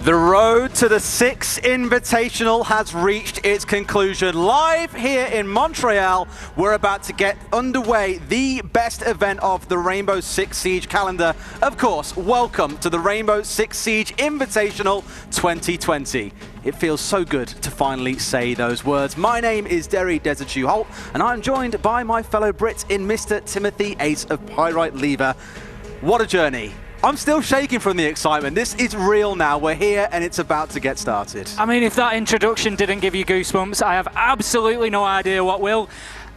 The road to the Six Invitational has reached its conclusion. Live here in Montreal, we're about to get underway, the best event of the Rainbow Six Siege calendar. Of course, welcome to the Rainbow Six Siege Invitational 2020. It feels so good to finally say those words. My name is Derry Desertu Holt, and I'm joined by my fellow Brits in Mr. Timothy Ace of Pyrite Lever. What a journey. I'm still shaking from the excitement. This is real now. We're here and it's about to get started. I mean, if that introduction didn't give you goosebumps, I have absolutely no idea what will.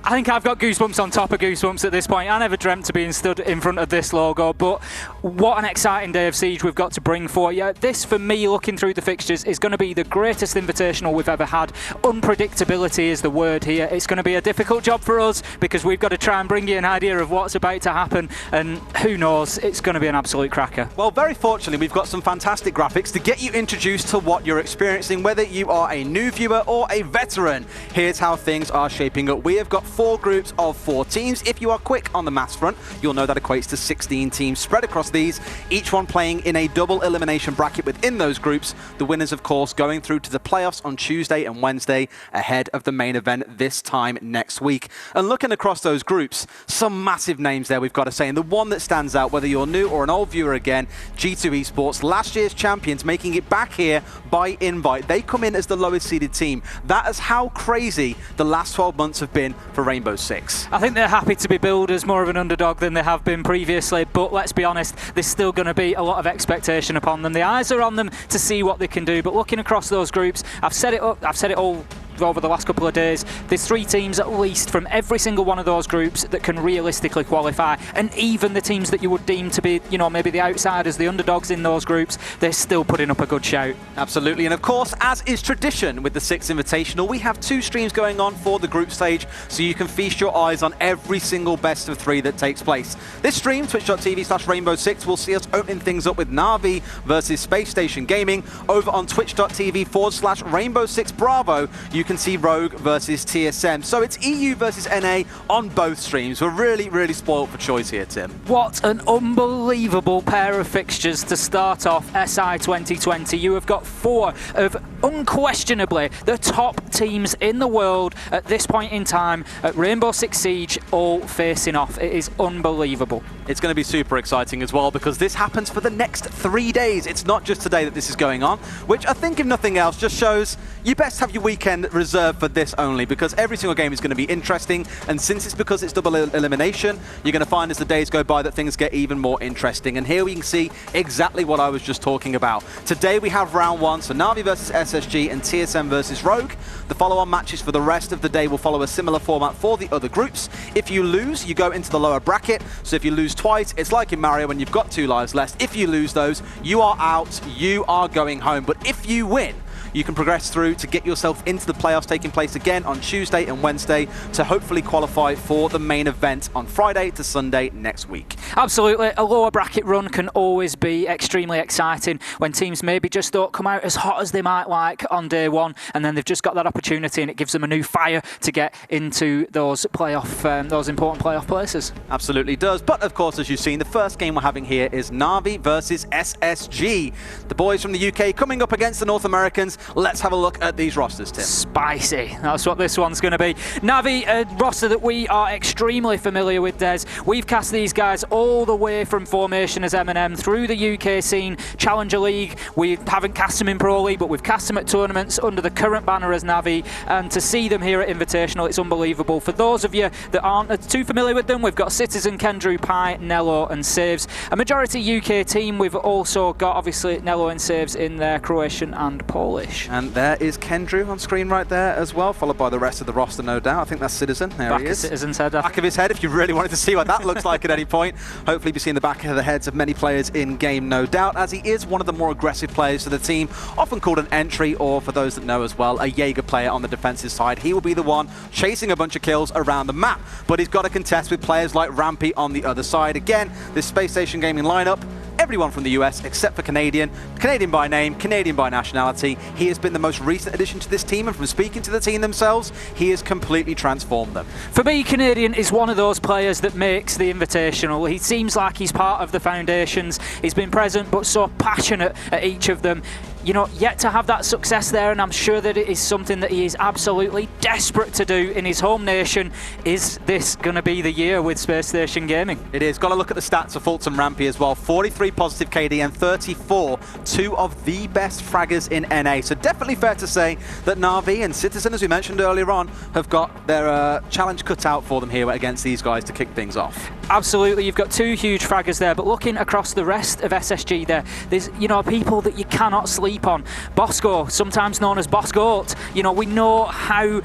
I think I've got goosebumps on top of goosebumps at this point. I never dreamt of being stood in front of this logo, but what an exciting day of Siege we've got to bring for you. This, for me, looking through the fixtures, is going to be the greatest invitational we've ever had. Unpredictability is the word here. It's going to be a difficult job for us because we've got to try and bring you an idea of what's about to happen, and who knows, it's going to be an absolute cracker. Well, very fortunately, we've got some fantastic graphics to get you introduced to what you're experiencing, whether you are a new viewer or a veteran. Here's how things are shaping up. We have got 4 groups of 4 teams. If you are quick on the maths front, you'll know that equates to 16 teams spread across these, each one playing in a double elimination bracket within those groups. The winners, of course, going through to the playoffs on Tuesday and Wednesday ahead of the main event this time next week. And looking across those groups, some massive names there, we've got to say. And the one that stands out, whether you're new or an old viewer again, G2 Esports, last year's champions, making it back here by invite. They come in as the lowest seeded team. That is how crazy the last 12 months have been for Rainbow Six. I think they're happy to be billed as more of an underdog than they have been previously, but let's be honest, there's still going to be a lot of expectation upon them. The eyes are on them to see what they can do, but looking across those groups, I've said it all over the last couple of days, there's 3 teams at least from every single one of those groups that can realistically qualify, and even the teams that you would deem to be, you know, maybe the outsiders, the underdogs in those groups, they're still putting up a good shout. Absolutely, and of course, as is tradition with the Six Invitational, we have 2 streams going on for the group stage, so you can feast your eyes on every single best of 3 that takes place. This stream, twitch.tv/Rainbow6, will see us opening things up with Navi versus Spacestation Gaming. Over on twitch.tv/Rainbow6 Bravo, you can see Rogue versus TSM. So it's EU versus NA on both streams. We're really spoiled for choice here, Tim. What an unbelievable pair of fixtures to start off SI 2020. You have got 4 of unquestionably the top teams in the world at this point in time at Rainbow Six Siege, all facing off. It is unbelievable. It's going to be super exciting as well because this happens for the next 3 days. It's not just today that this is going on, which I think, if nothing else, just shows you best have your weekend reserved for this only, because every single game is going to be interesting, and since it's double elimination, you're going to find as the days go by that things get even more interesting. And here we can see exactly what I was just talking about. Today we have round 1, so Navi versus SSG and TSM versus Rogue. The follow-on matches for the rest of the day will follow a similar format for the other groups. If you lose, you go into the lower bracket, so if you lose twice, it's like in Mario when you've got 2 lives left. If you lose those, you are out, you are going home. But if you win, you can progress through to get yourself into the playoffs taking place again on Tuesday and Wednesday to hopefully qualify for the main event on Friday to Sunday next week. Absolutely. A lower bracket run can always be extremely exciting when teams maybe just don't come out as hot as they might like on day 1, and then they've just got that opportunity and it gives them a new fire to get into those those important playoff places. Absolutely does. But of course, as you've seen, the first game we're having here is Navi versus SSG. The boys from the UK coming up against the North Americans. Let's have a look at these rosters, Tim. Spicy. That's what this one's going to be. Navi, a roster that we are extremely familiar with, Des. We've cast these guys all the way from formation as M&M through the UK scene, Challenger League. We haven't cast them in Pro League, but we've cast them at tournaments under the current banner as Navi. And to see them here at Invitational, it's unbelievable. For those of you that aren't too familiar with them, we've got Citizen, Kendrew, Pi, Nello and Saves. A majority UK team. We've also got, obviously, Nello and Saves in there, Croatian and Polish. And there is Kendrew on screen right there as well, followed by the rest of the roster, no doubt. I think that's Citizen. There he is. Citizen's head. Back of his head, if you really wanted to see what that looks like at any point. Hopefully be seeing the back of the heads of many players in game, no doubt, as he is one of the more aggressive players to the team, often called an entry, or for those that know as well, a Jaeger player on the defensive side. He will be the one chasing a bunch of kills around the map, but he's got to contest with players like Rampy on the other side. Again, this Space Station Gaming lineup, everyone from the US except for Canadian. Canadian by name, Canadian by nationality. He has been the most recent addition to this team, and from speaking to the team themselves, he has completely transformed them. For me, Canadian is one of those players that makes the Invitational. He seems like he's part of the foundations. He's been present but so passionate at each of them. You know, yet to have that success there, and I'm sure that it is something that he is absolutely desperate to do in his home nation. Is this going to be the year with Spacestation Gaming? It is. Got to look at the stats of Fulton Rampy as well. 43 positive KD and 34, two of the best fraggers in NA. So definitely fair to say that Na'Vi and Citizen, as we mentioned earlier on, have got their challenge cut out for them here against these guys to kick things off. Absolutely, you've got two huge fraggers there, but looking across the rest of SSG there's, you know, people that you cannot sleep on. Bosco, sometimes known as Boss Goat, you know, we know how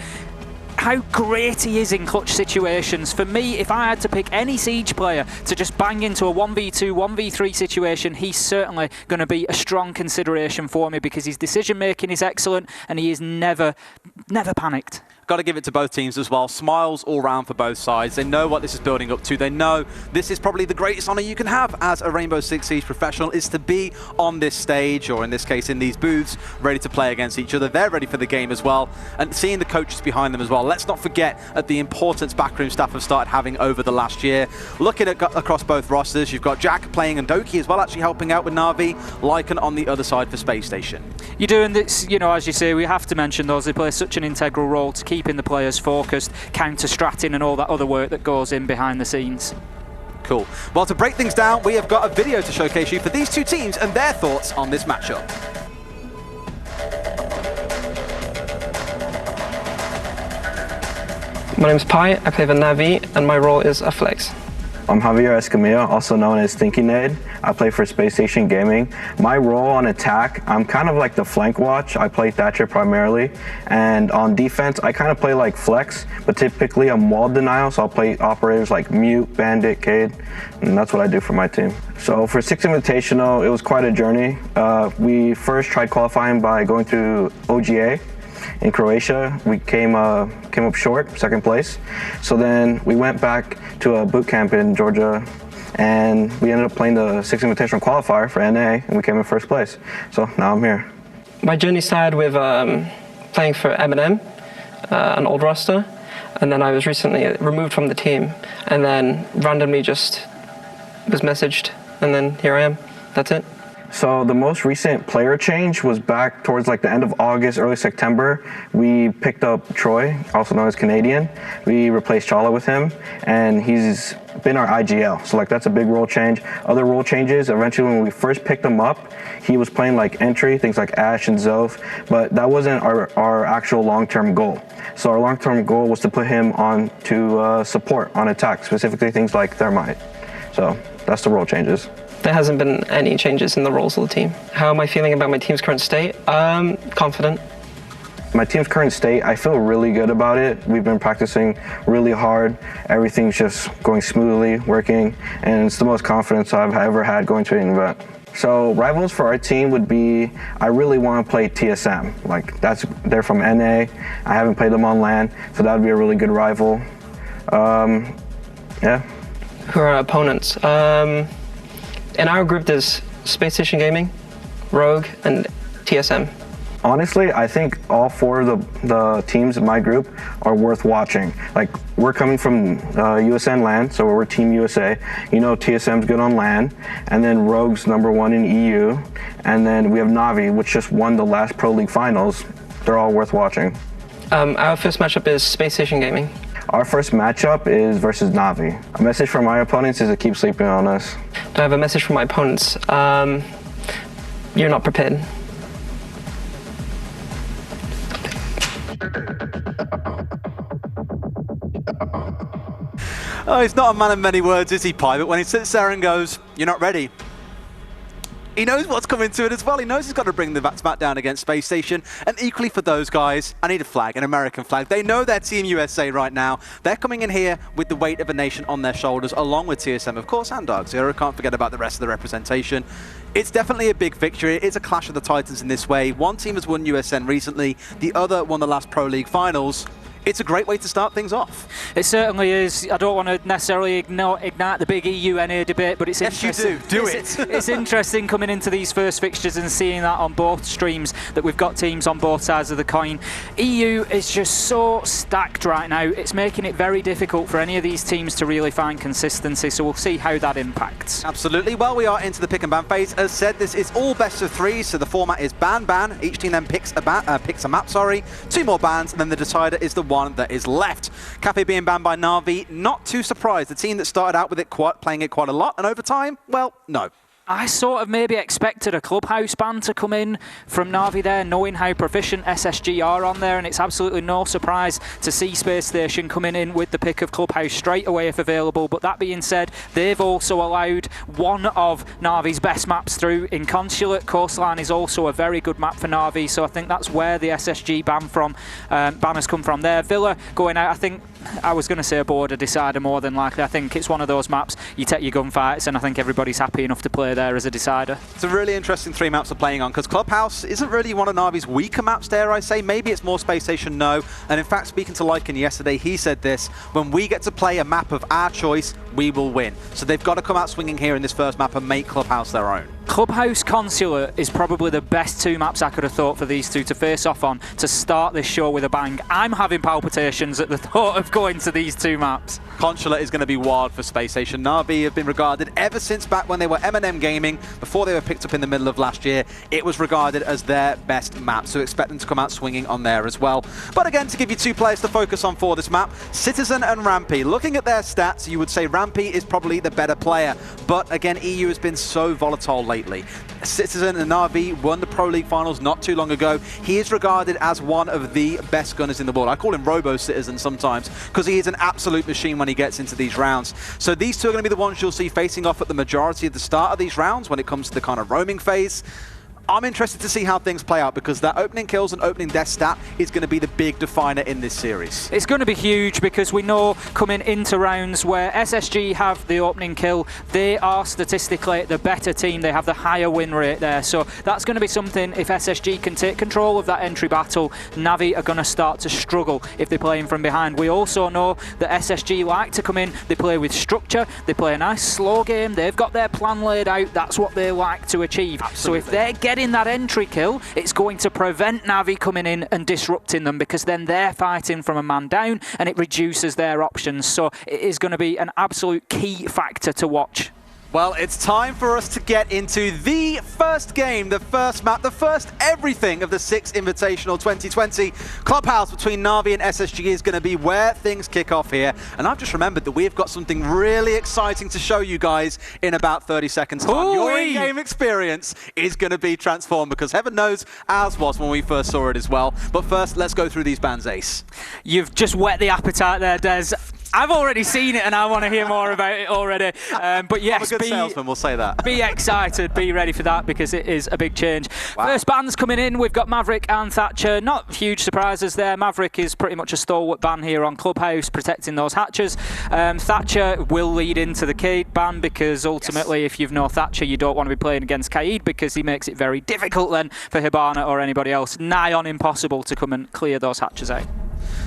great he is in clutch situations. For me, if I had to pick any Siege player to just bang into a 1v2, 1v3 situation, he's certainly going to be a strong consideration for me because his decision making is excellent and he is never panicked. Got to give it to both teams as well. Smiles all round for both sides. They know what this is building up to. They know this is probably the greatest honor you can have as a Rainbow Six Siege professional, is to be on this stage, or in this case in these booths, ready to play against each other. They're ready for the game as well, and seeing the coaches behind them as well. Let's not forget at the importance backroom staff have started having over the last year. Looking at across both rosters, you've got Jack playing and Doki as well, actually helping out with Na'Vi. Lycan on the other side for Space Station. You're doing this, you know, as you say, we have to mention those. They play such an integral role to keeping the players focused, counter-stratting and all that other work that goes in behind the scenes. Cool. Well, to break things down, we have got a video to showcase you for these two teams and their thoughts on this matchup. My name is Pi, I play the Na'Vi, and my role is a flex. I'm Javier Escamilla, also known as Thinking Nade. I play for Space Station Gaming. My role on attack, I'm kind of like the flank watch. I play Thatcher primarily. And on defense, I kind of play like flex, but typically I'm wall denial, so I'll play operators like Mute, Bandit, Cade, and that's what I do for my team. So for Six Invitational, it was quite a journey. We first tried qualifying by going through OGA. In Croatia, we came up short, second place. So then we went back to a boot camp in Georgia, and we ended up playing the Six Invitational qualifier for NA, and we came in first place. So now I'm here. My journey started with playing for M&M, an old roster, and then I was recently removed from the team, and then randomly just was messaged, and then here I am. That's it. So the most recent player change was back towards like the end of August, early September. We picked up Troy, also known as Canadian. We replaced Chala with him, and he's been our IGL. So like that's a big role change. Other role changes, eventually when we first picked him up, he was playing like entry, things like Ash and Zoph, but that wasn't our actual long-term goal. So our long-term goal was to put him on to support on attack, specifically things like Thermite. So that's the role changes. There hasn't been any changes in the roles of the team. How am I feeling about my team's current state? Confident. My team's current state, I feel really good about it. We've been practicing really hard. Everything's just going smoothly, working, and it's the most confidence I've ever had going to an event. So rivals for our team would be, I really want to play TSM. Like they're from NA. I haven't played them on LAN, so that would be a really good rival. Yeah. Who are our opponents? In our group, there's Space Station Gaming, Rogue, and TSM. Honestly, I think all four of the teams in my group are worth watching. Like, we're coming from USN LAN, so we're Team USA. You know TSM's good on LAN, and then Rogue's #1 in EU, and then we have Na'Vi, which just won the last Pro League finals. They're all worth watching. Our first matchup is Space Station Gaming. Our first matchup is versus Na'Vi. A message from my opponents is to keep sleeping on us. Do I have a message from my opponents? You're not prepared. Oh, he's not a man of many words, is he, Pi? But when he sits there and goes, "You're not ready," he knows what's coming to it as well. He knows he's got to bring the back down against Space Station. And equally for those guys, I need a flag, an American flag. They know they're Team USA right now. They're coming in here with the weight of a nation on their shoulders, along with TSM, of course, and Dark Zero. Can't forget about the rest of the representation. It's definitely a big victory. It is a clash of the titans in this way. One team has won USN recently. The other won the last Pro League finals. it's a great way to start things off. It certainly is. I don't want to necessarily ignite the big EU-NA debate, but it's interesting. Yes, you do. Do it. It's interesting coming into these first fixtures and seeing that on both streams, that we've got teams on both sides of the coin. EU is just so stacked right now. It's making it very difficult for any of these teams to really find consistency, so we'll see how that impacts. Absolutely. Well, we are into the pick and ban phase. As said, this is all best of 3, so the format is ban. Each team then picks a map, 2 more bans, and then the decider is the one that is left. Cafe being banned by Na'Vi, not too surprised. The team that started out with it playing it quite a lot, and over time, well, no. I sort of maybe expected a Clubhouse ban to come in from Na'Vi there, knowing how proficient SSG are on there, and it's absolutely no surprise to see Spacestation coming in with the pick of Clubhouse straight away if available. But that being said, they've also allowed one of Na'Vi's best maps through in Consulate. Coastline is also a very good map for Na'Vi, so I think that's where the SSG ban has come from there. Villa going out, I think, I was going to say a border decider more than likely. I think it's one of those maps, you take your gunfights, and I think everybody's happy enough to play there as a decider. It's a really interesting 3 maps they're playing on, because Clubhouse isn't really one of Na'Vi's weaker maps, dare I say. Maybe it's more Spacestation, no. And in fact, speaking to Lycan yesterday, he said this: when we get to play a map of our choice, we will win. So they've got to come out swinging here in this first map and make Clubhouse their own. Clubhouse Consulate is probably the best 2 maps I could have thought for these two to face off on to start this show with a bang. I'm having palpitations at the thought of going to these 2 maps. Consulate is going to be wild for Spacestation. Na'Vi have been regarded ever since back when they were M&M Gaming, before they were picked up in the middle of last year. It was regarded as their best map, so expect them to come out swinging on there as well. But again, to give you 2 players to focus on for this map, Citizen and Rampy. Looking at their stats, you would say Rampy is probably the better player, but again, EU has been so volatile lately. Citizen and Na'Vi won the Pro League finals not too long ago. He is regarded as one of the best gunners in the world. I call him Robo-Citizen sometimes, because he is an absolute machine when he gets into these rounds. So these two are going to be the ones you'll see facing off at the majority of the start of these rounds when it comes to the kind of roaming phase. I'm interested to see how things play out, because that opening kills and opening death stat is going to be the big definer in this series. It's going to be huge, because we know coming into rounds where SSG have the opening kill, they are statistically the better team. They have the higher win rate there. So that's going to be something, if SSG can take control of that entry battle, Na'Vi are going to start to struggle if they're playing from behind. We also know that SSG like to come in, they play with structure, they play a nice slow game, they've got their plan laid out, that's what they like to achieve. Absolutely. So if they're getting that entry kill, it's going to prevent Na'Vi coming in and disrupting them, because then they're fighting from a man down and it reduces their options. So it is going to be an absolute key factor to watch. Well, it's time for us to get into the first game, the first map, the first everything of the Six Invitational 2020. Clubhouse between Na'Vi and SSG is going to be where things kick off here. And I've just remembered that we've got something really exciting to show you guys in about 30 seconds time. Your in-game experience is going to be transformed, because heaven knows ours was when we first saw it as well. But first, let's go through these bans, Ace. You've just whet the appetite there, Des. I've already seen it and I want to hear more about it already. But yes, I'm a good salesman, we'll say that. Be excited, be ready for that, because it is a big change. Wow. First bans coming in, we've got Maverick and Thatcher. Not huge surprises there. Maverick is pretty much a stalwart ban here on Clubhouse, protecting those hatches. Thatcher will lead into the Kaid ban, because ultimately, if you've no Thatcher, you don't want to be playing against Kaid, because he makes it very difficult then for Hibana or anybody else. Nigh on impossible to come and clear those hatches out.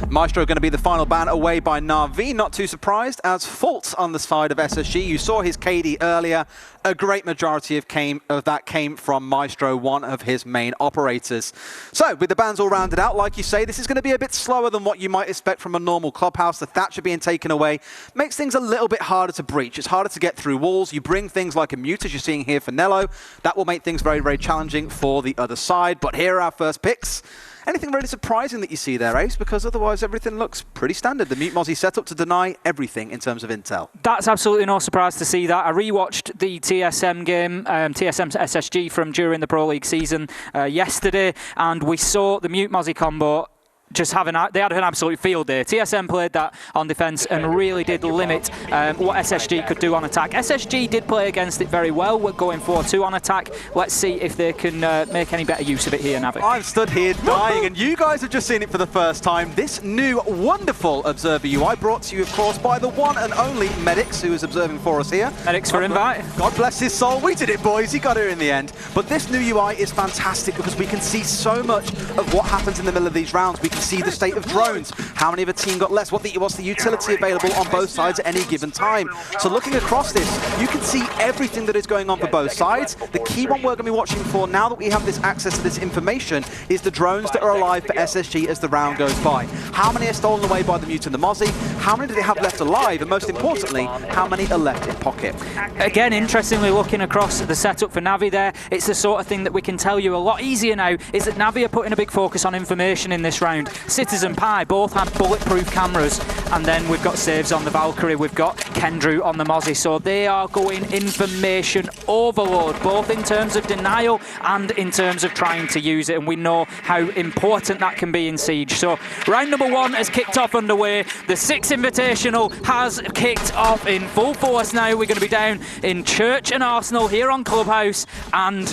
Maestro going to be the final ban away by Na'Vi. Not too surprised, as Fault on the side of SSG. You saw his KD earlier. A great majority of that came from Maestro, one of his main operators. So, with the bans all rounded out, like you say, this is going to be a bit slower than what you might expect from a normal Clubhouse. The Thatcher being taken away makes things a little bit harder to breach. It's harder to get through walls. You bring things like a mute, as you're seeing here for Nello. That will make things very, very challenging for the other side. But here are our first picks. Anything really surprising that you see there, Ace? Because otherwise everything looks pretty standard. The Mute Mozzie set up to deny everything in terms of intel. That's absolutely no surprise to see that. I rewatched the TSM game, TSM SSG from during the Pro League season yesterday, and we saw the Mute Mozzie combo just they had an absolute field day. TSM played that on defence and really did limit what SSG could do on attack. SSG did play against it very well. We're going 4-2 on attack. Let's see if they can make any better use of it here, Navi. I'm stood here dying, and you guys have just seen it for the first time. This new wonderful Observer UI brought to you, of course, by the one and only Medix, who is observing for us here. Medix for invite. God bless his soul. We did it, boys. He got here in the end. But this new UI is fantastic, because we can see so much of what happens in the middle of these rounds. We can see the state of drones, how many of a team got less, what's the utility available on both sides at any given time. So looking across this, you can see everything that is going on for both sides. The key one we're going to be watching for now that we have this access to this information is the drones that are alive for SSG as the round goes by. How many are stolen away by the Mute and the Mozzie? How many do they have left alive? And most importantly, how many are left in pocket? Again, interestingly, looking across the setup for Navi there, it's the sort of thing that we can tell you a lot easier now, is that Navi are putting a big focus on information in this round. Citizen Pi both have bulletproof cameras, and then we've got saves on the Valkyrie, we've got Kendrew on the Mozzie, so they are going information overload, both in terms of denial and in terms of trying to use it, and we know how important that can be in Siege. So round number 1 has kicked off underway. The Six Invitational has kicked off in full force now. We're going to be down in Church and Arsenal here on Clubhouse, and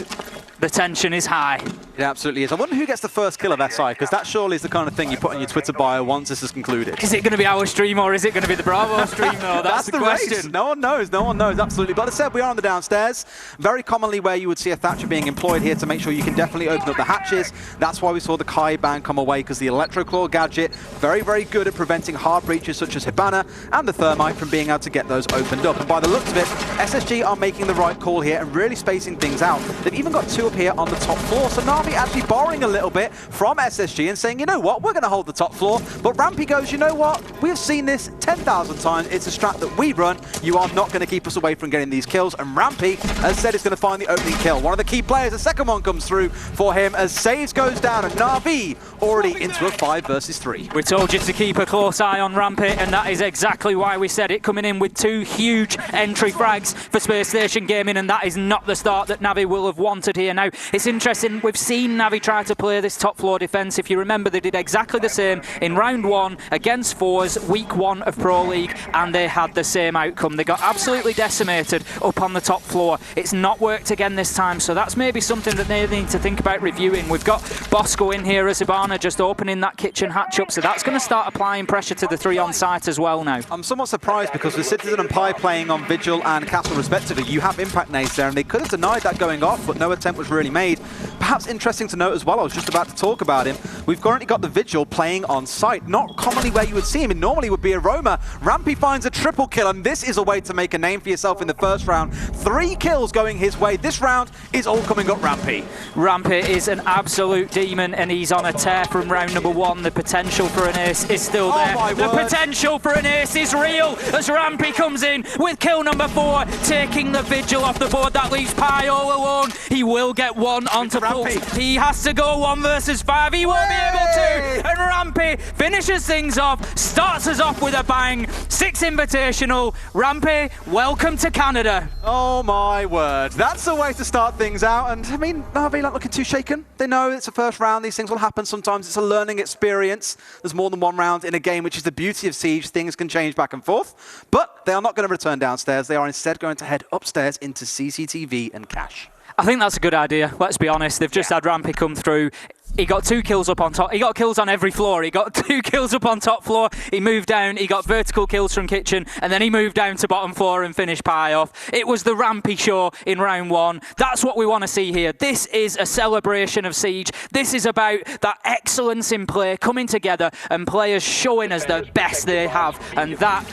the tension is high. It absolutely is. I wonder who gets the first kill of SI, because that surely is the kind of thing you put on your Twitter bio once this is concluded. Is it going to be our stream or is it going to be the Bravo stream though? That's the question. Race. No one knows, absolutely. But as I said, we are on the downstairs. Very commonly where you would see a Thatcher being employed here to make sure you can definitely open up the hatches. That's why we saw the Kai ban come away, because the Electroclaw gadget, very, very good at preventing hard breaches such as Hibana and the Thermite from being able to get those opened up. And by the looks of it, SSG are making the right call here and really spacing things out. They've even got 2 up here on the top floor, so Navi actually borrowing a little bit from SSG and saying, you know what, we're going to hold the top floor. But Rampy goes, you know what, we've seen this 10,000 times. It's a strat that we run. You are not going to keep us away from getting these kills. And Rampy, as said, is going to find the opening kill. One of the key players, the second one comes through for him as Saves goes down, and Navi already into a 5 versus 3. We told you to keep a close eye on Rampy, and that is exactly why we said it, coming in with 2 huge entry frags for Space Station Gaming, and that is not the start that Navi will have wanted here. Now, it's interesting, we've seen Navi try to play this top floor defense. If you remember, they did exactly the same in round 1 against Fours, week 1 of Pro League, and they had the same outcome. They got absolutely decimated up on the top floor. It's not worked again this time, so that's maybe something that they need to think about reviewing. We've got Bosco in here as Hibana just opening that kitchen hatch up, so that's going to start applying pressure to the 3 on site as well now. I'm somewhat surprised because with Citizen and Pi playing on Vigil and Castle respectively, you have impact nades there, and they could have denied that going off, but no attempt was really made. Perhaps interesting to note as well, I was just about to talk about him, we've currently got the Vigil playing on site, not commonly where you would see him. It normally would be a Roma. Rampy finds a triple kill, and this is a way to make a name for yourself in the first round. 3 kills going his way. This round is all coming up Rampy. Rampy is an absolute demon, and he's on a tear from round number 1. The potential for an ace is still there. The potential for an ace is real as Rampy comes in with kill number 4, taking the Vigil off the board. That leaves Pi all alone. He will get 1 onto Pulse. He has to go 1 versus 5. He won't be able to. And Rampy finishes things off, starts us off with a bang. 6 Invitational. Rampy, welcome to Canada. Oh my word. That's the way to start things out. And I mean, Navi not looking too shaken. They know it's a first round. These things will happen sometimes. It's a learning experience. There's more than 1 round in a game, which is the beauty of Siege. Things can change back and forth. But they are not going to return downstairs. They are instead going to head upstairs into CCTV and Cash. I think that's a good idea, let's be honest. They've just had Rampy come through. He got 2 kills up on top. He got kills on every floor. He got 2 kills up on top floor. He moved down. He got vertical kills from kitchen. And then he moved down to bottom floor and finished Pi off. It was the Rampy show in round 1. That's what we want to see here. This is a celebration of Siege. This is about that excellence in play coming together and players showing us the best they have. And that,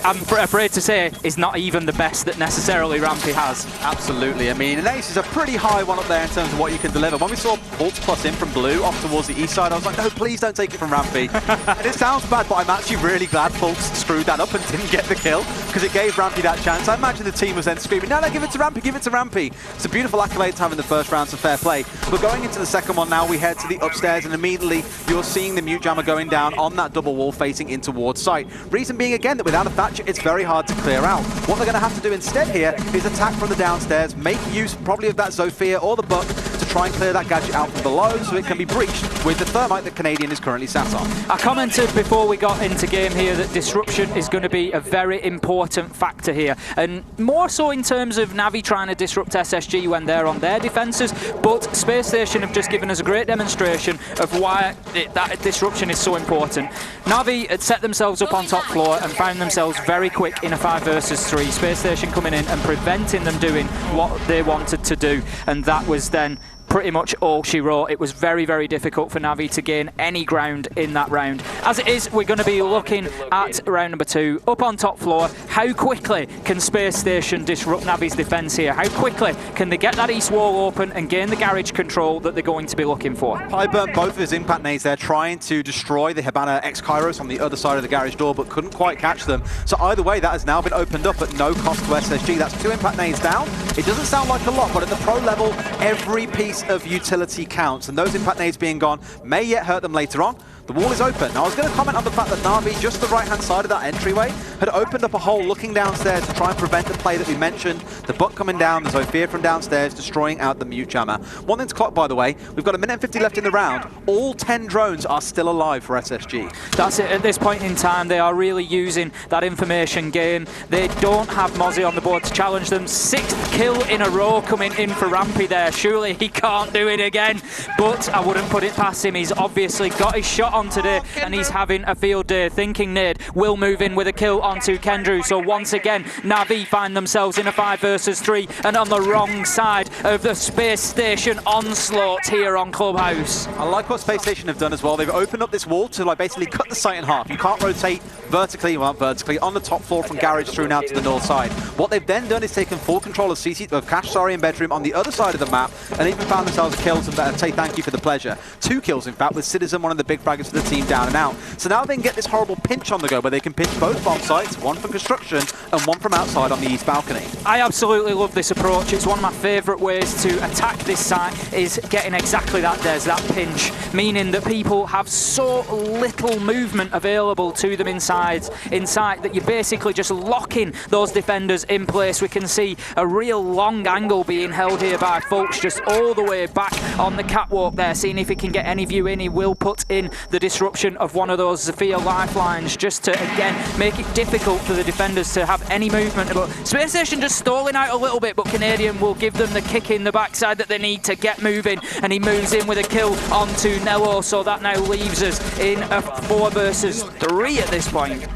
I'm afraid to say, is not even the best that necessarily Rampy has. Absolutely. I mean, an ace is a pretty high one up there in terms of what you can deliver. When we saw Bolts plus in from Blue off towards the east side, I was like, no, please don't take it from Rampy. And it sounds bad, but I'm actually really glad Folks screwed that up and didn't get the kill, because it gave Rampy that chance. I imagine the team was then screaming, no, give it to Rampy, give it to Rampy. It's a beautiful accolade to have in the first round, so fair play. We're going into the second one now. We head to the upstairs, and immediately you're seeing the Mute Jammer going down on that double wall facing in towards site. Reason being, again, that without a Thatcher, it's very hard to clear out. What they're going to have to do instead here is attack from the downstairs, make use probably of that Zofia or the Buck to try and clear that gadget out from below so it can be breached with the Thermite that Canadian is currently sat on. I commented before we got into game here that disruption is going to be a very important factor here, and more so in terms of Navi trying to disrupt SSG when they're on their defences, but Space Station have just given us a great demonstration of why that disruption is so important. Navi had set themselves up on top floor and found themselves very quick in a 5 versus 3. Space Station coming in and preventing them doing what they wanted to do, and that was then pretty much all she wrote. It was very, very difficult for Navi to gain any ground in that round. As it is, we're going to be looking at round number 2. Up on top floor, how quickly can Space Station disrupt Navi's defence here? How quickly can they get that east wall open and gain the garage control that they're going to be looking for? Pi burnt both of his impact nades there, trying to destroy the Hibana X-Kairos on the other side of the garage door, but couldn't quite catch them. So either way, that has now been opened up at no cost to SSG. That's 2 impact nades down. It doesn't sound like a lot, but at the pro level, every piece of utility counts, and those impact nades being gone may yet hurt them later on. The wall is open. Now, I was going to comment on the fact that Na'Vi, just the right-hand side of that entryway, had opened up a hole looking downstairs to try and prevent the play that we mentioned. The buck coming down, the Zofia from downstairs, destroying out the mute jammer. One thing to clock, by the way, we've got 1 minute and 50 left in the round. All 10 drones are still alive for SSG. That's it. At this point in time, they are really using that information gain. They don't have Mozzie on the board to challenge them. 6th kill in a row coming in for Rampy there. Surely he can't do it again, but I wouldn't put it past him. He's obviously got his shot on today, and he's having a field day. Thinking Nade will move in with a kill onto Kendrew. So once again, Navi find themselves in a 5 versus 3 and on the wrong side of the Space Station onslaught here on Clubhouse. I like what Space Station have done as well. They've opened up this wall to basically cut the site in half. You can't rotate vertically, well, not vertically, on the top floor from garage through now to the north side. What they've then done is taken full control of Cash, and Bedroom on the other side of the map, and even found themselves kills and say thank you for the pleasure. 2 kills, in fact, with Citizen, one of the big fraggers for the team, down and out. So now they can get this horrible pinch on the go, where they can pinch both bomb sites, one from construction and one from outside on the east balcony. I absolutely love this approach. It's one of my favourite ways to attack this site, is getting exactly that, Des, that pinch, meaning that people have so little movement available to them inside that you're basically just locking those defenders in place. We can see a real long angle being held here by Folks, just all the way back on the catwalk there, seeing if he can get any view in. He will put in the disruption of one of those Zofia lifelines just to, again, make it difficult for the defenders to have any movement. But Space Station just stalling out a little bit, but Canadian will give them the kick in the backside that they need to get moving, and he moves in with a kill onto Nello, so that now leaves us in a 4 versus 3 at this point.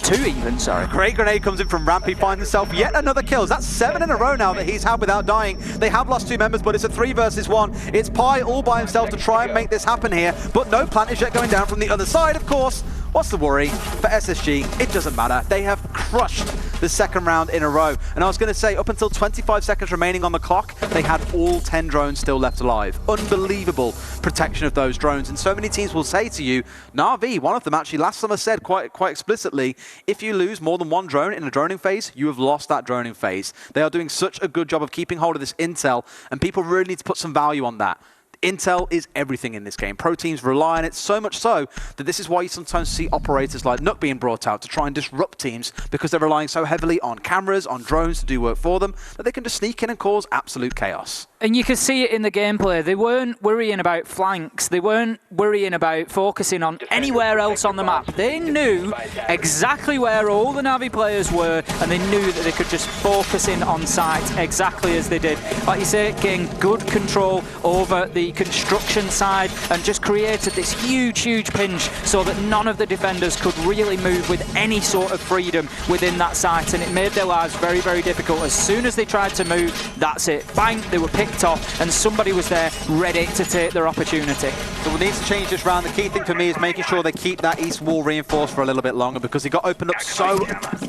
2 even, sorry. Great grenade comes in from Rampy, finds himself yet another kill. That's 7 in a row now that he's had without dying. They have lost 2 members, but it's a 3 versus 1. It's Pi all by himself to try and make this happen here, but no plant is yet going down from the other side, of course. What's the worry? For SSG, it doesn't matter. They have crushed the 2nd round in a row. And I was going to say, up until 25 seconds remaining on the clock, they had all 10 drones still left alive. Unbelievable protection of those drones. And so many teams will say to you, Na'Vi, one of them actually last summer said quite explicitly, if you lose more than 1 drone in a droning phase, you have lost that droning phase. They are doing such a good job of keeping hold of this intel, and people really need to put some value on that. Intel is everything in this game. Pro teams rely on it, so much so that this is why you sometimes see operators like Nook being brought out to try and disrupt teams, because they're relying so heavily on cameras, on drones to do work for them, that they can just sneak in and cause absolute chaos. And you could see it in the gameplay. They weren't worrying about flanks. They weren't worrying about focusing on anywhere else on the map. They knew exactly where all the Navi players were, and they knew that they could just focus in on site exactly as they did. Like you say, getting good control over the construction side, and just created this huge pinch so that none of the defenders could really move with any sort of freedom within that site, and it made their lives very, very difficult. As soon as they tried to move, that's it. Bang, they were picked off, and somebody was there ready to take their opportunity. So we need to change this round. The key thing for me is making sure they keep that east wall reinforced for a little bit longer, because it got opened up so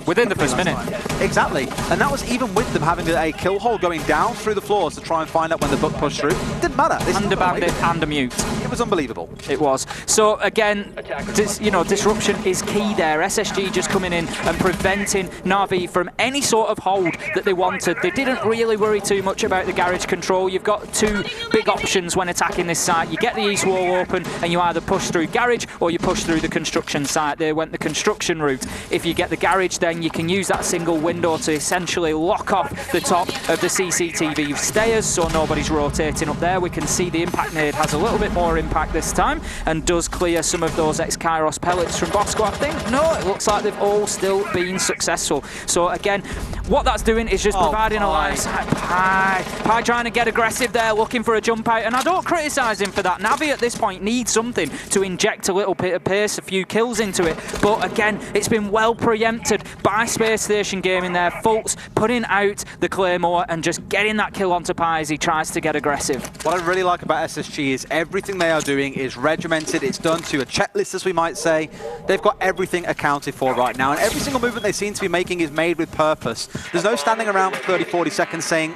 within the first minute. Exactly, and that was even with them having a kill hole going down through the floors to try and find out when the buck pushed through. Didn't matter. And a bandit and a mute. It was unbelievable. It was. So again, disruption is key there. SSG just coming in and preventing Na'Vi from any sort of hold that they wanted. They didn't really worry too much about the garage control. You've got 2 big options when attacking this site. You get the east wall open and you either push through garage or you push through the construction site. They went the construction route. If you get the garage, then you can use that single window to essentially lock off the top of the CCTV stairs, so nobody's rotating up there. We can see the impact nade has a little bit more impact this time and does clear some of those X-Kairos pellets from Bosco, I think. No, it looks like they've all still been successful. So again, what that's doing is just providing a line of sight. Pi trying to get get aggressive there, looking for a jump out, and I don't criticise him for that. Navi at this point needs something to inject a little bit of pace, a few kills into it, but again, it's been well preempted by Spacestation Gaming there. Fultz putting out the Claymore and just getting that kill onto Pi as he tries to get aggressive. What I really like about SSG is everything they are doing is regimented. It's done to a checklist, as we might say. They've got everything accounted for right now, and every single movement they seem to be making is made with purpose. There's no standing around for 30, 40 seconds saying,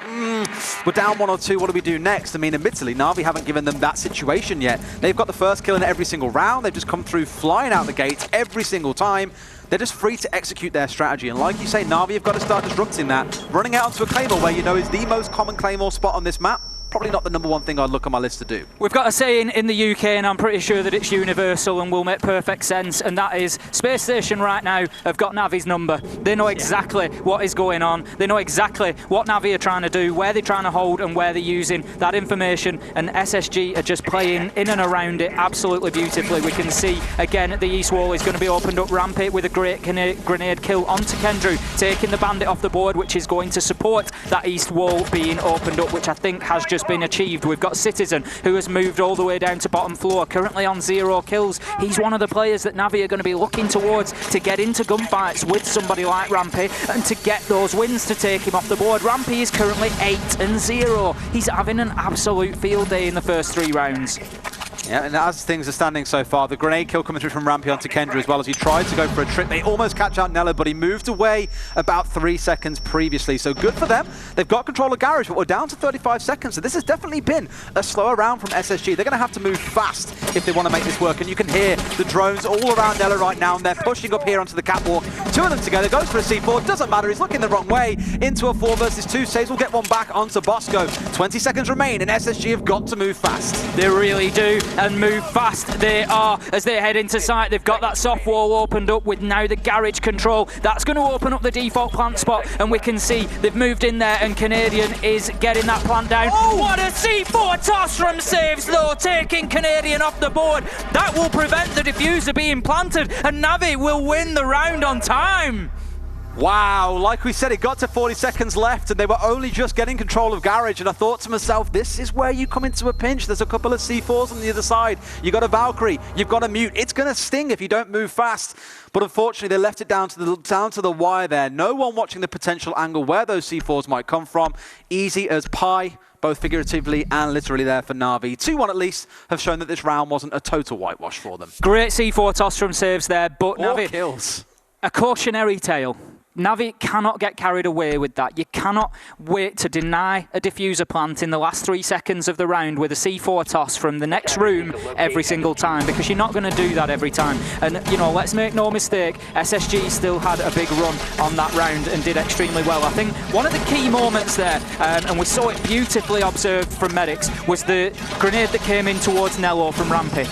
we're down 1 or 2, what do we do next? I mean, admittedly, Na'Vi haven't given them that situation yet. They've got the first kill in every single round. They've just come through flying out the gates every single time. They're just free to execute their strategy. And like you say, Na'Vi have got to start disrupting that. Running out onto a Claymore where you know is the most common Claymore spot on this map. Probably not the #1 thing I'd look on my list to do. We've got a saying in the UK, and I'm pretty sure that it's universal and will make perfect sense, and that is Spacestation right now have got Navi's number. They know exactly what is going on. They know exactly what Navi are trying to do, where they're trying to hold, and where they're using that information, and SSG are just playing in and around it absolutely beautifully. We can see, again, the east wall is going to be opened up. Rampage with a great grenade kill onto Kendrew, taking the bandit off the board, which is going to support that east wall being opened up, which I think has just been achieved. We've got Citizen, who has moved all the way down to bottom floor, currently on 0 kills. He's one of the players that Navi are going to be looking towards to get into gunfights with somebody like Rampy and to get those wins to take him off the board. Rampy is currently 8-0. He's having an absolute field day in the first 3 rounds. Yeah, and as things are standing so far, the grenade kill coming through from Rampy onto Kendra as well as he tried to go for a trip. They almost catch out Nella, but he moved away about 3 seconds previously. So good for them. They've got control of Garage, but we're down to 35 seconds. So this has definitely been a slower round from SSG. They're going to have to move fast if they want to make this work. And you can hear the drones all around Nella right now, and they're pushing up here onto the catwalk. 2 of them together, goes for a C4. Doesn't matter, he's looking the wrong way. Into a 4 versus 2. Saves will get one back onto Bosco. 20 seconds remain, and SSG have got to move fast. They really do, and move fast they are as they head into sight. They've got that soft wall opened up with now the garage control. That's going to open up the default plant spot, and we can see they've moved in there, and Canadian is getting that plant down. Oh, what a C4 toss from Saves though, taking Canadian off the board. That will prevent the diffuser being planted, and Navi will win the round on time. Wow, like we said, it got to 40 seconds left and they were only just getting control of Garage, and I thought to myself, this is where you come into a pinch. There's a couple of C4s on the other side. You've got a Valkyrie, you've got a Mute. It's going to sting if you don't move fast. But unfortunately, they left it down to the wire there. No one watching the potential angle where those C4s might come from. Easy as pie, both figuratively and literally there for Na'Vi. 2-1 at least have shown that this round wasn't a total whitewash for them. Great C4 toss from Saves there, but 4 Navi, kills. A cautionary tale. Navi cannot get carried away with that. You cannot wait to deny a diffuser plant in the last 3 seconds of the round with a C4 toss from the next room every single time, because you're not going to do that every time. And, you know, let's make no mistake, SSG still had a big run on that round and did extremely well. I think one of the key moments there, and we saw it beautifully observed from medics, was the grenade that came in towards Nello from Rampy.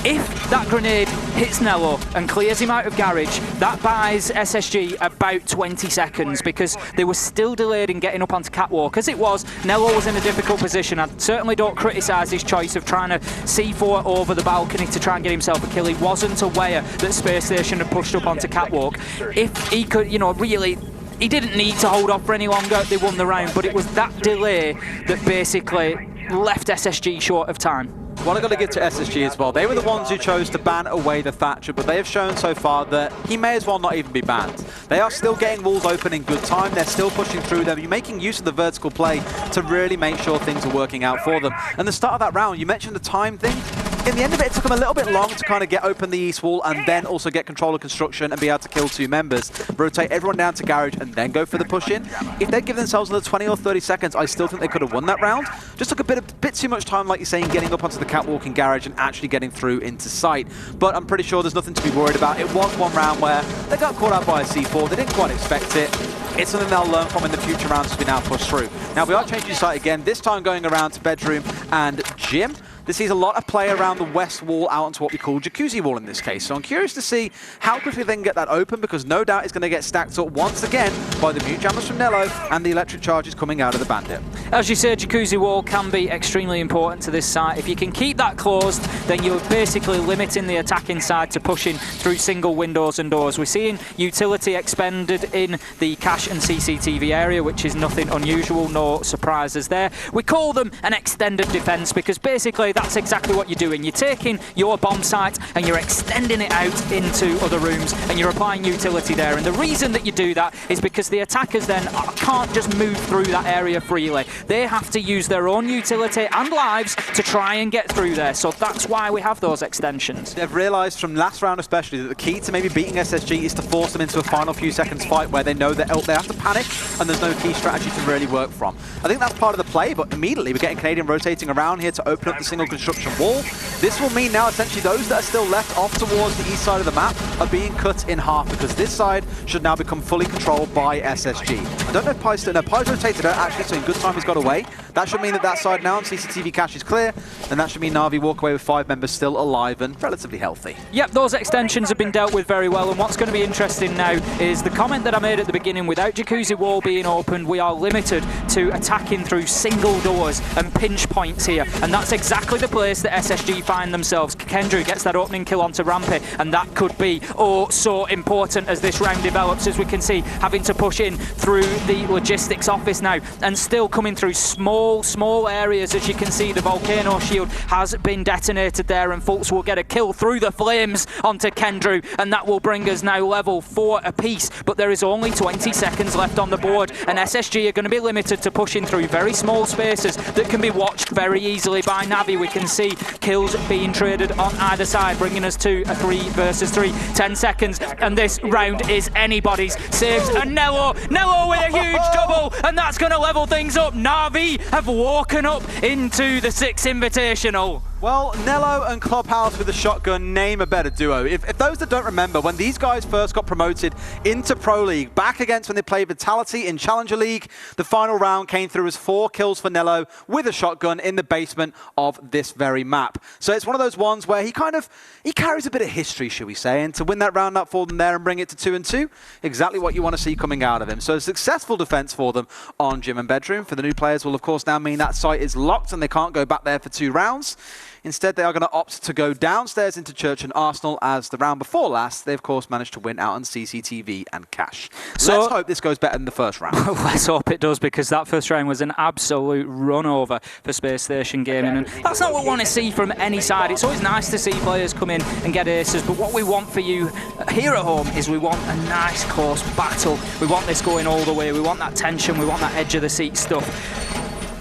If that grenade hits Nello and clears him out of Garage, that buys SSG about 20 seconds, because they were still delayed in getting up onto catwalk. As it was, Nello was in a difficult position. I certainly don't criticise his choice of trying to C4 over the balcony to try and get himself a kill. He wasn't aware that Spacestation had pushed up onto catwalk. If he could, you know, really, he didn't need to hold off for any longer. They won the round, but it was that delay that basically left SSG short of time. What I've got to give to SSG as well, they were the ones who chose to ban away the Thatcher, but they have shown so far that he may as well not even be banned. They are still getting walls open in good time, they're still pushing through them, you're making use of the vertical play to really make sure things are working out for them. And the start of that round, you mentioned the time thing. In the end of it, it took them a little bit long to kind of get open the east wall and then also get control of construction and be able to kill 2 members. Rotate everyone down to Garage and then go for the push-in. If they'd give themselves another 20 or 30 seconds, I still think they could have won that round. Just took a bit too much time, like you're saying, getting up onto the catwalk in Garage and actually getting through into sight. But I'm pretty sure there's nothing to be worried about. It was one round where they got caught out by a C4. They didn't quite expect it. It's something they'll learn from in the future rounds as we now push through. Now, we are changing site again, this time going around to bedroom and gym. this sees a lot of play around the west wall out onto what we call Jacuzzi wall in this case. So I'm curious to see how quickly they can get that open, because no doubt it's going to get stacked up once again by the mute jammers from Nello and the electric charges coming out of the Bandit. As you said, Jacuzzi wall can be extremely important to this site. If you can keep that closed, then you're basically limiting the attacking side to pushing through single windows and doors. We're seeing utility expended in the cache and CCTV area, which is nothing unusual, no surprises there. We call them an extended defense because basically that's exactly what you're doing. You're taking your bomb site and you're extending it out into other rooms and you're applying utility there. And the reason that you do that is because the attackers then can't just move through that area freely. They have to use their own utility and lives to try and get through there. So that's why we have those extensions. They've realised from last round especially that the key to maybe beating SSG is to force them into a final few seconds fight where they know that they have to panic and there's no key strategy to really work from. I think that's part of the play, but immediately we're getting Canadian rotating around here to open up the single construction wall. This will mean now essentially those that are still left off towards the east side of the map are being cut in half, because this side should now become fully controlled by SSG. I don't know if Pi's still... No, Pi's rotated out actually, so in good time he's got away. That should mean that that side now on CCTV cache is clear, and that should mean Na'Vi walk away with 5 members still alive and relatively healthy. Yep, those extensions have been dealt with very well, and what's going to be interesting now is the comment that I made at the beginning. Without Jacuzzi wall being opened, we are limited to attacking through single doors and pinch points here, and that's exactly the place that SSG find themselves. Kendrew gets that opening kill onto Rampy, and that could be oh so important as this round develops, as we can see having to push in through the logistics office now and still coming through small areas. As you can see, the volcano shield has been detonated there, and Fultz will get a kill through the flames onto Kendrew, and that will bring us now level 4 apiece, but there is only 20 seconds left on the board, and SSG are going to be limited to pushing through very small spaces that can be watched very easily by Navi. We can see kills being traded on either side, bringing us to a 3 versus 3. 10 seconds, and this round is anybody's. Saves and Nello with a huge double, and that's going to level things up. Navi have woken up into the Six Invitational. Well, Nello and Clubhouse with a shotgun, name a better duo. If those that don't remember, when these guys first got promoted into Pro League, back against when they played Vitality in Challenger League, the final round came through as 4 kills for Nello with a shotgun in the basement of this very map. So it's one of those ones where he carries a bit of history, shall we say, and to win that round up for them there and bring it to 2-2, exactly what you want to see coming out of him. So a successful defense for them on Gym and Bedroom. For the new players will of course now mean that site is locked and they can't go back there for 2 rounds. Instead, they are going to opt to go downstairs into Church and Arsenal, as the round before last, they of course managed to win out on CCTV and cash. So let's hope this goes better than the first round. Let's hope it does, because that first round was an absolute run over for Spacestation Gaming, and that's not what we want to see from any side. It's always nice to see players come in and get aces, but what we want for you here at home is we want a nice close battle. We want this going all the way. We want that tension. We want that edge of the seat stuff.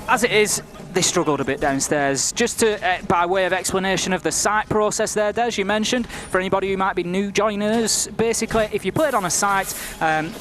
As it is, they struggled a bit downstairs. Just to, by way of explanation of the site process there, Des, you mentioned, for anybody who might be new joining us, basically, if you played on a site,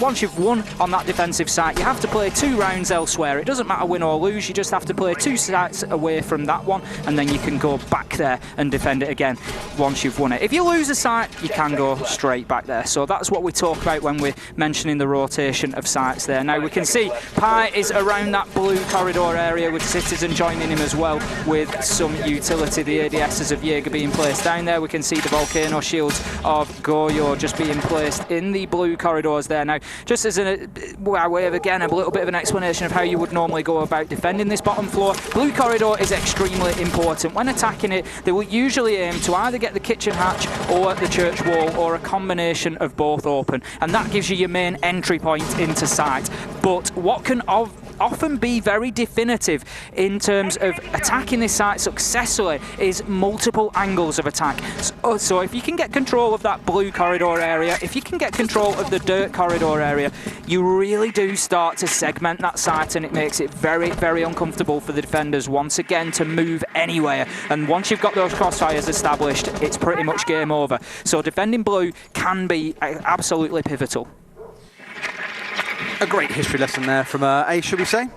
once you've won on that defensive site, you have to play 2 rounds elsewhere. It doesn't matter win or lose, you just have to play 2 sites away from that one, and then you can go back there and defend it again once you've won it. If you lose a site, you can go straight back there. So that's what we talk about when we're mentioning the rotation of sites there. Now we can see Pi is around that blue corridor area with Citizen joining him as well with some utility. The ADSs of Jaeger being placed down there. We can see the volcano shields of Goyo just being placed in the blue corridors there. Now, just as a way of, again, a little bit of an explanation of how you would normally go about defending this bottom floor, blue corridor is extremely important. When attacking it, they will usually aim to either get the kitchen hatch or the church wall, or a combination of both open, and that gives you your main entry point into site. But what can often be very definitive in terms of attacking this site successfully is multiple angles of attack. So if you can get control of that blue corridor area, if you can get control of the dirt corridor area, you really do start to segment that site, and it makes it very, very uncomfortable for the defenders once again to move anywhere. And once you've got those crossfires established, it's pretty much game over. So defending blue can be absolutely pivotal. A great history lesson there from Ace, should we say?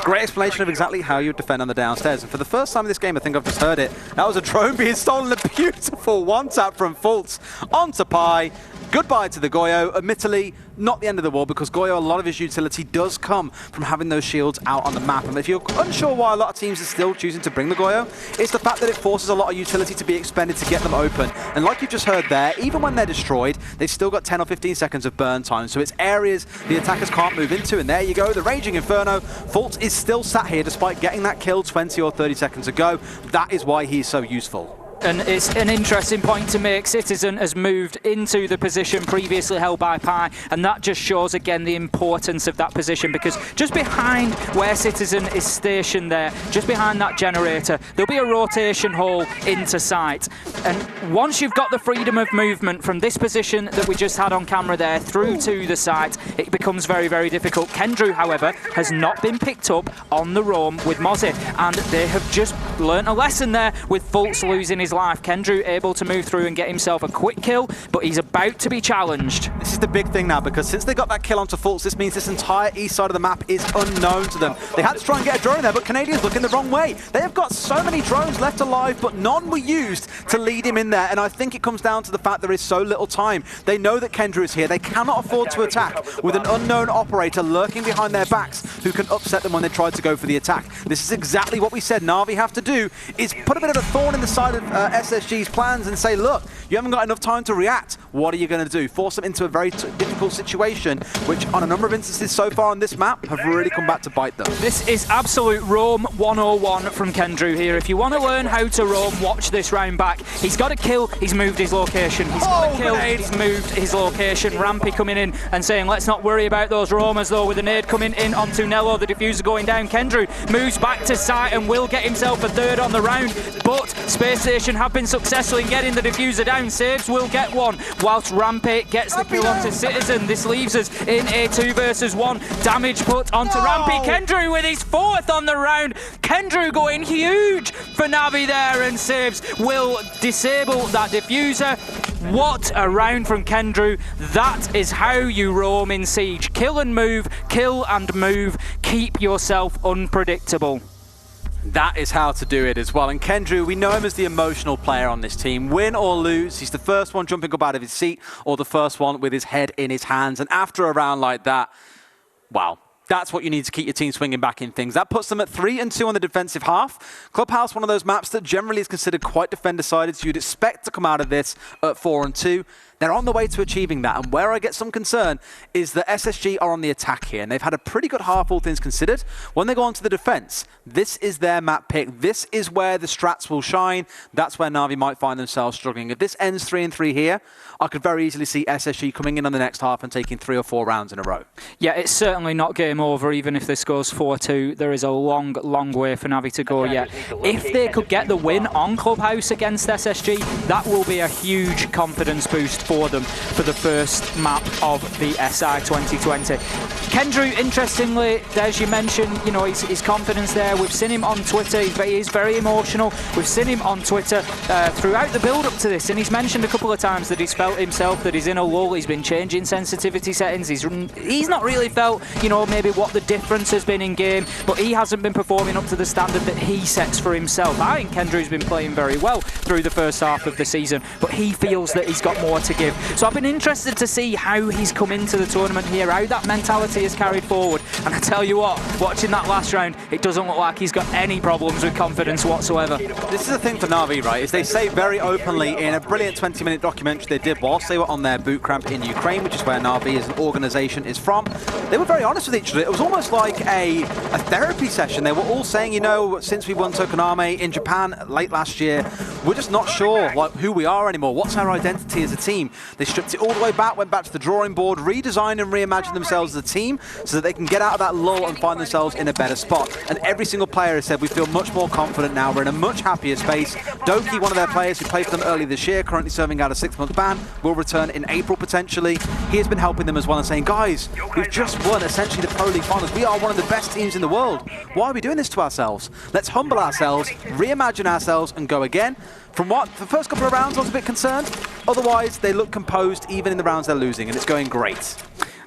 Great explanation of exactly how you defend on the downstairs. And for the first time in this game, I think I've just heard it. That was a drone being stolen. A beautiful one-tap from Fultz onto Pi. Goodbye to the Goyo. Admittedly, not the end of the world, because Goyo, a lot of his utility does come from having those shields out on the map. And if you're unsure why a lot of teams are still choosing to bring the Goyo, it's the fact that it forces a lot of utility to be expended to get them open. And like you just heard there, even when they're destroyed, they've still got 10 or 15 seconds of burn time. So it's areas the attackers can't move into. And there you go, the Raging Inferno. Fultz is still sat here despite getting that kill 20 or 30 seconds ago. That is why he's so useful. And it's an interesting point to make. Citizen has moved into the position previously held by Pi, and that just shows again the importance of that position, because just behind where Citizen is stationed there, just behind that generator, there'll be a rotation hole into sight. And once you've got the freedom of movement from this position that we just had on camera there through to the site, it becomes very, very difficult. Kendrew, however, has not been picked up on the roam with Mozzie, and they have just learnt a lesson there with Fultz losing his life. Kendrew able to move through and get himself a quick kill, but he's about to be challenged. This is the big thing now, because since they got that kill onto Fultz, this means this entire east side of the map is unknown to them. They had to try and get a drone there, but Canadians looking the wrong way. They have got so many drones left alive, but none were used to lead him in there, and I think it comes down to the fact there is so little time. They know that Kendrew is here. They cannot afford to attack with an unknown operator lurking behind their backs who can upset them when they try to go for the attack. This is exactly what we said Na'Vi have to do, is put a bit of a thorn in the side of SSG's plans and say, look, you haven't got enough time to react. What are you going to do? Force them into a very difficult situation, which on a number of instances so far on this map have really come back to bite them. This is absolute roam 101 from Kendrew here. If you want to learn how to roam, watch this round back. He's got a kill, he's moved his location. He's got a kill, he's moved his location. Rampy coming in and saying, let's not worry about those roamers though, with a nade coming in onto Nello, the diffuser going down. Kendrew moves back to site and will get himself a third on the round, but Spacestation have been successful in getting the diffuser down. Saves will get one, whilst Rampy gets the kill onto Citizen. This leaves us in a 2 versus 1. Damage put onto Rampy. Kendrew with his 4th on the round. Kendrew going huge for Na'Vi there, and Saves will disable that diffuser. What a round from Kendrew. That is how you roam in Siege. Kill and move, kill and move. Keep yourself unpredictable. That is how to do it as well. And Kendrew, we know him as the emotional player on this team. Win or lose, he's the first one jumping up out of his seat, or the first one with his head in his hands. And after a round like that, wow. That's what you need to keep your team swinging back in things. That puts them at 3-2 on the defensive half. Clubhouse, one of those maps that generally is considered quite defender-sided, so you'd expect to come out of this at 4-2. They're on the way to achieving that, and where I get some concern is that SSG are on the attack here, and they've had a pretty good half, all things considered. When they go on to the defense, this is their map pick. This is where the strats will shine. That's where Na'Vi might find themselves struggling. If this ends 3-3 here, I could very easily see SSG coming in on the next half and taking 3 or 4 rounds in a row. Yeah, it's certainly not game over, even if this goes 4-2. There is a long, long way for Na'Vi to go yet. If they could get the win on Clubhouse against SSG, that will be a huge confidence boost for them for the first map of the SI 2020. Kendrew, interestingly, as you mentioned, you know, his confidence there. We've seen him on Twitter. He is very emotional. We've seen him on Twitter throughout the build-up to this, and he's mentioned a couple of times that he's felt himself that he's in a lull. He's been changing sensitivity settings. He's not really felt, you know, maybe what the difference has been in game, but he hasn't been performing up to the standard that he sets for himself. I think Kendrew's been playing very well through the first half of the season, but he feels that he's got more to give. So I've been interested to see how he's come into the tournament here, how that mentality is carried forward. And I tell you what, watching that last round, it doesn't look like he's got any problems with confidence whatsoever. This is the thing for Na'Vi, right, is they say very openly in a brilliant 20-minute documentary they did whilst they were on their boot camp in Ukraine, which is where Na'Vi as an organisation is from. They were very honest with each other. It was almost like a therapy session. They were all saying, you know, since we won Tokoname in Japan late last year, we're just not sure like who we are anymore. What's our identity as a team? They stripped it all the way back, went back to the drawing board, redesigned and reimagined themselves as a team so that they can get out of that lull and find themselves in a better spot. And every single player has said, we feel much more confident now. We're in a much happier space. Doki, one of their players who played for them early this year, currently serving out a 6-month ban, will return in April potentially. He has been helping them as well and saying, guys, we've just won essentially the Pro League Finals. We are one of the best teams in the world. Why are we doing this to ourselves? Let's humble ourselves, reimagine ourselves and go again. From what, the first couple of rounds I was a bit concerned. Otherwise, they look composed even in the rounds they're losing, and it's going great.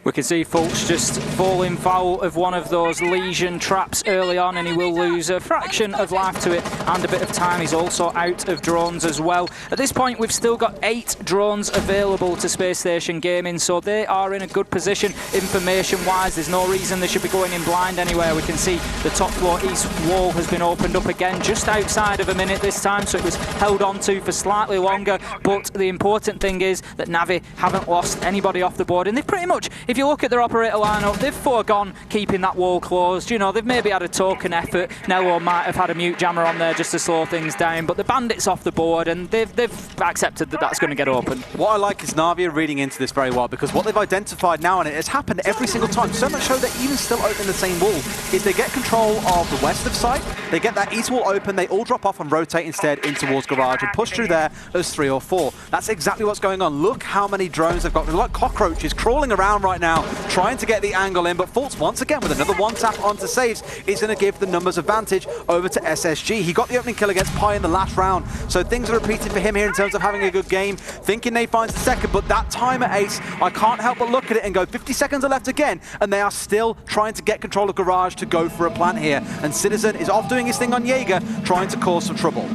We can see Fultz just falling foul of one of those lesion traps early on, and he will lose a fraction of life to it and a bit of time. He's also out of drones as well. At this point, we've still got 8 drones available to Space Station Gaming, so they are in a good position information-wise. There's no reason they should be going in blind anywhere. We can see the top floor east wall has been opened up again, just outside of a minute this time, so it was held on to for slightly longer. But the important thing is that Navi haven't lost anybody off the board, and they've pretty much, if you look at their operator lineup, they've foregone keeping that wall closed. You know, they've maybe had a token effort. Nello might have had a mute jammer on there just to slow things down, but the Bandit's off the board, and they've accepted that that's going to get open. What I like is Navi are reading into this very well, because what they've identified now, and it has happened every single time, so much so they're even still opening the same wall, is they get control of the west of site, they get that east wall open, they all drop off and rotate instead in towards garage and push through there as 3 or 4. That's exactly what's going on. Look how many drones they've got. They're like cockroaches crawling around right now, trying to get the angle in, but Fultz once again with another one tap onto saves is going to give the numbers advantage over to SSG. He got the opening kill against Pi in the last round, so things are repeating for him here in terms of having a good game. Thinking they finds the second, but that timer ace, I can't help but look at it and go 50 seconds are left again, and they are still trying to get control of garage to go for a plant here, and Citizen is off doing his thing on Jaeger, trying to cause some trouble.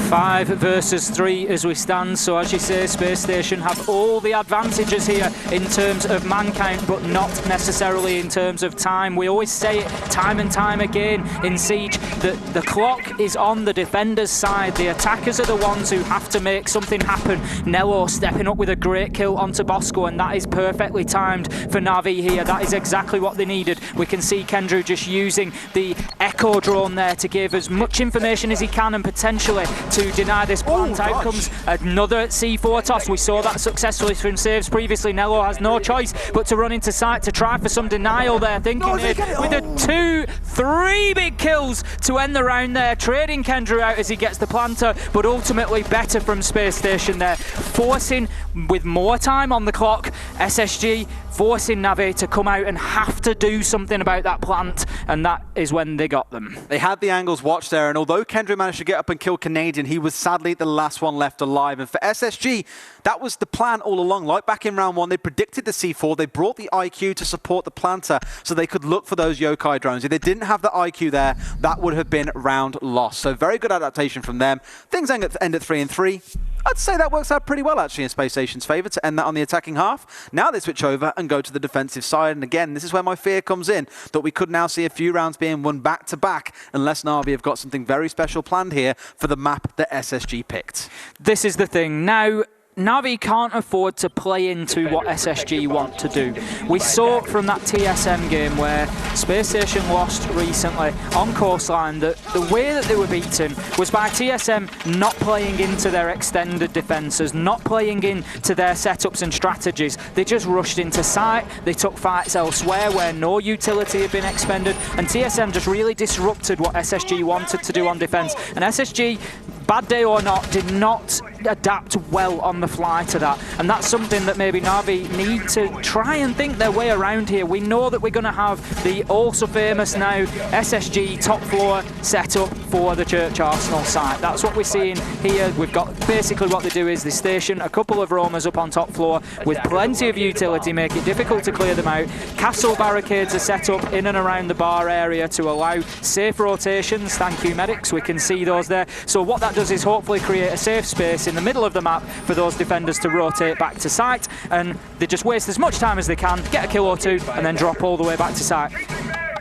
5 versus 3 as we stand, so as you say, Space Station have all the advantages here in terms of man count, but not necessarily in terms of time. We always say it time and time again in Siege that the clock is on the defenders' side. The attackers are the ones who have to make something happen. Nello stepping up with a great kill onto Bosco, and that is perfectly timed for Navi here. That is exactly what they needed. We can see Kendrew just using the Echo drone there to give as much information as he can and potentially to deny this plant. Out comes another C4 toss. We saw that successfully from saves previously. Nello has no choice but to run into sight to try for some denial there, thinking with a 2-3 big kills to end the round there, trading Kendrew out as he gets the planter, but ultimately better from Space Station there, forcing with more time on the clock, SSG forcing Navi to come out and have to do something about that plant, and that is when they got them. They had the angles watched there, and although Kendrew managed to get up and kill Canadian, he was sadly the last one left alive. And for SSG, that was the plan all along. Like back in round 1, they predicted the C4, they brought the IQ to support the planter so they could look for those yokai drones. If they didn't have the IQ there, that would have been round lost. So very good adaptation from them. Things end at 3-3. I'd say that works out pretty well actually in Space Station's favour to end that on the attacking half. Now they switch over and go to the defensive side, and again, this is where my fear comes in, that we could now see a few rounds being won back to back unless Navi have got something very special planned here for the map that SSG picked. This is the thing. Now, Navi can't afford to play into what SSG want to do. We saw from that TSM game where Space Station lost recently on Coastline that the way that they were beaten was by TSM not playing into their extended defences, not playing into their setups and strategies. They just rushed into sight, they took fights elsewhere where no utility had been expended, and TSM just really disrupted what SSG wanted to do on defence. And SSG, bad day or not, did not adapt well on the fly to that, and that's something that maybe Navi need to try and think their way around here. We know that we're going to have the also famous now SSG top floor setup for the Church Arsenal site. That's what we're seeing here. We've got basically what they do is they station a couple of roamers up on top floor with plenty of utility, make it difficult to clear them out. Castle barricades are set up in and around the bar area to allow safe rotations. Thank you, medics, we can see those there. So what that does is hopefully create a safe space in the middle of the map for those defenders to rotate back to site, and they just waste as much time as they can, get a kill or two, and then drop all the way back to site.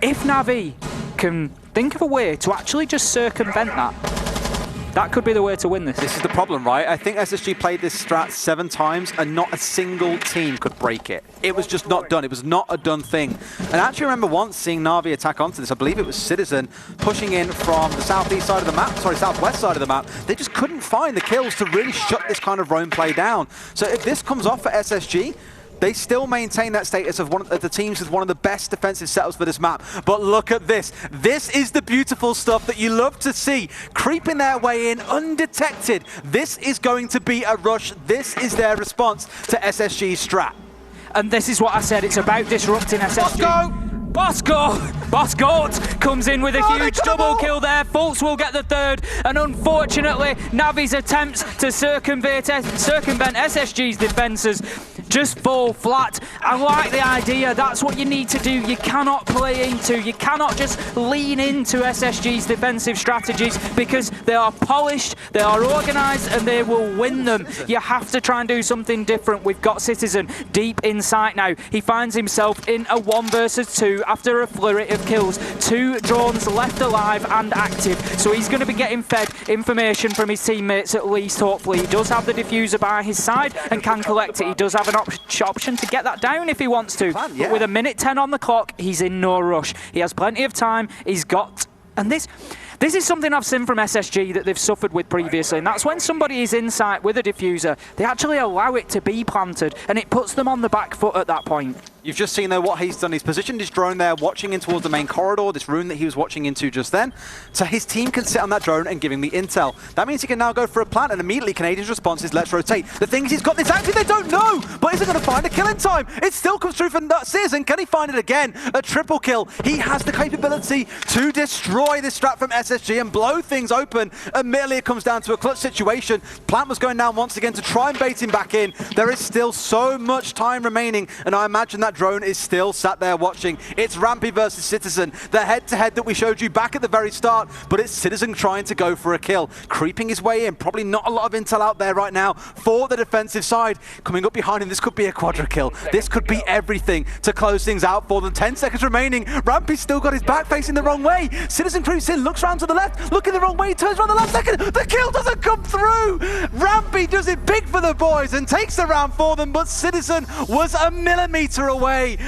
If Navi can think of a way to actually just circumvent that could be the way to win this. This is the problem, right? I think SSG played this strat 7 times and not a single team could break it. It was just not done. It was not a done thing. And I actually remember once seeing Navi attack onto this. I believe it was Citizen pushing in from the southeast side of the map, sorry, southwest side of the map. They just couldn't find the kills to really shut this kind of roam play down. So if this comes off for SSG, they still maintain that status of one of the teams with one of the best defensive setups for this map. But look at this. This is the beautiful stuff that you love to see. Creeping their way in undetected. This is going to be a rush. This is their response to SSG's strat. And this is what I said. It's about disrupting SSG. Bosco comes in with a huge double kill there. Fultz will get the third, and unfortunately, Navi's attempts to circumvent SSG's defences just fall flat. I like the idea. That's what you need to do. You cannot play into, you cannot just lean into SSG's defensive strategies because they are polished, they are organised, and they will win them. You have to try and do something different. We've got Citizen deep in sight now. He finds himself in a 1 versus 2 after a flurry of kills. 2 drones left alive and active. So he's going to be getting fed information from his teammates at least, hopefully. He does have the diffuser by his side and can collect it. He does have an option to get that down if he wants to. But with 1:10 on the clock, he's in no rush. He has plenty of time. He's got... And this is something I've seen from SSG that they've suffered with previously, and that's when somebody is in sight with a diffuser, they actually allow it to be planted, and it puts them on the back foot at that point. You've just seen there what he's done. He's positioned his drone there, watching in towards the main corridor, this room that he was watching into just then. So his team can sit on that drone and give him the intel. That means he can now go for a plant, and immediately Canadian's response is, let's rotate. The thing is, he's got this active, they don't know, but is he going to find a kill in time? It still comes through for Citizen. Can he find it again? A triple kill. He has the capability to destroy this strat from SSG and blow things open. Admittedly, it comes down to a clutch situation. Plant was going down once again to try and bait him back in. There is still so much time remaining, and I imagine that drone is still sat there watching. It's Rampy versus Citizen, the head-to-head that we showed you back at the very start, but it's Citizen trying to go for a kill, creeping his way in. Probably not a lot of intel out there right now for the defensive side. Coming up behind him, this could be a quadra kill. This could be everything to close things out for them. 10 seconds remaining. Rampy's still got his back facing the wrong way. Citizen creeps in, looks around to the left, looking the wrong way, turns around the last second. The kill doesn't come through. Rampy does it big for the boys and takes the round for them, but Citizen was a millimeter away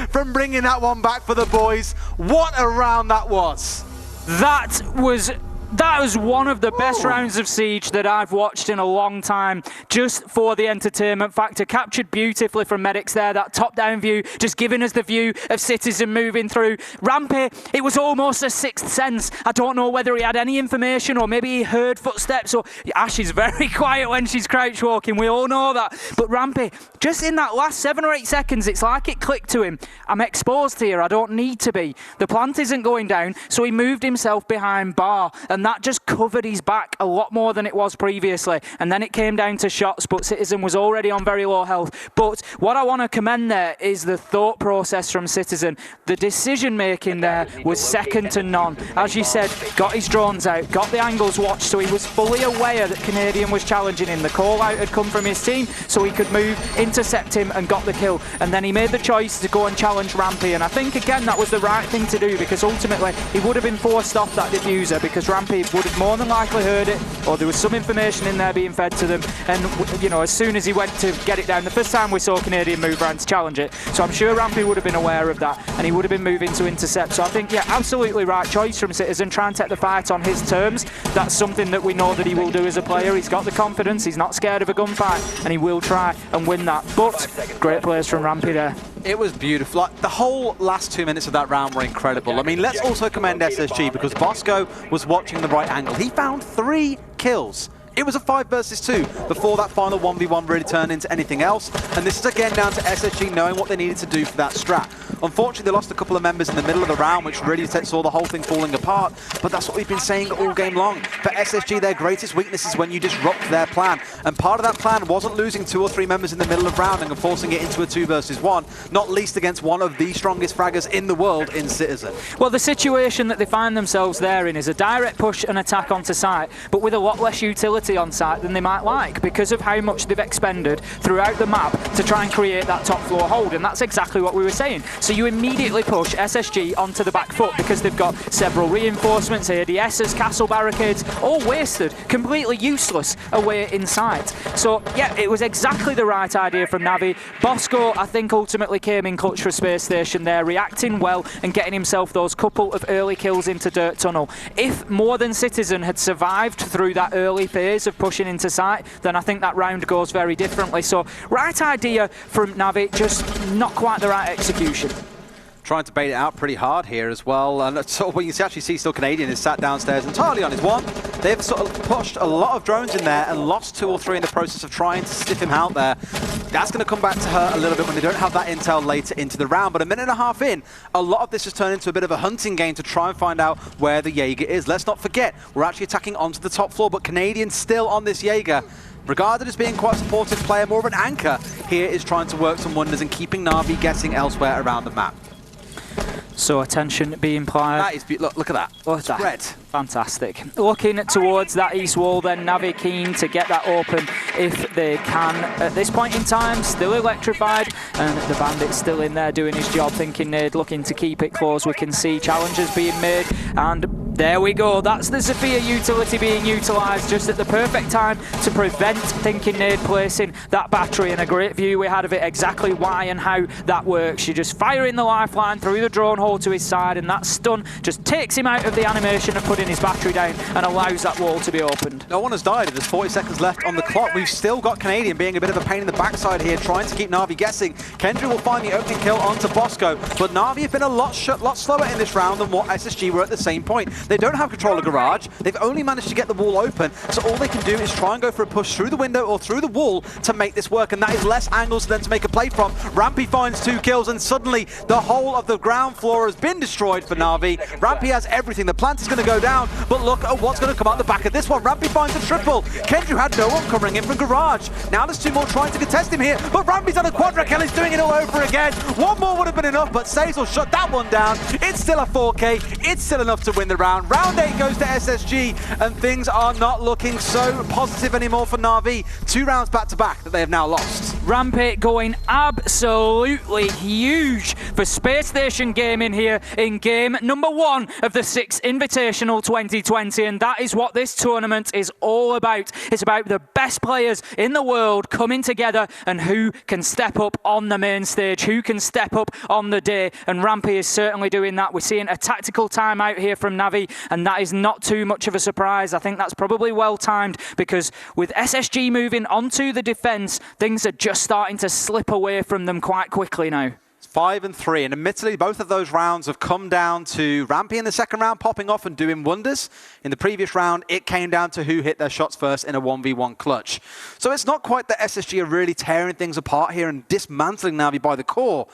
from bringing that one back for the boys. What a round that was. That was one of the best rounds of Siege that I've watched in a long time, just for the entertainment factor. Captured beautifully from Medics there, that top-down view, just giving us the view of Citizen moving through. Rampy, it was almost a sixth sense. I don't know whether he had any information or maybe he heard footsteps. Or Ash is very quiet when she's crouch walking, we all know that. But Rampy, just in that last 7 or 8 seconds, it's like it clicked to him. I'm exposed here, I don't need to be. The plant isn't going down, so he moved himself behind bar, and that just covered his back a lot more than it was previously. And then it came down to shots, but Citizen was already on very low health. But what I want to commend there is the thought process from Citizen. The decision making there was second to none. As you said, got his drones out, got the angles watched, so he was fully aware that Canadian was challenging him. The call out had come from his team, so he could move, intercept him, and got the kill. And then he made the choice to go and challenge Rampy. And I think, again, that was the right thing to do, because ultimately he would have been forced off that diffuser, because Rampy would have more than likely heard it, or there was some information in there being fed to them. And, you know, as soon as he went to get it down, the first time we saw Canadian move around to challenge it, so I'm sure Rampy would have been aware of that, and he would have been moving to intercept. So I think, yeah, absolutely right choice from Citizen, try and take the fight on his terms. That's something that we know that he will do as a player. He's got the confidence, he's not scared of a gunfight, and he will try and win that. But great plays from Rampy there. It was beautiful. Like, the whole last 2 minutes of that round were incredible. I mean, let's also commend SSG, because Bosco was watching the right angle. He found 3 kills. It was a 5 versus 2 before that final 1v1 really turned into anything else. And this is again down to SSG knowing what they needed to do for that strat. Unfortunately, they lost a couple of members in the middle of the round, which really saw the whole thing falling apart. But that's what we've been saying all game long. For SSG, their greatest weakness is when you disrupt their plan. And part of that plan wasn't losing 2 or 3 members in the middle of rounding and forcing it into a 2 versus 1, not least against one of the strongest fraggers in the world in Citizen. Well, the situation that they find themselves there in is a direct push and attack onto site, but with a lot less utility on site than they might like, because of how much they've expended throughout the map to try and create that top floor hold. And that's exactly what we were saying. So you immediately push SSG onto the back foot, because they've got several reinforcements, ADSs, castle barricades, all wasted, completely useless away in sight. So yeah, it was exactly the right idea from Navi. Bosco, I think, ultimately came in clutch for Space Station there, reacting well and getting himself those couple of early kills into Dirt Tunnel. If more than Citizen had survived through that early phase of pushing into sight, then I think that round goes very differently. So right idea from Navi, just not quite the right execution. Trying to bait it out pretty hard here as well. And so what you actually see still Canadian is sat downstairs entirely on his one. They've sort of pushed a lot of drones in there and lost 2 or 3 in the process of trying to stiff him out there. That's going to come back to hurt a little bit when they don't have that intel later into the round. But a minute and a half in, a lot of this has turned into a bit of a hunting game to try and find out where the Jaeger is. Let's not forget, we're actually attacking onto the top floor, but Canadian still on this Jaeger. Regarded as being quite a supportive player, more of an anchor, here is trying to work some wonders and keeping Na'Vi guessing elsewhere around the map. So attention being applied. That is look at that. Look at that. Spread. Fantastic. Looking towards that east wall then, Na'Vi keen to get that open if they can. At this point in time, still electrified, and the Bandit's still in there doing his job, thinking Nade looking to keep it close. We can see challenges being made, and there we go. That's the Zofia utility being utilised just at the perfect time to prevent Thinking Nade placing that battery, and a great view we had of it, exactly why and how that works. You're just firing the lifeline through the drone hole to his side, and that stun just takes him out of the animation of putting his battery down and allows that wall to be opened. No one has died. There's 40 seconds left on the clock. We've still got Canadian being a bit of a pain in the backside here, trying to keep Na'Vi guessing. Kendry will find the opening kill onto Bosco, but Na'Vi have been a lot slower in this round than what SSG were at the same point. They don't have control of Garage. They've only managed to get the wall open, so all they can do is try and go for a push through the window or through the wall to make this work, and that is less angles for them to make a play from. Rampy finds 2 kills, and suddenly the whole of the ground floor has been destroyed for Na'Vi. Rampy has everything. The plant is going to go down, but look at what's going to come out the back of this one. Rampy finds a triple. Kendry had no one covering him from Garage. Now there's 2 more trying to contest him here, but Rampy's on a quadra kill. He's doing it all over again. One more would have been enough, but Sazel shut that one down. It's still a 4K. It's still enough to win the round. Round 8 goes to SSG, and things are not looking so positive anymore for Na'Vi. 2 rounds back to back that they have now lost. Rampy going absolutely huge for Spacestation Gaming here in game number 1 of the Six Invitational 2020, and that is what this tournament is all about. It's about the best players in the world coming together and who can step up on the main stage, who can step up on the day, and Rampy is certainly doing that. We're seeing a tactical timeout here from Na'Vi, and that is not too much of a surprise. I think that's probably well timed, because with SSG moving onto the defence, things are just starting to slip away from them quite quickly now. 5 and 3, and admittedly both of those rounds have come down to Rampy in the second round popping off and doing wonders. In the previous round, it came down to who hit their shots first in a 1v1 clutch. So it's not quite that SSG are really tearing things apart here and dismantling Na'Vi by the core,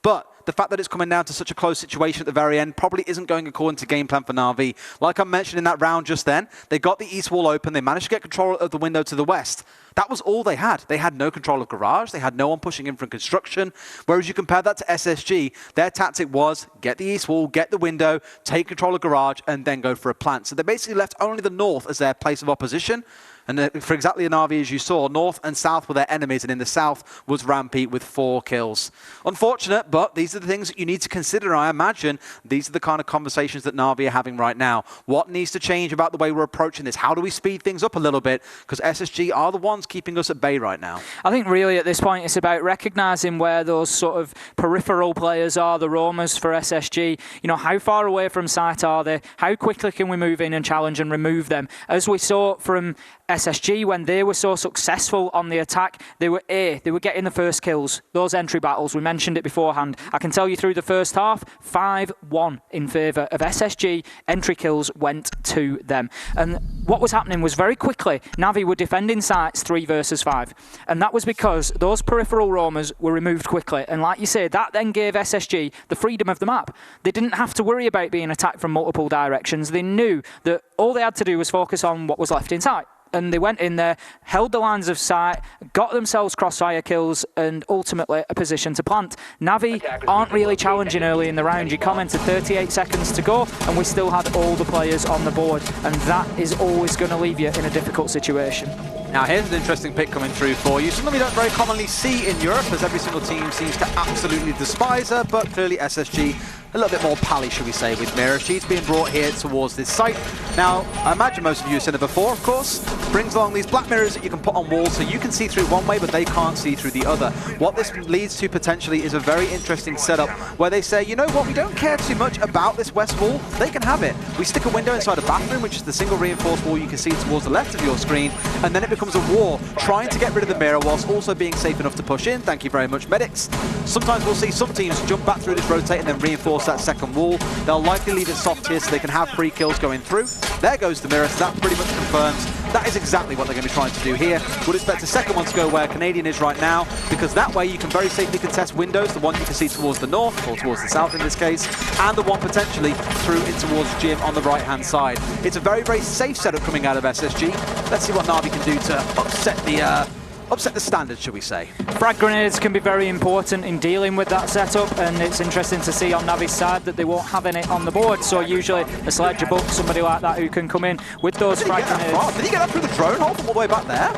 but the fact that it's coming down to such a close situation at the very end probably isn't going according to game plan for Na'Vi. Like I mentioned in that round just then, they got the east wall open, they managed to get control of the window to the west. That was all they had. They had no control of Garage, they had no one pushing in from construction, whereas you compare that to SSG, their tactic was get the east wall, get the window, take control of Garage, and then go for a plant. So they basically left only the north as their place of opposition. And for exactly an Na'Vi, as you saw, north and south were their enemies, and in the south was Rampy with 4 kills. Unfortunate, but these are the things that you need to consider, I imagine. These are the kind of conversations that Na'Vi are having right now. What needs to change about the way we're approaching this? How do we speed things up a little bit? Because SSG are the ones keeping us at bay right now. I think really at this point it's about recognising where those sort of peripheral players are, the roamers for SSG. You know, how far away from site are they? How quickly can we move in and challenge and remove them? As we saw from SSG, when they were so successful on the attack, they were getting the first kills. Those entry battles, we mentioned it beforehand. I can tell you through the first half, 5-1 in favour of SSG. Entry kills went to them. And what was happening was very quickly, Na'Vi were defending sites 3 versus 5. And that was because those peripheral roamers were removed quickly. And like you say, that then gave SSG the freedom of the map. They didn't have to worry about being attacked from multiple directions. They knew that all they had to do was focus on what was left in sight. And they went in there, held the lines of sight, got themselves crossfire kills, and ultimately a position to plant. Na'Vi aren't really challenging early in the round. You commented 38 seconds to go, and we still had all the players on the board. And that is always going to leave you in a difficult situation. Now here's an interesting pick coming through for you. Something we don't very commonly see in Europe, as every single team seems to absolutely despise her, but clearly SSG a little bit more pally, should we say, with Mira. She's being brought here towards this site. Now, I imagine most of you have seen it before, of course. Brings along these black mirrors that you can put on walls so you can see through one way, but they can't see through the other. What this leads to potentially is a very interesting setup where they say, you know what, we don't care too much about this west wall. They can have it. We stick a window inside a bathroom, which is the single reinforced wall you can see towards the left of your screen, and then it becomes a war trying to get rid of the mirror whilst also being safe enough to push in. Thank you very much, medics. Sometimes we'll see some teams jump back through this rotate and then reinforce that second wall. They'll likely leave it soft here so they can have free kills going through. There goes the mirror, so that pretty much confirms that is exactly what they're going to be trying to do here. Would expect a second one to go where Canadian is right now, because that way you can very safely contest windows, the one you can see towards the north, or towards the south in this case, and the one potentially through in towards Jim on the right-hand side. It's a very, very safe setup coming out of SSG. Let's see what Na'Vi can do to upset the upset the standard, should we say. Frag grenades can be very important in dealing with that setup, and it's interesting to see on Navi's side that they won't have any on the board. So usually a Sledge, a Buck, somebody like that who can come in with those frag grenades. Did he get up through the drone hole from all the way back there?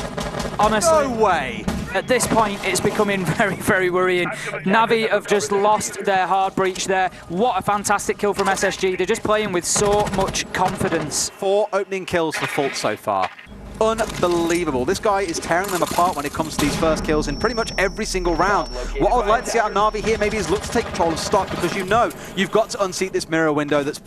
Honestly, no way. At this point, it's becoming very, very worrying. Navi have just lost their hard breach there. What a fantastic kill from SSG. They're just playing with so much confidence. 4 opening kills for Fault so far. Unbelievable. This guy is tearing them apart when it comes to these first kills in pretty much every single round. What I would like to see out of Na'Vi here maybe is look to take control of stock, because you know you've got to unseat this mirror window that's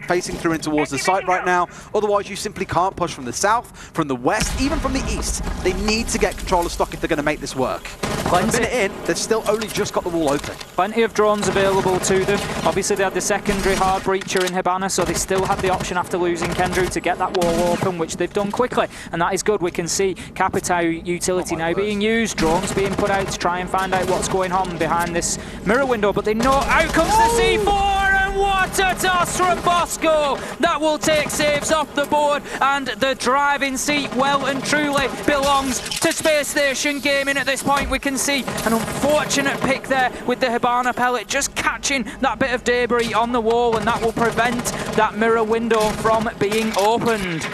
facing through in towards the site right now. Otherwise, you simply can't push from the south, from the west, even from the east. They need to get control of stock if they're going to make this work. A minute in, they've still only just got the wall open. Plenty of drones available to them. Obviously, they had the secondary hard breacher in Hibana, so they still had the option after losing Kendrew to get that wall open, which they've done quickly. And that is good. We can see Capitao utility now being used, drones being put out to try and find out what's going on behind this mirror window, but they know out comes the C4, and what a toss from Bosco! That will take saves off the board, and the driving seat well and truly belongs to Space Station Gaming at this point. We can see an unfortunate pick there with the Hibana pellet just catching that bit of debris on the wall, and that will prevent that mirror window from being opened.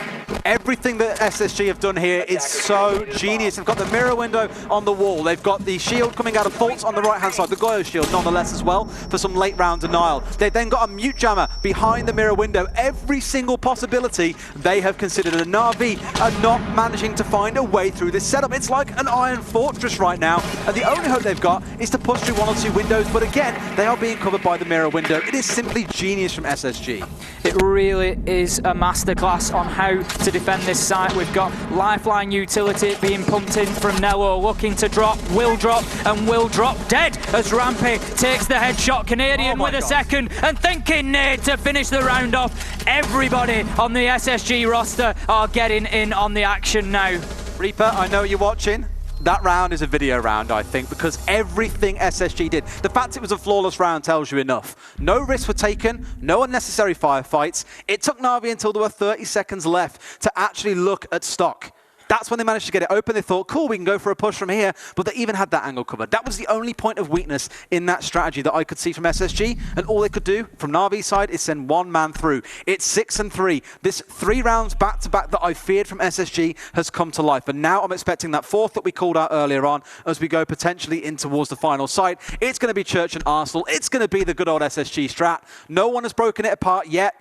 Everything that SSG have done here is so genius. They've got the mirror window on the wall. They've got the shield coming out of Faults on the right-hand side, the Goyo shield nonetheless as well, for some late round denial. They've then got a mute jammer behind the mirror window. Every single possibility they have considered, and Na'Vi are not managing to find a way through this setup. It's like an iron fortress right now, and the only hope they've got is to push through 1 or 2 windows, but again, they are being covered by the mirror window. It is simply genius from SSG. It really is a masterclass on how to defend this site. We've got lifeline utility being pumped in from Nello, looking to drop, will drop, and will drop dead as Rampy takes the headshot. Canadian with a second, and thinking nade to finish the round off. Everybody on the SSG roster are getting in on the action now. Reaper, I know you're watching. That round is a video round, I think, because everything SSG did, the fact it was a flawless round tells you enough. No risks were taken, no unnecessary firefights. It took Na'Vi until there were 30 seconds left to actually look at stock. That's when they managed to get it open. They thought, cool, we can go for a push from here, but they even had that angle covered. That was the only point of weakness in that strategy that I could see from SSG, and all they could do from Na'Vi's side is send one man through. It's 6-3. This 3 rounds back-to-back that I feared from SSG has come to life, and now I'm expecting that 4th that we called out earlier on as we go potentially in towards the final site. It's going to be Church and Arsenal. It's going to be the good old SSG strat. No one has broken it apart yet.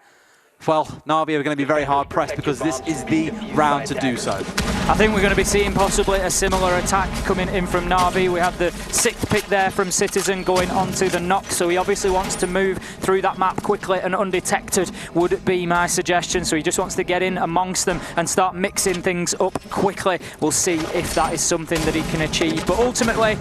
Well, Na'Vi are going to be very hard-pressed because this is the round to do so. I think we're going to be seeing possibly a similar attack coming in from Na'Vi. We have the 6th pick there from Citizen going onto the knock, so he obviously wants to move through that map quickly and undetected would be my suggestion. So he just wants to get in amongst them and start mixing things up quickly. We'll see if that is something that he can achieve. But ultimately,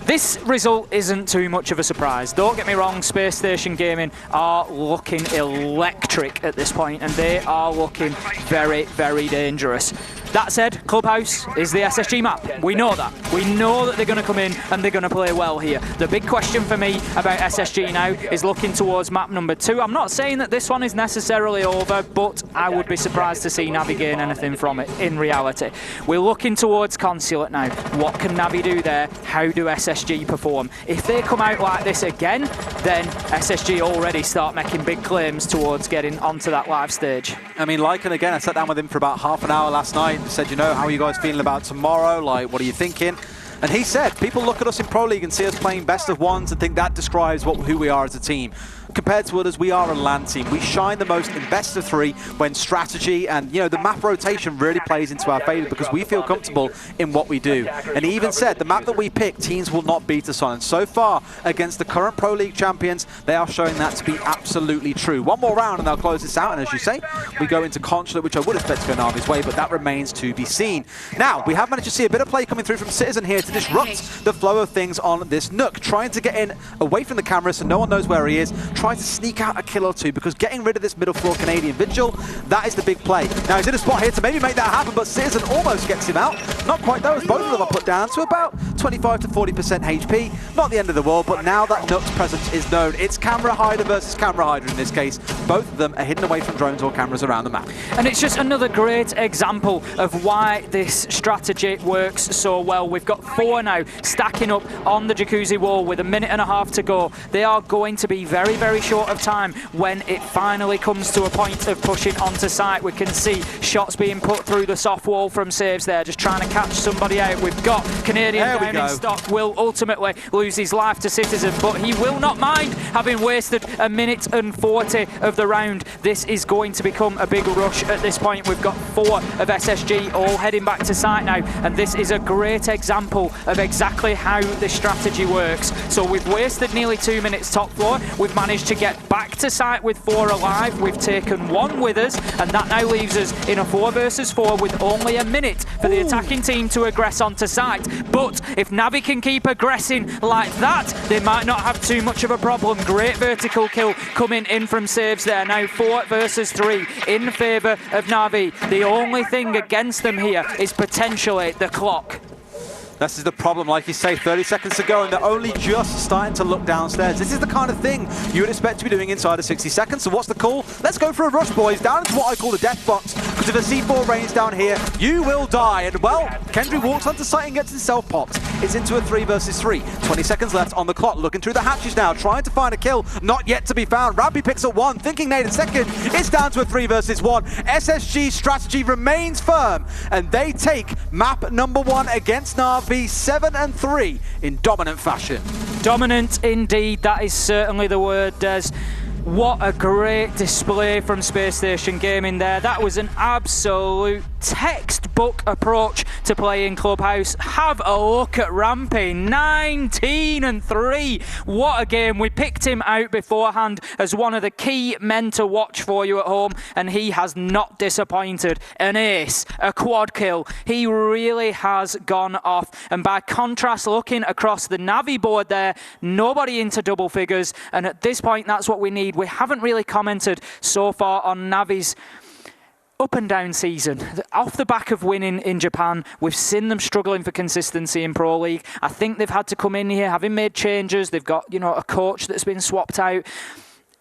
this result isn't too much of a surprise. Don't get me wrong, Space Station Gaming are looking electric at this point, and they are looking very, very dangerous. That said, Clubhouse is the SSG map. We know that. We know that they're going to come in and they're going to play well here. The big question for me about SSG now is looking towards map number 2. I'm not saying that this one is necessarily over, but I would be surprised to see Navi gain anything from it in reality. We're looking towards Consulate now. What can Navi do there? How do SSG perform? If they come out like this again, then SSG already start making big claims towards getting onto that live stage. I mean, Lycan, again, I sat down with him for about half an hour last night. Said, you know, how are you guys feeling about tomorrow? Like, what are you thinking? And he said, people look at us in Pro League and see us playing best of ones and think that describes who we are as a team. Compared to others, we are a LAN team. We shine the most in best of 3 when strategy and, you know, the map rotation really plays into our favor because we feel comfortable in what we do. And he even said, the map that we pick, teams will not beat us on. And so far, against the current Pro League champions, they are showing that to be absolutely true. One more round and they'll close this out. And as you say, we go into Consulate, which I would expect to go Na'Vi's way, but that remains to be seen. Now, we have managed to see a bit of play coming through from Citizen here to disrupt the flow of things on this Nook, trying to get in away from the camera so no one knows where he is, trying to sneak out a kill or two, because getting rid of this middle floor Canadian Vigil, that is the big play. Now he's in a spot here to maybe make that happen, but Citizen almost gets him out. Not quite though, as both of them are put down to about 25 to 40% HP. Not the end of the world, but now that Nook's presence is known. It's camera hider versus camera hider in this case. Both of them are hidden away from drones or cameras around the map. And it's just another great example of why this strategy works so well. We've got 4 now stacking up on the Jacuzzi wall with a minute and a half to go. They are going to be very, very short of time when it finally comes to a point of pushing onto site. We can see shots being put through the soft wall from Saves there, just trying to catch somebody out. We've got Canadian down in stock, will ultimately lose his life to Citizen, but he will not mind having wasted a minute and 40 of the round. This is going to become a big rush at this point. We've got 4 of SSG all heading back to site now, and this is a great example of exactly how this strategy works. So we've wasted nearly 2 minutes top floor. We've managed to get back to site with 4 alive. We've taken 1 with us, and that now leaves us in a 4 versus 4 with only a minute for the attacking team to aggress onto site. But if Navi can keep aggressing like that, they might not have too much of a problem. Great vertical kill coming in from Saves there. Now 4 versus 3 in favour of Navi. The only thing against them here is potentially the clock. This is the problem, like you say, 30 seconds to go, and they're only just starting to look downstairs. This is the kind of thing you would expect to be doing inside of 60 seconds. So what's the call? Let's go for a rush, boys, down into what I call the death box. Because if a C4 rains down here, you will die. And well, Kendry walks onto site and gets himself popped. It's into a 3 versus 3. 20 seconds left on the clock. Looking through the hatches now, trying to find a kill. Not yet to be found. Rampy picks up 1, thinking Nate in second. It's down to a 3 versus 1. SSG's strategy remains firm, and they take map number 1 against Navi 7-3 in dominant fashion. Dominant indeed, that is certainly the word, Des. What a great display from Spacestation Gaming there. That was an absolute textbook approach to playing Clubhouse. Have a look at Rampy, 19-3. What a game. We picked him out beforehand as one of the key men to watch for you at home, and he has not disappointed. An ace, a quad kill. He really has gone off. And by contrast, looking across the Navi board there, nobody into double figures, and at this point that's what we need. We haven't really commented so far on Navi's up and down season. Off the back of winning in Japan, we've seen them struggling for consistency in Pro League. I think they've had to come in here having made changes. They've got, a coach that's been swapped out.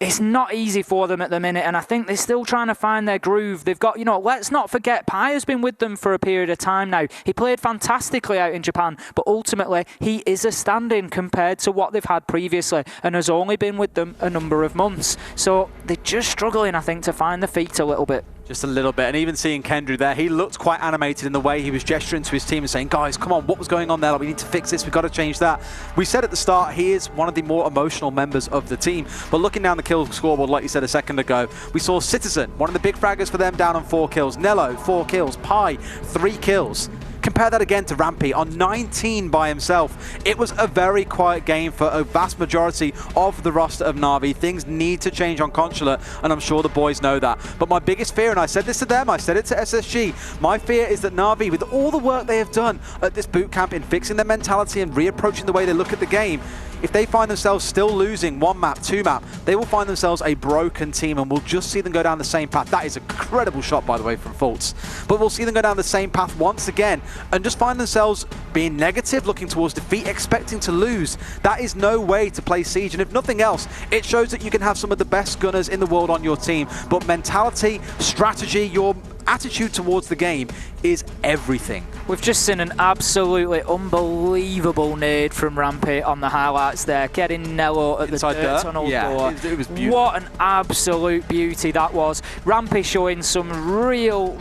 It's not easy for them at the minute, and I think they're still trying to find their groove. They've got, let's not forget, Pai has been with them for a period of time now. He played fantastically out in Japan, but ultimately he is a stand-in compared to what they've had previously, and has only been with them a number of months. So they're just struggling, I think, to find the feet a little bit. Just a little bit, and even seeing Kendry there, he looked quite animated in the way he was gesturing to his team and saying, guys, come on, what was going on there? Like, we need to fix this, we've got to change that. We said at the start, he is one of the more emotional members of the team, but looking down the kill scoreboard, like you said a second ago, we saw Citizen, one of the big fraggers for them, down on 4 kills, Nello, 4 kills, Pai, 3 kills. Compare that again to Rampy on 19 by himself. It was a very quiet game for a vast majority of the roster of Navi. Things need to change on Consulate, and I'm sure the boys know that. But my biggest fear, and I said this to them, I said it to SSG, my fear is that Navi, with all the work they have done at this boot camp in fixing their mentality and reapproaching the way they look at the game, if they find themselves still losing 1 map, 2 map, they will find themselves a broken team, and we'll just see them go down the same path. That is a credible shot, by the way, from Fultz. But we'll see them go down the same path once again and just find themselves being negative, looking towards defeat, expecting to lose. That is no way to play Siege, and if nothing else, it shows that you can have some of the best gunners in the world on your team. But mentality, strategy, your attitude towards the game is everything. We've just seen an absolutely unbelievable nade from Rampy on the highlights there, getting Nello at inside the dirt tunnel door. It was beautiful. What an absolute beauty that was. Rampy showing some real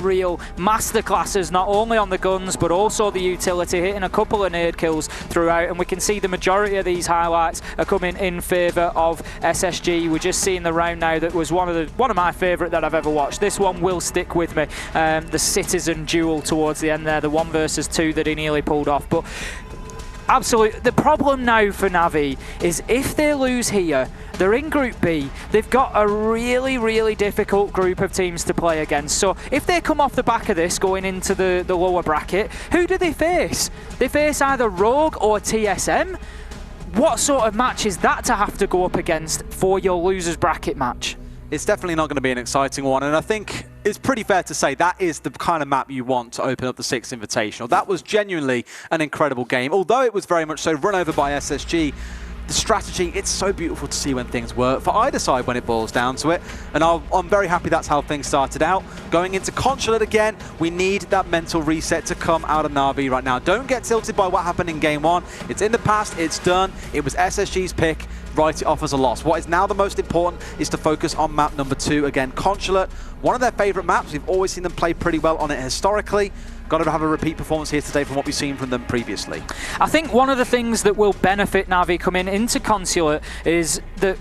masterclasses, not only on the guns, but also the utility, hitting a couple of nade kills throughout, and we can see the majority of these highlights are coming in favour of SSG. We're just seeing the round now that was one of my favourite that I've ever watched. This one will stick with me. The Citizen duel towards the end there, the 1 versus 2 that he nearly pulled off. But Absolutely. The problem now for Navi is if they lose here, they're in Group B. They've got a really, really difficult group of teams to play against. So if they come off the back of this going into the lower bracket, who do they face? They face either Rogue or TSM. What sort of match is that to have to go up against for your losers bracket match? It's definitely not going to be an exciting one, and I think it's pretty fair to say that is the kind of map you want to open up the Six Invitational. That was genuinely an incredible game. Although it was very much so run over by SSG, the strategy, it's so beautiful to see when things work for either side when it boils down to it. And I'm very happy that's how things started out. Going into Consulate again, we need that mental reset to come out of Na'Vi right now. Don't get tilted by what happened in Game 1. It's in the past, it's done. It was SSG's pick. Write it off as a loss. What is now the most important is to focus on map number 2. Again, Consulate, one of their favorite maps. We've always seen them play pretty well on it historically. Got to have a repeat performance here today from what we've seen from them previously. I think one of the things that will benefit Navi coming into Consulate is that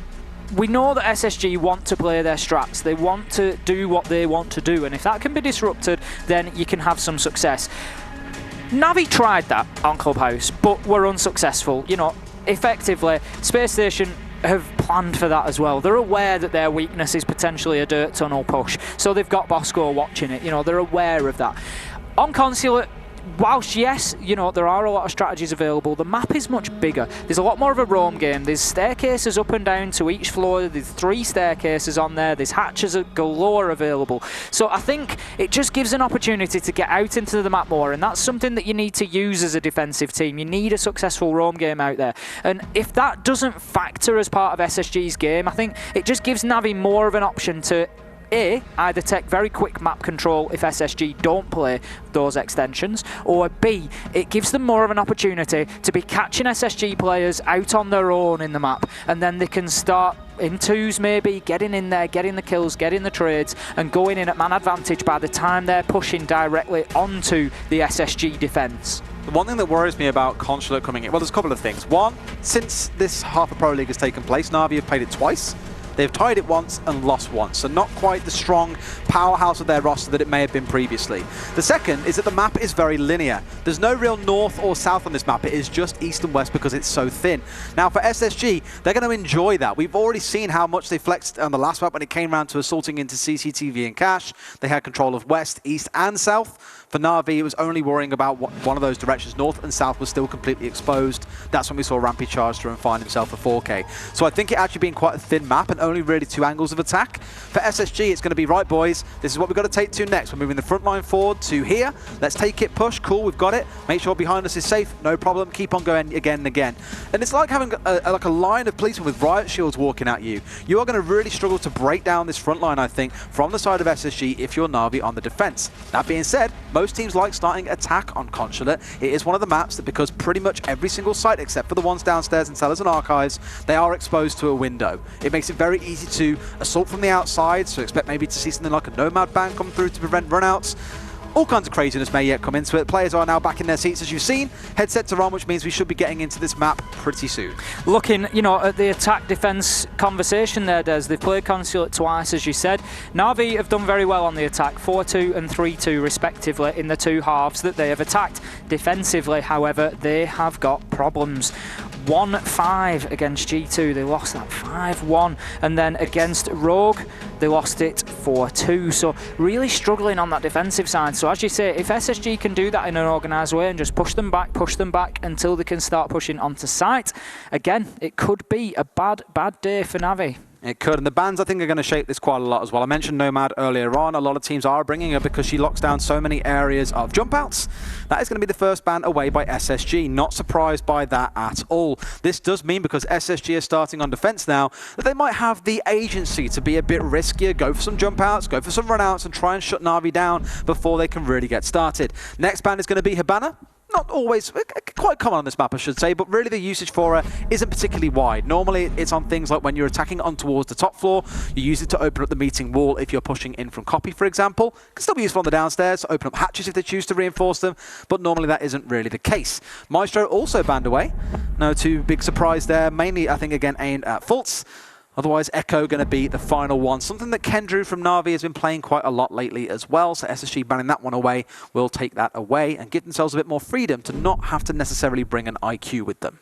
we know that SSG want to play their strats. They want to do what they want to do, and if that can be disrupted, then you can have some success. Navi tried that on Clubhouse, but were unsuccessful. You know, effectively, Spacestation have planned for that as well. They're aware that their weakness is potentially a dirt tunnel push, so they've got Bosco watching it. You know, they're aware of that. On Consulate, whilst yes, you know, there are a lot of strategies available, the map is much bigger. There's a lot more of a roam game. There's staircases up and down to each floor. There's 3 staircases on there. There's hatches galore available. So I think it just gives an opportunity to get out into the map more, and that's something that you need to use as a defensive team. You need a successful roam game out there. And if that doesn't factor as part of SSG's game, I think it just gives Navi more of an option to A, either take very quick map control if SSG don't play those extensions, or B, it gives them more of an opportunity to be catching SSG players out on their own in the map, and then they can start in twos maybe, getting in there, getting the kills, getting the trades, and going in at man advantage by the time they're pushing directly onto the SSG defence. The one thing that worries me about Consulate coming in, well, there's a couple of things. One, since this half a Pro League has taken place, Na'Vi have played it twice. They've tied it once and lost once, so not quite the strong powerhouse of their roster that it may have been previously. The second is that the map is very linear. There's no real north or south on this map. It is just east and west because it's so thin. Now for SSG, they're going to enjoy that. We've already seen how much they flexed on the last map when it came around to assaulting into CCTV and cache. They had control of west, east and south. For Na'Vi, it was only worrying about one of those directions. North and south was still completely exposed. That's when we saw Rampy charge through and find himself a 4K. So I think it actually being quite a thin map and only really 2 angles of attack. For SSG, it's going to be, right boys, this is what we've got to take to next. We're moving the front line forward to here. Let's take it, push, cool, we've got it. Make sure behind us is safe, no problem. Keep on going again and again. And it's like having a line of policemen with riot shields walking at you. You are going to really struggle to break down this front line, I think, from the side of SSG if you're Na'Vi on the defense. That being said, most teams like starting attack on Consulate. It is one of the maps that, because pretty much every single site except for the ones downstairs in Cellars and Archives, they are exposed to a window. It makes it very easy to assault from the outside, so expect maybe to see something like a Nomad ban come through to prevent runouts. All kinds of craziness may yet come into it. Players are now back in their seats, as you've seen. Headsets are on, which means we should be getting into this map pretty soon. Looking, you know, at the attack-defense conversation there, Des, they've played Consulate twice, as you said. Na'Vi have done very well on the attack, 4-2 and 3-2 respectively in the 2 halves that they have attacked. Defensively, however, they have got problems. 1-5 against G2, they lost that 5-1, and then against Rogue, they lost it 4-2, so really struggling on that defensive side. So as you say, if SSG can do that in an organised way and just push them back until they can start pushing onto site, again, it could be a bad day for Navi. It could, and the bans I think are going to shape this quite a lot as well. I mentioned Nomad earlier on. A lot of teams are bringing her because she locks down so many areas of jump outs. That is going to be the first ban away by SSG. Not surprised by that at all. This does mean, because SSG is starting on defense now, that they might have the agency to be a bit riskier, go for some jump outs, go for some run outs, and try and shut Na'Vi down before they can really get started. Next ban is going to be Hibana. Not always, quite common on this map I should say, but really the usage for her isn't particularly wide. Normally it's on things like when you're attacking on towards the top floor, you use it to open up the meeting wall if you're pushing in from copy, for example. It can still be useful on the downstairs to open up hatches if they choose to reinforce them, but normally that isn't really the case. Maestro also banned away. No too big surprise there, mainly I think again aimed at Fultz. Otherwise, Echo going to be the final one. Something that Kendrew from Na'Vi has been playing quite a lot lately as well. So SSG banning that one away will take that away and give themselves a bit more freedom to not have to necessarily bring an IQ with them.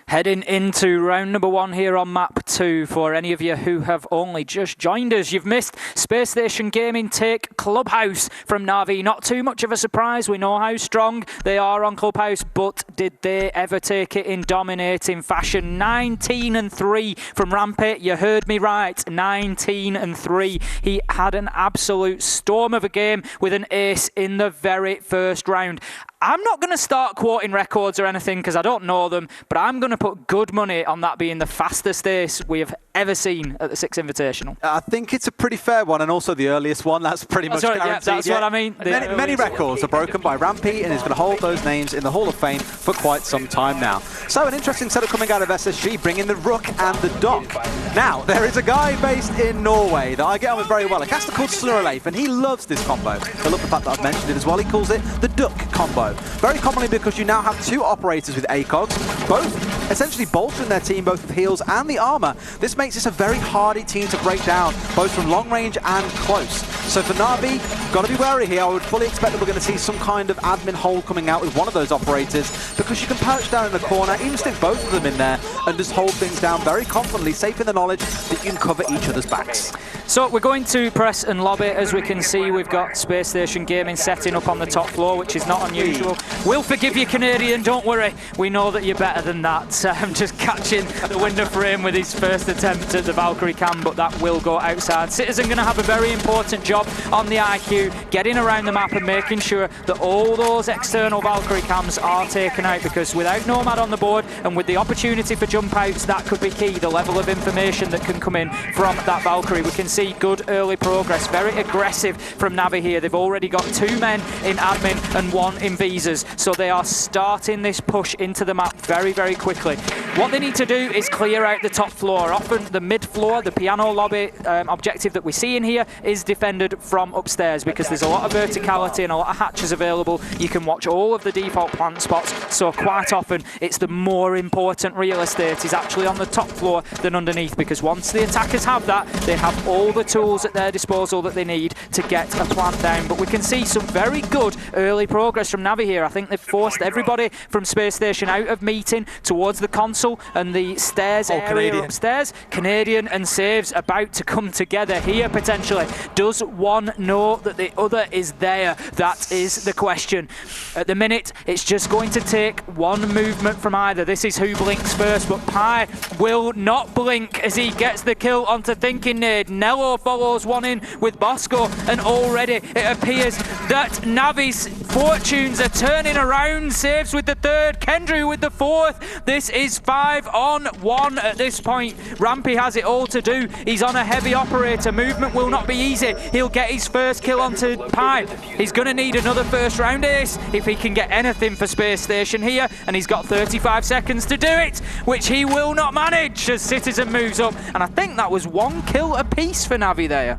Heading into round number 1 here on map 2. For any of you who have only just joined us, you've missed Space Station Gaming take Clubhouse from Na'Vi. Not too much of a surprise. We know how strong they are on Clubhouse, but did they ever take it in dominating fashion? 19-3 from Rampage. You heard me right. 19-3. He had an absolute storm of a game with an ace in the very first round. I'm not going to start quoting records or anything because I don't know them, but I'm going to put good money on that being the fastest ace we have ever seen at the Six Invitational. I think it's a pretty fair one, and also the earliest one. That's pretty much guaranteed. Yeah, that's what I mean. Many records are broken by Rampy, and he's going to hold those names in the Hall of Fame for quite some time now. So an interesting setup coming out of SSG, bringing the Rook and the Dock. Now, there is a guy based in Norway that I get on with very well, a caster called Slurleif, and he loves this combo. I love the fact that I've mentioned it as well. He calls it the Duck combo. Very commonly because you now have 2 operators with ACOGs, both essentially bolstering their team, both with heals and the armor. This makes this a very hardy team to break down, both from long range and close. So for Na'Vi, got to be wary here. I would fully expect that we're going to see some kind of admin hold coming out with one of those operators, because you can perch down in the corner, even stick both of them in there, and just hold things down very confidently, safe in the knowledge that you can cover each other's backs. So we're going to press and lobby. As we can see, we've got Space Station Gaming setting up on the top floor, which is not unusual. We'll forgive you, Canadian, don't worry. We know that you're better than that. Just catching the window frame with his first attempt at the Valkyrie cam, but that will go outside. Citizen going to have a very important job on the IQ, getting around the map and making sure that all those external Valkyrie cams are taken out, because without Nomad on the board and with the opportunity for jump outs, that could be key. The level of information that can come in from that Valkyrie. We can see good early progress, very aggressive from Na'Vi here. They've already got 2 men in admin and 1 in visas, so they are starting this push into the map very, very quickly. What they need to do is clear out the top floor. Often the mid floor, the piano lobby objective that we see in here is defended from upstairs, because there's a lot of verticality and a lot of hatches available. You can watch all of the default plant spots, so quite often it's the more important real estate is actually on the top floor than underneath, because once the attackers have that, they have all the tools at their disposal that they need to get a plant down. But we can see some very good early progress from Na'Vi here. I think they've forced everybody from Space Station out of meeting towards the console and the stairs area upstairs. Canadian and Saves about to come together here potentially. Does one know that the other is there? That is the question. At the minute, it's just going to take one movement from either. This is who blinks first, but Pi will not blink as he gets the kill onto Thinking Nade. Nello follows one in with Bosco, and already it appears that Navi's fortunes are turning around. Saves with the 3rd, Kendrew with the 4th. This is 5-on-1 at this point. Rampy has it all to do. He's on a heavy operator. Movement will not be easy. He'll get his first kill onto Pi. He's going to need another first round ace if he can get anything for Space Station here, and he's got 35 seconds to do it, which he will not manage as Citizen moves up. And I think that was 1 kill apiece for Na'Vi there.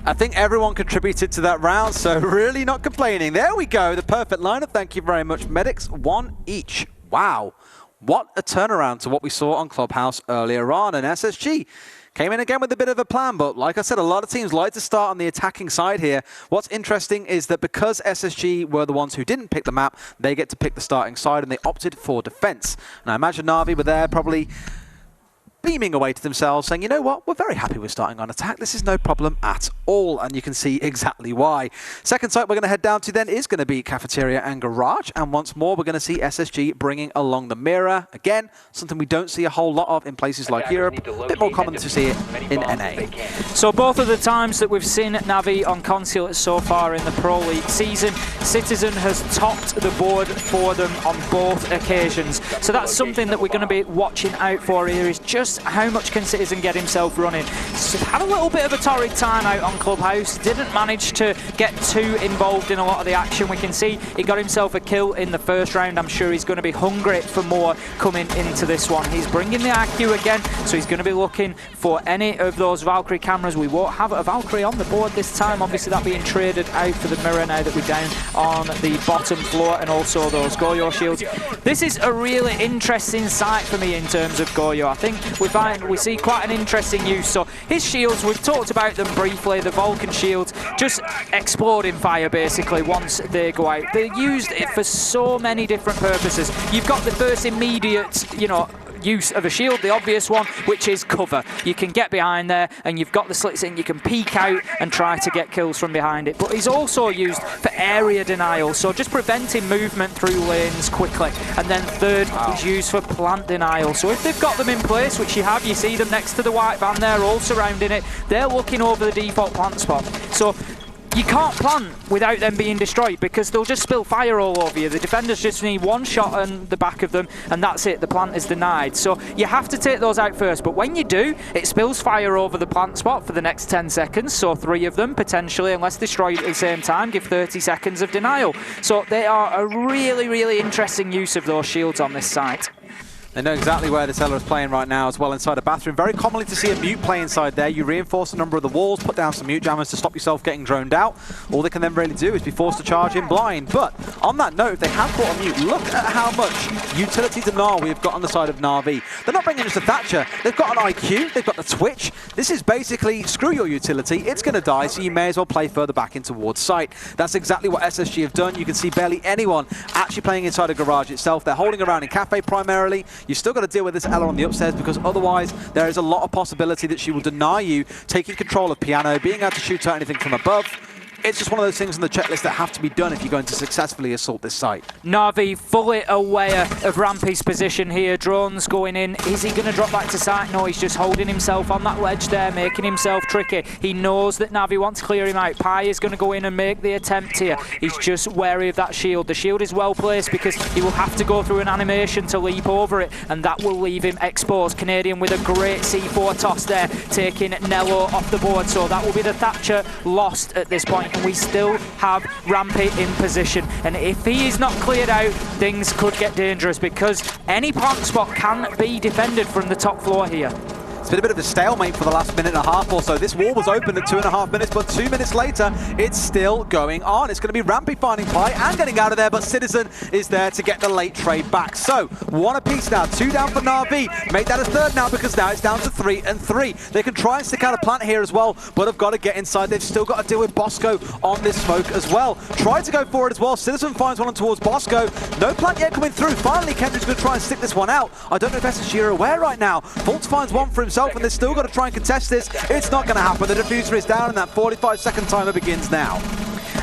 I think everyone contributed to that round, so really not complaining. There we go, the perfect lineup. Thank you very much, Medics. 1 each. Wow. What a turnaround to what we saw on Clubhouse earlier on. And SSG came in again with a bit of a plan, but like I said, a lot of teams like to start on the attacking side here. What's interesting is that because SSG were the ones who didn't pick the map, they get to pick the starting side, and they opted for defense. And I imagine Na'Vi were there probably beaming away to themselves, saying, you know what, we're very happy with starting on attack. This is no problem at all, and you can see exactly why. Second site we're going to head down to then is going to be Cafeteria and Garage, and once more we're going to see SSG bringing along the mirror. Again, something we don't see a whole lot of in places like Europe. A bit more common to see it in NA. So both of the times that we've seen Na'Vi on Consulate so far in the Pro League season, Citizen has topped the board for them on both occasions. So that's something that we're going to be watching out for here, is just how much can Citizen get himself running. So had a little bit of a torrid time out on Clubhouse, didn't manage to get too involved in a lot of the action. We can see he got himself a kill in the first round. I'm sure he's going to be hungry for more coming into this one. He's bringing the IQ again, so he's going to be looking for any of those Valkyrie cameras. We won't have a Valkyrie on the board this time, obviously that being traded out for the mirror now that we're down on the bottom floor, and also those Goyo shields. This is a really interesting site for me in terms of Goyo. I think we see quite an interesting use. So his shields, we've talked about them briefly, the Vulcan shields, just explode in fire basically once they go out. They're used for so many different purposes. You've got the first immediate, you know, use of a shield, the obvious one, which is cover. You can get behind there and you've got the slits in, you can peek out and try to get kills from behind it. But he's also used for area denial, so just preventing movement through lanes quickly. And then third is used for plant denial. So if they've got them in place, which you have, you see them next to the white van there, all surrounding it, they're looking over the default plant spot. So you can't plant without them being destroyed because they'll just spill fire all over you. The defenders just need one shot on the back of them and that's it, the plant is denied. So you have to take those out first, but when you do, it spills fire over the plant spot for the next 10 seconds, so 3 of them potentially, unless destroyed at the same time, give 30 seconds of denial. So they are a really, really interesting use of those shields on this site. They know exactly where this Ela is playing right now as well inside a bathroom. Very commonly to see a mute play inside there. You reinforce a number of the walls, put down some mute jammers to stop yourself getting droned out. All they can then really do is be forced to charge in blind. But on that note, if they have caught a mute, look at how much utility denial we've got on the side of Na'Vi. They're not bringing just a Thatcher. They've got an IQ, they've got the Twitch. This is basically, screw your utility, it's going to die, so you may as well play further back in towards site. That's exactly what SSG have done. You can see barely anyone actually playing inside a garage itself. They're holding around in Cafe primarily. You've still got to deal with this Ela on the upstairs because otherwise there is a lot of possibility that she will deny you taking control of piano, being able to shoot out anything from above. It's just one of those things on the checklist that have to be done if you're going to successfully assault this site. Na'Vi fully aware of Rampy's position here. Drones going in. Is he going to drop back to site? No, he's just holding himself on that ledge there, making himself tricky. He knows that Na'Vi wants to clear him out. Pi is going to go in and make the attempt here. He's just wary of that shield. The shield is well placed because he will have to go through an animation to leap over it, and that will leave him exposed. Canadian with a great C4 toss there, taking Nello off the board. So that will be the Thatcher lost at this point. And we still have Rampy in position. And if he is not cleared out, things could get dangerous because any plant spot can be defended from the top floor here. It's been a bit of a stalemate for the last minute and a half or so. This wall was open at 2.5 minutes, but 2 minutes later, it's still going on. It's going to be Rampy finding Pi and getting out of there, but Citizen is there to get the late trade back. So, 1 apiece now, 2 down for Na'Vi. Make that a 3rd now because now it's down to 3 and 3. They can try and stick out a plant here as well, but have got to get inside. They've still got to deal with Bosco on this smoke as well. Try to go forward as well. Citizen finds one on towards Bosco. No plant yet coming through. Finally, Kendrick's going to try and stick this one out. I don't know if SSG are aware right now. Fultz finds one for himself, and they've still got to try and contest this. It's not going to happen. The diffuser is down, and that 45-second timer begins now.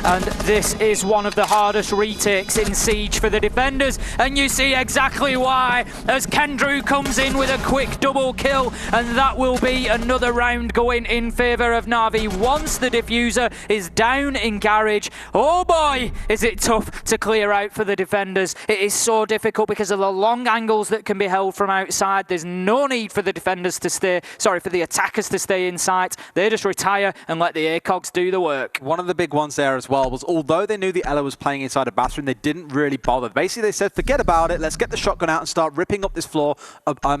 And this is one of the hardest retakes in Siege for the defenders, and you see exactly why as Kendrew comes in with a quick double kill, and that will be another round going in favour of Na'Vi. Once the diffuser is down in garage, oh boy, is it tough to clear out for the defenders. It is so difficult because of the long angles that can be held from outside. There's no need for the defenders to stay, sorry, for the attackers to stay in sight. They just retire and let the ACOGs do the work. One of the big ones there as well was, although they knew the Ela was playing inside a bathroom, they didn't really bother. Basically, they said, forget about it, let's get the shotgun out and start ripping up this floor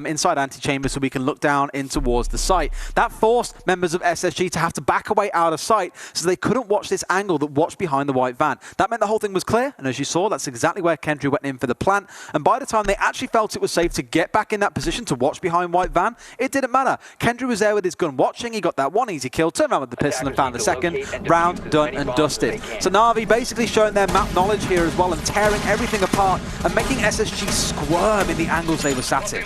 inside antechamber so we can look down in towards the site. That forced members of SSG to have to back away out of sight so they couldn't watch this angle that watched behind the white van. That meant the whole thing was clear, and as you saw, that's exactly where Kendry went in for the plant. And by the time they actually felt it was safe to get back in that position to watch behind white van, it didn't matter. Kendry was there with his gun watching, he got that one easy kill, turned around with the pistol and found the second. Round done and dusted. So Na'Vi basically showing their map knowledge here as well and tearing everything apart and making SSG squirm in the angles they were sat in.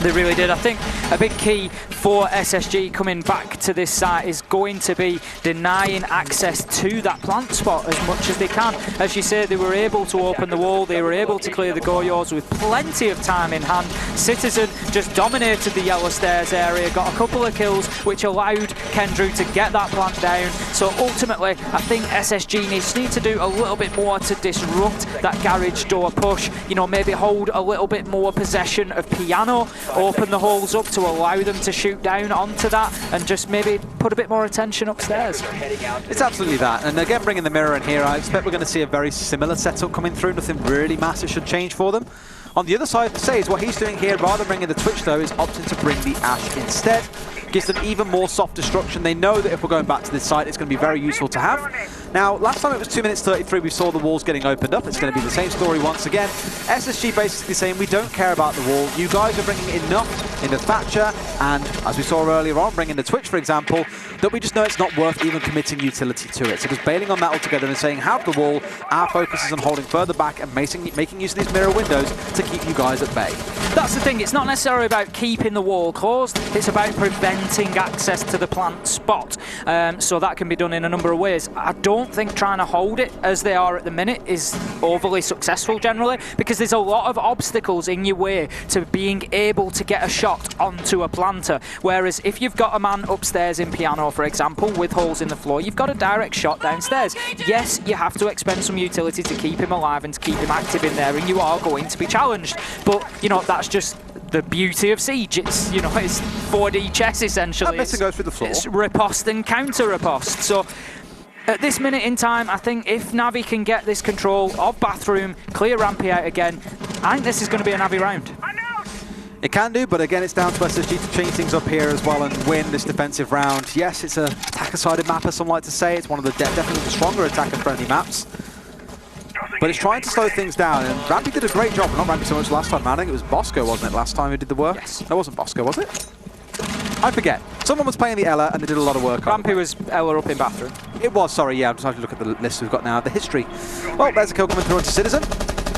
They really did. I think a big key for SSG coming back to this site is going to be denying access to that plant spot as much as they can. As you say, they were able to open the wall, they were able to clear the Goyors with plenty of time in hand. Citizen just dominated the yellow stairs area, got a couple of kills which allowed Kendrew to get that plant down. So ultimately, I think SSG need to do a little bit more to disrupt that garage door push. You know, maybe hold a little bit more possession of piano, open the holes up to allow them to shoot down onto that, and just maybe put a bit more attention upstairs. It's absolutely that. And again, bringing the mirror in here, I expect we're going to see a very similar setup coming through. Nothing really massive should change for them. On the other side, say, is what he's doing here, rather than bringing the Twitch though, is opting to bring the Ash instead. gives them even more soft destruction. They know that if we're going back to this site, it's going to be very useful to have. Now, last time it was 2 minutes 33, we saw the walls getting opened up. It's going to be the same story once again. SSG basically saying, we don't care about the wall. You guys are bringing enough in the Thatcher, and as we saw earlier on, bringing the Twitch, for example, that we just know it's not worth even committing utility to it. So just bailing on that altogether and saying, have the wall. Our focus is on holding further back and making use of these mirror windows to keep you guys at bay. That's the thing, it's not necessarily about keeping the wall closed, it's about preventing access to the plant spot. So that can be done in a number of ways. I don't think trying to hold it as they are at the minute is overly successful generally, because there's a lot of obstacles in your way to being able to get a shot onto a planter. Whereas if you've got a man upstairs in piano, for example, with holes in the floor, you've got a direct shot downstairs. Yes, you have to expend some utility to keep him alive and to keep him active in there, and you are going to be challenged. But, you know, that's just the beauty of Siege. It's, you know, it's 4D chess essentially. That missing goes through the floor. It's riposte and counter riposte. So at this minute in time, I think if Navi can get this control of Bathroom, clear Rampy out again, I think this is going to be a Navi round. It can do, but again, it's down to SSG to change things up here as well and win this defensive round. Yes, it's a attacker-sided map, as some like to say. It's one of the definitely the stronger attacker-friendly maps. But it's trying to slow things down, and Rampy did a great job. Not Rampy so much last time, man. I think it was Bosco, wasn't it, last time who did the work? Yes. That wasn't Bosco, was it? I forget. Someone was playing the Ella, and they did a lot of work on it. Rampy was Ella up in Bathroom. It was, sorry, yeah. I'm just having to look at the list we've got now. The history. Well, there's a kill coming through onto Citizen.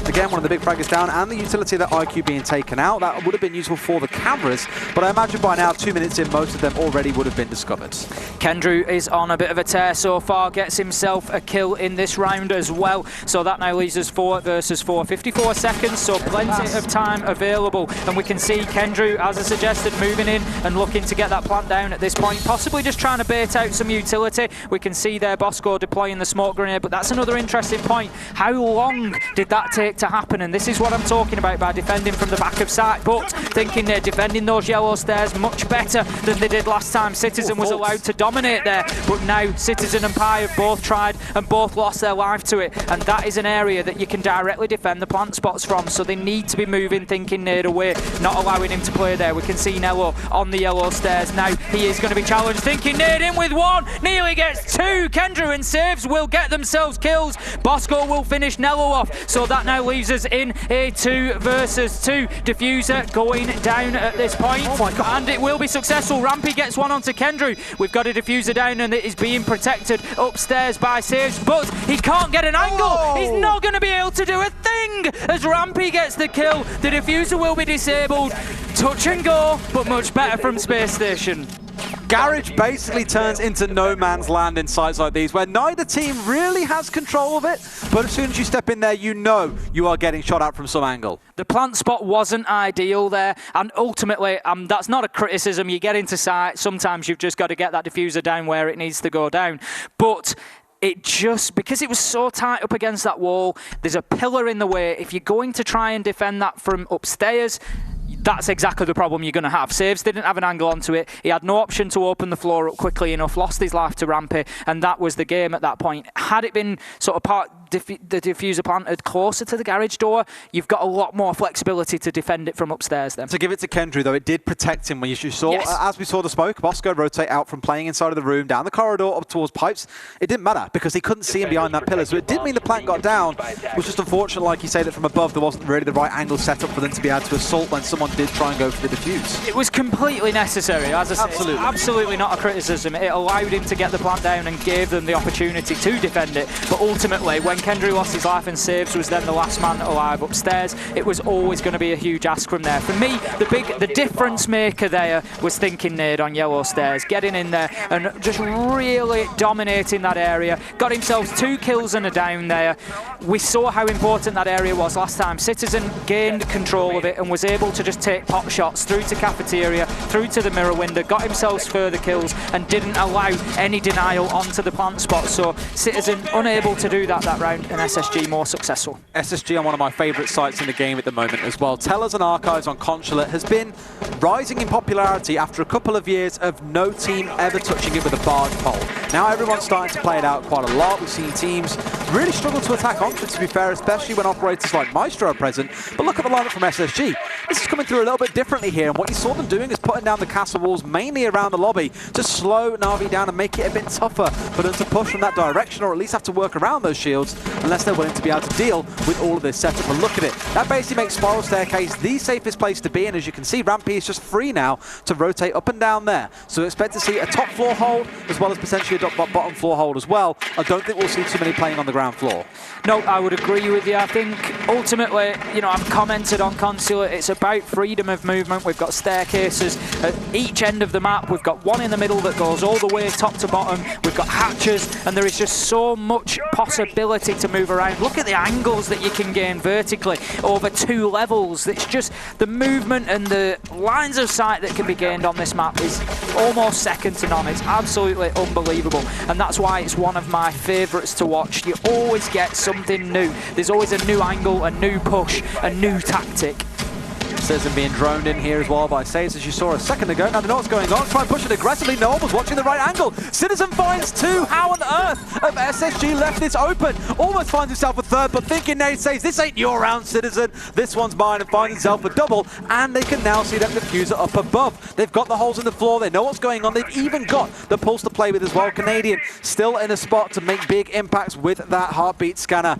Again, one of the big fraggers down, and the utility of that IQ being taken out. That would have been useful for the cameras, but I imagine by now, 2 minutes in, most of them already would have been discovered. Kendrew is on a bit of a tear so far, gets himself a kill in this round as well. So that now leaves us 4 versus 4, 54 seconds, so plenty of time available. And we can see Kendrew, as I suggested, moving in and looking to get that plant down at this point, possibly just trying to bait out some utility. We can see there Bosco deploying the smoke grenade, but that's another interesting point. How long did that take to happen? And this is what I'm talking about by defending from the back of sight, but thinking they're defending those yellow stairs much better than they did last time. Citizen was allowed to dominate there, but now Citizen and Pi have both tried and both lost their life to it, and that is an area that you can directly defend the plant spots from, so they need to be moving Thinking Nade away, not allowing him to play there. We can see Nello on the yellow stairs now. He is going to be challenged. Thinking Nade in with 1, nearly gets 2. Kendrew and Saves will get themselves kills. Bosco will finish Nello off, so that now leaves us in a 2 versus 2. Diffuser going down at this point. Oh my God. And it will be successful. Rampy gets one onto Kendrew. We've got a diffuser down and it is being protected upstairs by Saves, but he can't get an angle. Oh. He's not going to be able to do a thing as Rampy gets the kill. The diffuser will be disabled. Touch and go, but much better from Space Station. Garage basically turns into no man's land in sites like these, where neither team really has control of it, but as soon as you step in there, you know you are getting shot at from some angle. The plant spot wasn't ideal there, and ultimately, that's not a criticism. You get into sight, sometimes you've just got to get that diffuser down where it needs to go down. But it just, because it was so tight up against that wall, there's a pillar in the way. If you're going to try and defend that from upstairs, that's exactly the problem you're going to have. Saves didn't have an angle onto it. He had no option to open the floor up quickly enough, lost his life to Rampy, and that was the game at that point. Had it been sort of the diffuser planted closer to the garage door, you've got a lot more flexibility to defend it from upstairs then. To give it to Kendrew, though, it did protect him when you saw, yes. As we saw the smoke, Bosco rotate out from playing inside of the room, down the corridor, up towards pipes. It didn't matter because he couldn't see him behind that pillar, so it did mean the plant got down. It was just unfortunate, like you say, that from above there wasn't really the right angle set up for them to be able to assault when someone did try and go for the diffuse. It was completely necessary, as I say. Absolutely not a criticism. It allowed him to get the plant down and gave them the opportunity to defend it. But ultimately, when Kendrew lost his life and Saves was then the last man alive upstairs, it was always going to be a huge ask from there. For me, the difference maker there was Thinking Nade on yellow stairs, getting in there and just really dominating that area. Got himself 2 kills and a down there. We saw how important that area was last time. Citizen gained control of it and was able to just take pot shots through to cafeteria, through to the mirror window, got himself further kills and didn't allow any denial onto the plant spot. So Citizen unable to do that round, and SSG more successful. SSG on one of my favourite sites in the game at the moment as well. Tellers and Archives on Consulate has been rising in popularity after a couple of years of no team ever touching it with a barge pole. Now everyone's starting to play it out quite a lot. We've seen teams really struggle to attack onto it, to be fair, especially when operators like Maestro are present. But look at the lineup from SSG. this is coming through a little bit differently here, and what you saw them doing is putting down the castle walls mainly around the lobby to slow Na'Vi down and make it a bit tougher for them to push from that direction, or at least have to work around those shields unless they're willing to be able to deal with all of this setup. And look at it, that basically makes Spiral Staircase the safest place to be, and as you can see, Rampy is just free now to rotate up and down there. So expect to see a top floor hold as well as potentially a bottom floor hold as well. I don't think we'll see too many playing on the ground floor. No, I would agree with you. I think ultimately, you know, I've commented on Consulate, it's about freedom of movement. We've got staircases at each end of the map. We've got one in the middle that goes all the way top to bottom. We've got hatches, and there is just so much possibility to move around. Look at the angles that you can gain vertically over 2 levels. It's just the movement and the lines of sight that can be gained on this map is almost second to none. It's absolutely unbelievable, and that's why it's one of my favourites to watch. You always get something new. There's always a new angle, a new push, a new tactic. Citizen being droned in here as well by Saves, as you saw a second ago. Now they know what's going on. Try and push it aggressively. No one was watching the right angle. Citizen finds 2. How on earth have SSG left this open? Almost finds himself a third, but thinking Nate says, this ain't your round, Citizen. This one's mine, and finds himself a double. And they can now see that diffuser up above. They've got the holes in the floor. They know what's going on. They've even got the pulse to play with as well. Canadian still in a spot to make big impacts with that heartbeat scanner.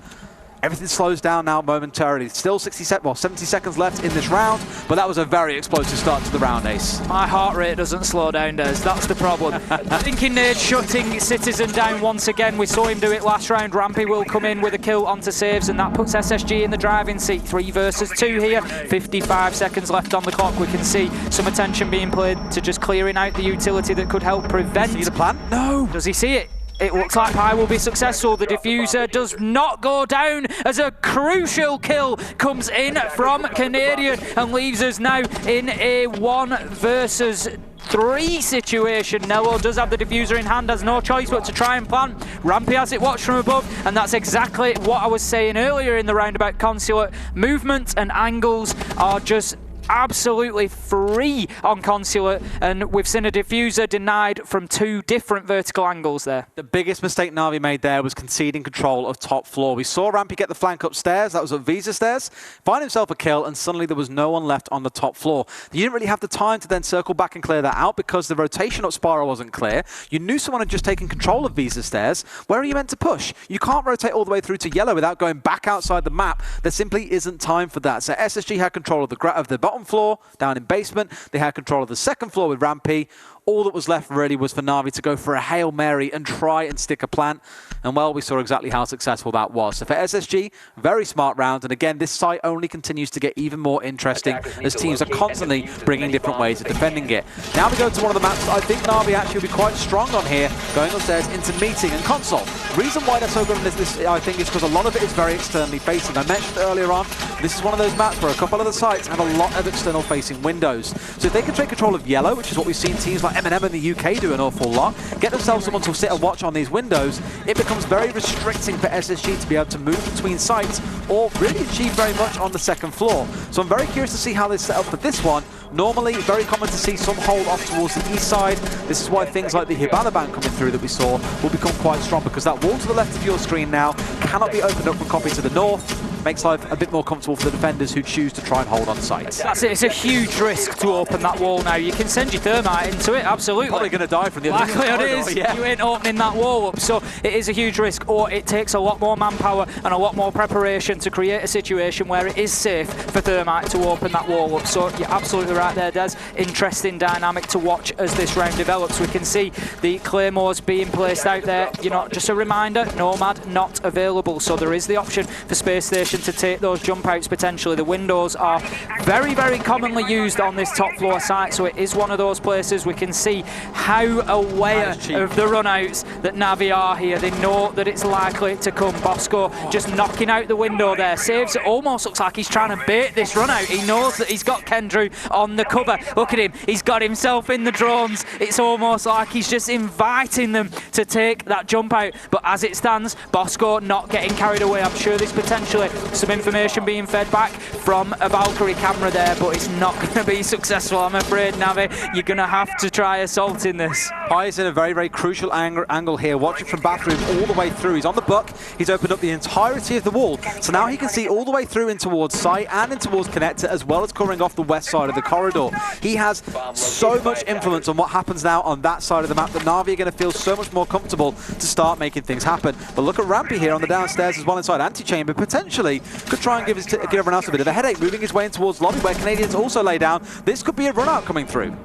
Everything slows down now momentarily. Still 70 seconds left in this round, but that was a very explosive start to the round, Ace. My heart rate doesn't slow down, Des. That's the problem. Thinking Nade shutting Citizen down once again. We saw him do it last round. Rampy will come in with a kill onto Saves, and that puts SSG in the driving seat. 3 versus 2 here. 55 seconds left on the clock. We can see some attention being played to just clearing out the utility that could help prevent... See the plan? No! Does he see it? It looks like Pi will be successful. The diffuser does not go down as a crucial kill comes in from Canadian and leaves us now in a 1 versus 3 situation. Nello does have the diffuser in hand, has no choice but to try and plant. Rampy has it watched from above, and that's exactly what I was saying earlier in the round about Consulate. Movement and angles are just absolutely free on Consulate, and we've seen a diffuser denied from 2 different vertical angles there. The biggest mistake Na'Vi made there was conceding control of top floor. We saw Rampy get the flank upstairs, that was at Visa stairs, find himself a kill, and suddenly there was no one left on the top floor. You didn't really have the time to then circle back and clear that out because the rotation up Spiral wasn't clear. You knew someone had just taken control of Visa stairs. Where are you meant to push? You can't rotate all the way through to yellow without going back outside the map. There simply isn't time for that. So SSG had control of the bottom floor, down in basement. They had control of the second floor with Rampy. All that was left really was for Na'Vi to go for a Hail Mary and try and stick a plant. And well, we saw exactly how successful that was. So for SSG, very smart round. And again, this site only continues to get even more interesting as teams are constantly bringing different ways of defending it. Now we go to one of the maps I think Na'Vi actually will be quite strong on here, going upstairs into Meeting and Console. The reason why they're so good on this I think, is because a lot of it is very externally facing. I mentioned earlier on, this is one of those maps where a couple of the sites have a lot of external facing windows. So if they can take control of yellow, which is what we've seen teams like M&M in the UK do an awful lot, get themselves someone to sit and watch on these windows, it becomes very restricting for SSG to be able to move between sites or really achieve very much on the second floor. So I'm very curious to see how they set up for this one. Normally, very common to see some hold off towards the east side. This is why things like the Hibana ban coming through that we saw will become quite strong, because that wall to the left of your screen now cannot be opened up from copy to the north. Makes life a bit more comfortable for the defenders who choose to try and hold on site. That's it, it's a huge risk to open that wall now. You can send your thermite into it, absolutely. Probably going to die from the other side. Likely it is, yeah. You ain't opening that wall up, so it is a huge risk, or it takes a lot more manpower and a lot more preparation to create a situation where it is safe for thermite to open that wall up. So you're absolutely right there, Des. Interesting dynamic to watch as this round develops. We can see the claymores being placed out there. You know, just a reminder, Nomad not available, so there is the option for Spacestation to take those jump outs potentially. The windows are very, very commonly used on this top floor site, so it is one of those places we can see how aware of the run outs that Na'Vi are here. They know that it's likely to come. Bosco just knocking out the window there. Saves, it almost looks like he's trying to bait this run out. He knows that he's got Kendrew on the cover. Look at him, he's got himself in the drones. It's almost like he's just inviting them to take that jump out, but as it stands, Bosco not getting carried away. I'm sure there's potentially some information being fed back from a Valkyrie camera there, but it's not going to be successful, I'm afraid, Navi. You're going to have to try assaulting this. Pi is in a very, very crucial angle here, watching from bathroom all the way through. He's on the buck. He's opened up the entirety of the wall. So now he can see all the way through in towards site and in towards connector, as well as covering off the west side of the corridor. He has so much influence on what happens now on that side of the map that Na'Vi are going to feel so much more comfortable to start making things happen. But look at Rampy here on the downstairs as well inside Antechamber. Potentially could try and give everyone else a bit of a headache, moving his way in towards lobby where Canadians also lay down. This could be a run out coming through.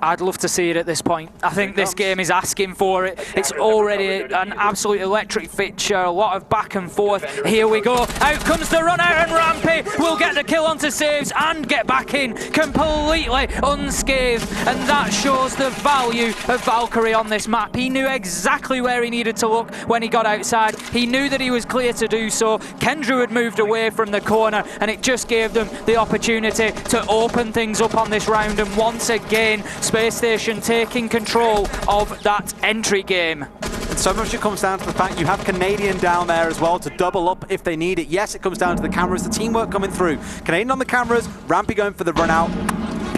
I'd love to see it at this point. I think this game is asking for it. It's already an absolute electric fixture, a lot of back and forth. Here we go. Out comes the run out, and Rampy will get the kill onto saves and get back in completely unscathed. And that shows the value of Valkyrie on this map. He knew exactly where he needed to look when he got outside. He knew that he was clear to do so. Kendrew had moved away from the corner, and it just gave them the opportunity to open things up on this round. And once again, Spacestation taking control of that entry game. And so much it comes down to the fact you have Canadian down there as well to double up if they need it. Yes, it comes down to the cameras, the teamwork coming through. Canadian on the cameras, Rampy going for the run out.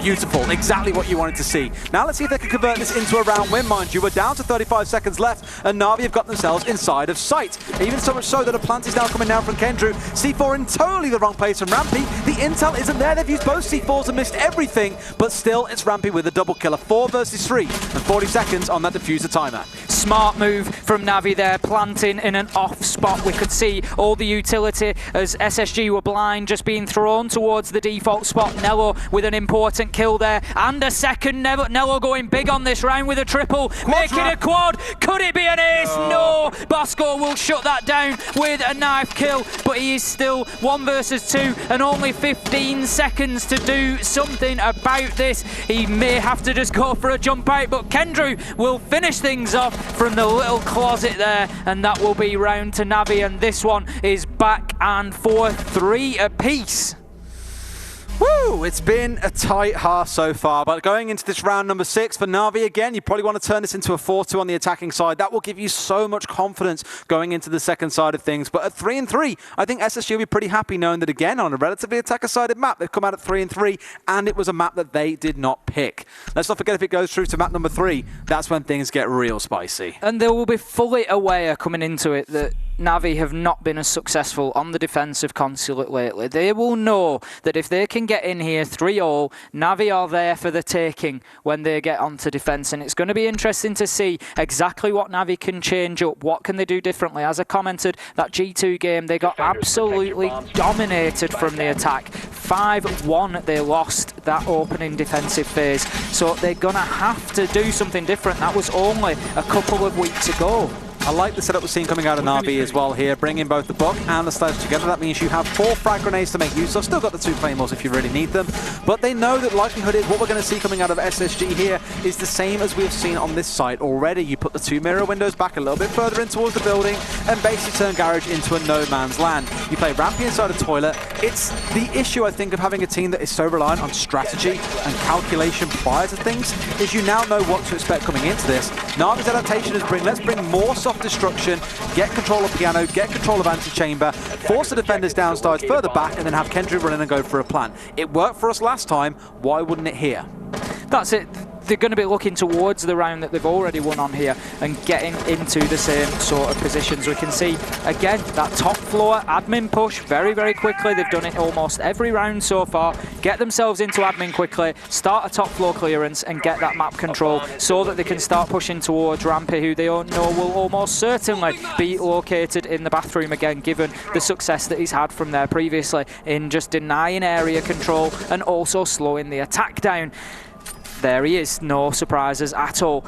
Beautiful, exactly what you wanted to see. Now let's see if they can convert this into a round win, mind you. We're down to 35 seconds left, and Na'Vi have got themselves inside of sight. Even so much so that a plant is now coming down from Kendrew. C4 in totally the wrong place from Rampy. The intel isn't there. They've used both C4s and missed everything, but still it's Rampy with a double killer. 4 versus 3, and 40 seconds on that diffuser timer. Smart move from Na'Vi there, planting in an off spot. We could see all the utility as SSG were blind, just being thrown towards the default spot. Nello with an important kill there, and a second. Nello going big on this round with a triple, making a quad. Could it be an ace? No. Bosco will shut that down with a knife kill, but he is still 1 versus 2 and only 15 seconds to do something about this. He may have to just go for a jump out, but Kendrew will finish things off from the little closet there, and that will be round to Na'Vi, and this one is back and forth, 3 apiece. Woo! It's been a tight half so far, but going into this round number 6 for Na'Vi again, you probably want to turn this into a 4-2 on the attacking side. That will give you so much confidence going into the second side of things. But at 3-3, I think SSG will be pretty happy knowing that again, on a relatively attacker-sided map, they've come out at 3-3, and it was a map that they did not pick. Let's not forget, if it goes through to map number 3, that's when things get real spicy. And they will be fully aware coming into it that Na'Vi have not been as successful on the defence of Consulate lately. They will know that if they can get in here 3-all, Na'Vi are there for the taking when they get onto defence, and it's going to be interesting to see exactly what Na'Vi can change up. What can they do differently? As I commented, that G2 game, they got absolutely dominated from the attack. 5-1 they lost that opening defensive phase, so they're going to have to do something different. That was only a couple of weeks ago. I like the setup we're seeing coming out of Na'Vi as well here, bringing both the Buck and the Sledge together. That means you have 4 frag grenades to make use of. Still got the 2 claymores if you really need them. But they know that likelihood is what we're going to see coming out of SSG here is the same as we've seen on this site already. You put the 2 mirror windows back a little bit further in towards the building and basically turn Garage into a no man's land. You play Rampy inside a toilet. It's the issue, I think, of having a team that is so reliant on strategy and calculation prior to things, is you now know what to expect coming into this. Na'Vi's adaptation is let's bring more soft destruction, get control of Piano, get control of Antechamber, force the defenders downstairs further back, and then have Kendrew run in and go for a plan. It worked for us last time, why wouldn't it here? That's it. They're going to be looking towards the round that they've already won on here and getting into the same sort of positions. We can see, again, that top floor admin push very, very quickly. They've done it almost every round so far. Get themselves into admin quickly, start a top floor clearance and get that map control so that they can start pushing towards Rampy, who they all know will almost certainly be located in the bathroom again, given the success that he's had from there previously in just denying area control and also slowing the attack down. There he is, no surprises at all.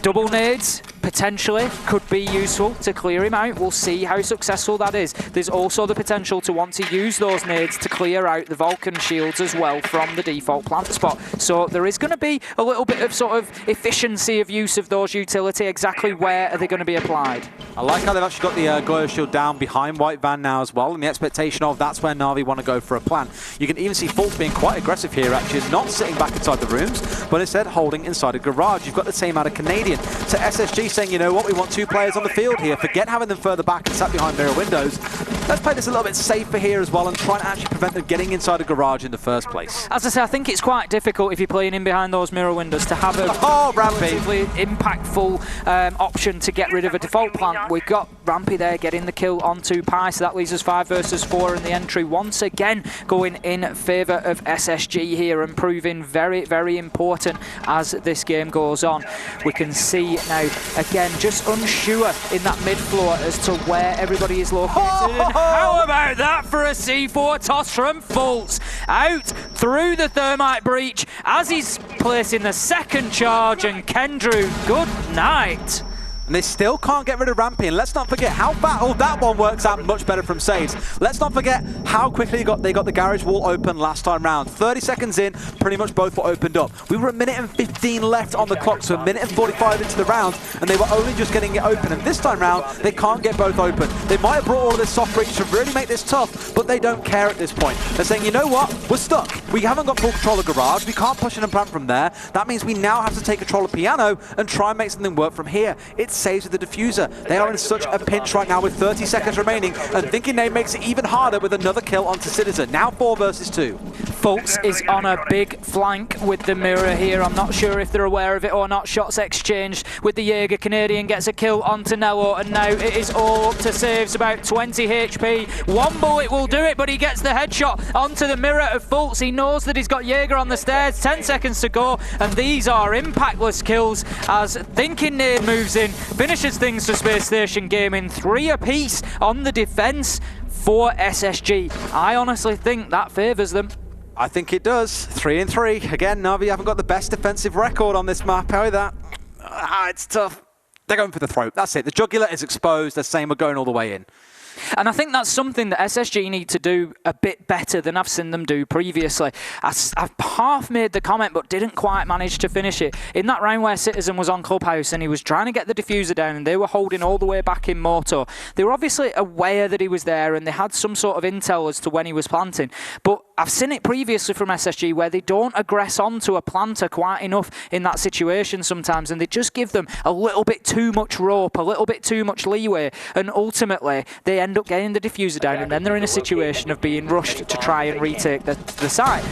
Double nades, potentially, could be useful to clear him out. We'll see how successful that is. There's also the potential to want to use those nades to clear out the Vulcan shields as well from the default plant spot. So there is going to be a little bit of sort of efficiency of use of those utility. Exactly where are they going to be applied? I like how they've actually got the Glow Shield down behind White Van now as well, and the expectation of that's where Na'Vi want to go for a plan. You can even see Fultz being quite aggressive here, actually, not sitting back inside the rooms, but instead holding inside a garage. You've got the same out of Canadian. So SSG saying, you know what, we want 2 players on the field here. Forget having them further back and sat behind mirror windows. let's play this a little bit safer here as well and try and actually prevent them getting inside a garage in the first place. As I say, I think it's quite difficult if you're playing in behind those mirror windows to have a relatively impactful option to get rid of a default plant. We've got Rampy there getting the kill onto Pi, so that leaves us 5 versus 4 in the entry. Once again, going in favour of SSG here and proving very, very important as this game goes on. We can see now, again, just unsure in that mid-floor as to where everybody is located. And how about that for a C4 toss from Fultz? Out through the thermite breach as he's placing the second charge, and Kendrew, good night. And they still can't get rid of Rampy. And let's not forget how that one works out much better from Saves. Let's not forget how quickly they got the garage wall open last time round. 30 seconds in, pretty much both were opened up. We were 1:15 left on the clock, so 1:45 into the round, and they were only just getting it open. And this time round, they can't get both open. They might have brought all of this soft breach to really make this tough, but they don't care at this point. They're saying, you know what? We're stuck. We haven't got full control of garage. We can't push in and plant from there. That means we now have to take control of piano and try and make something work from here. It's Saves with the diffuser. They are in such a pinch right now with 30 seconds remaining, and Thinking Name makes it even harder with another kill onto Citizen. Now 4 versus 2. Fultz is on a big flank with the mirror here. I'm not sure if they're aware of it or not. Shots exchanged with the Jaeger. Canadian gets a kill onto Nello, and now it is all up to Saves. About 20 HP. One bullet will do it, but he gets the headshot onto the mirror of Fultz. He knows that he's got Jaeger on the stairs. 10 seconds to go, and these are impactless kills as Thinking Name moves in, finishes things for Spacestation Gaming. 3 apiece on the defense for SSG. I honestly think that favors them. I think it does. 3 and 3. Again, Na'Vi haven't got the best defensive record on this map. How is that? It's tough. They're going for the throat. That's it. The jugular is exposed. They're saying we're going all the way in. And I think that's something that SSG need to do a bit better than I've seen them do previously. I've half made the comment but didn't quite manage to finish it. In that round where Citizen was on Clubhouse and he was trying to get the diffuser down and they were holding all the way back in Moto, they were obviously aware that he was there and they had some sort of intel as to when he was planting. But I've seen it previously from SSG where they don't aggress onto a planter quite enough in that situation sometimes, and they just give them a little bit too much rope, a little bit too much leeway, and ultimately they end up getting the diffuser down, and then they're in a situation of being rushed to try and retake the site.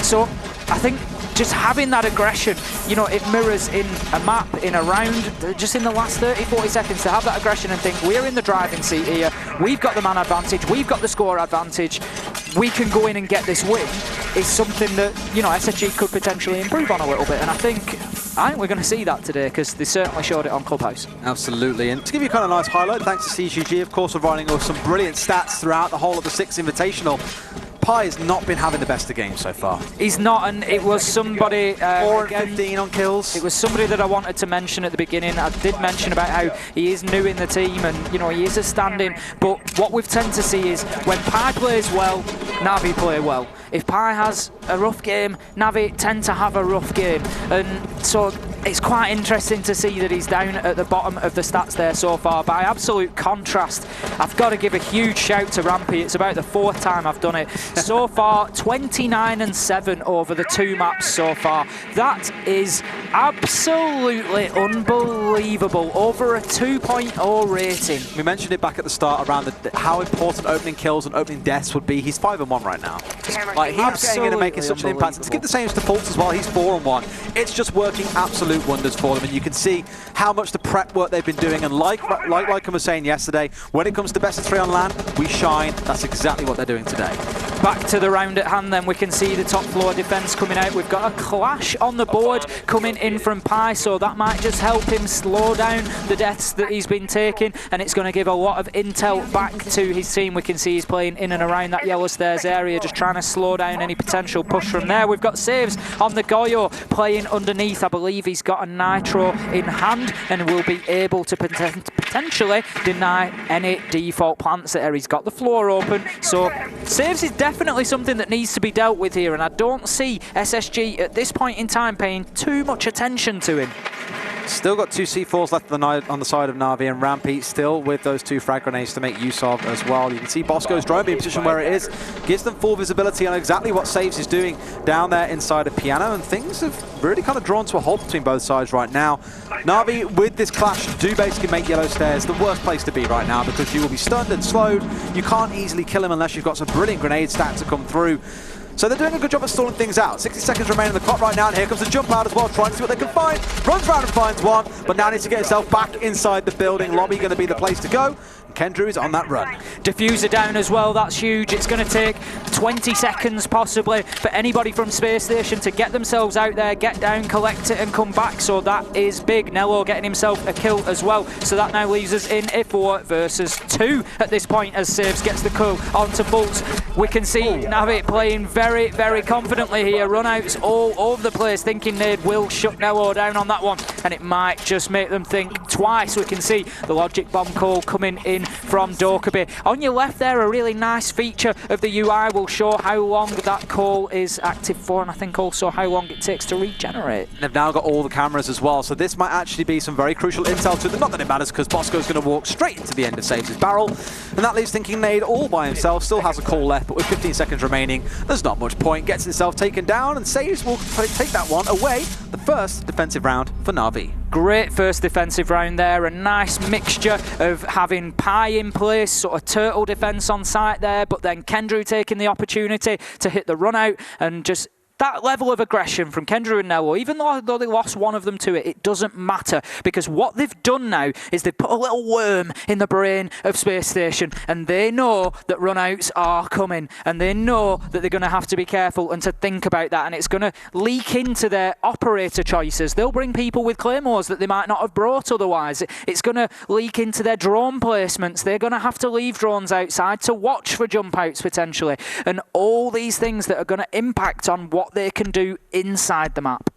So I think just having that aggression, you know, it mirrors in a map, in a round, just in the last 30, 40 seconds to have that aggression and think, we're in the driving seat here, we've got the man advantage, we've got the score advantage, we can go in and get this win, is something that, you know, SSG could potentially improve on a little bit. And I think we're going to see that today because they certainly showed it on Clubhouse. Absolutely. And to give you kind of nice highlight, thanks to CGG, of course, for providing us some brilliant stats throughout the whole of the Six Invitational. Pi has not been having the best of games so far. He's not, and it was somebody... 4 and 15 on kills. It was somebody that I wanted to mention at the beginning. I did mention about how he is new in the team and, you know, he is a stand-in, but what we've tend to see is when Pi plays well, Navi play well. If Pi has a rough game, Navi tend to have a rough game. And so it's quite interesting to see that he's down at the bottom of the stats there so far. By absolute contrast, I've got to give a huge shout to Rampy. It's about the 4th time I've done it. So far, 29 and 7 over the 2 maps so far. That is absolutely unbelievable. Over a 2.0 rating. We mentioned it back at the start around how important opening kills and opening deaths would be. He's 5 and 1 right now. Like, he's getting in and making such an impact. And to give the same to Fultz as well, he's 4 and 1. It's just working absolute wonders for them, and you can see how much the prep work they've been doing. And like I was saying yesterday, when it comes to best of 3 on land, we shine. That's exactly what they're doing today. Back to the round at hand then, we can see the top floor defense coming out. We've got a clash on the board coming in from Pi, so that might just help him slow down the deaths that he's been taking, and it's going to give a lot of intel back to his team. We can see he's playing in and around that yellow stairs area, just trying to slow down any potential push from there. We've got Saves on the Goyo playing underneath. I believe he's got a nitro in hand and will be able to potentially deny any default plants there. He's got the floor open, so Saves is definitely something that needs to be dealt with here, and I don't see SSG at this point in time paying too much attention to him. Still got 2 C4s left on the side of Na'Vi, and Rampy still with those 2 frag grenades to make use of as well. You can see Bosco's drone being positioned where it is, gives them full visibility on exactly what Saves is doing down there inside of Piano, and things have really kind of drawn to a halt between both sides right now. Na'Vi, with this clash, do basically make Yellow Stairs the worst place to be right now, because you will be stunned and slowed. You can't easily kill him unless you've got some brilliant grenade stacks to come through. So they're doing a good job of stalling things out. 60 seconds remain on the clock right now, and here comes the jump out as well, trying to see what they can find. Runs around and finds one, but now needs to get himself back inside the building. Lobby going to be the place to go. Kendrew is on that run. Diffuser down as well, that's huge. It's going to take 20 seconds possibly for anybody from Space Station to get themselves out there, get down, collect it and come back. So that is big. Nello getting himself a kill as well. So that now leaves us in a 4 versus 2 at this point as Saves gets the kill onto Fultz. We can see Navi playing very, very confidently here. Runouts all over the place, thinking Nade will shut Nello down on that one. And it might just make them think twice. We can see the Logic Bomb call coming in from Dorkaby. On your left there, a really nice feature of the UI will show how long that call is active for, and I think also how long it takes to regenerate. They've now got all the cameras as well, so this might actually be some very crucial intel to them. Not that it matters, because Bosco's going to walk straight into the end of Saves' barrel, and that leaves Thinking Nade all by himself. Still has a call left, but with 15 seconds remaining, there's not much point. Gets himself taken down, and Saves will take that one away. The first defensive round for Na'Vi. Great first defensive round there, a nice mixture of having Pi in place, sort of turtle defense on site there, but then Kendrew taking the opportunity to hit the run out, and just that level of aggression from Kendrew and Nello, even though they lost one of them to it, it doesn't matter, because what they've done now is they've put a little worm in the brain of Space Station, and they know that runouts are coming, and they know that they're going to have to be careful and to think about that, and it's going to leak into their operator choices. They'll bring people with claymores that they might not have brought otherwise. It's going to leak into their drone placements. They're going to have to leave drones outside to watch for jump outs potentially, and all these things that are going to impact on what they can do inside the map.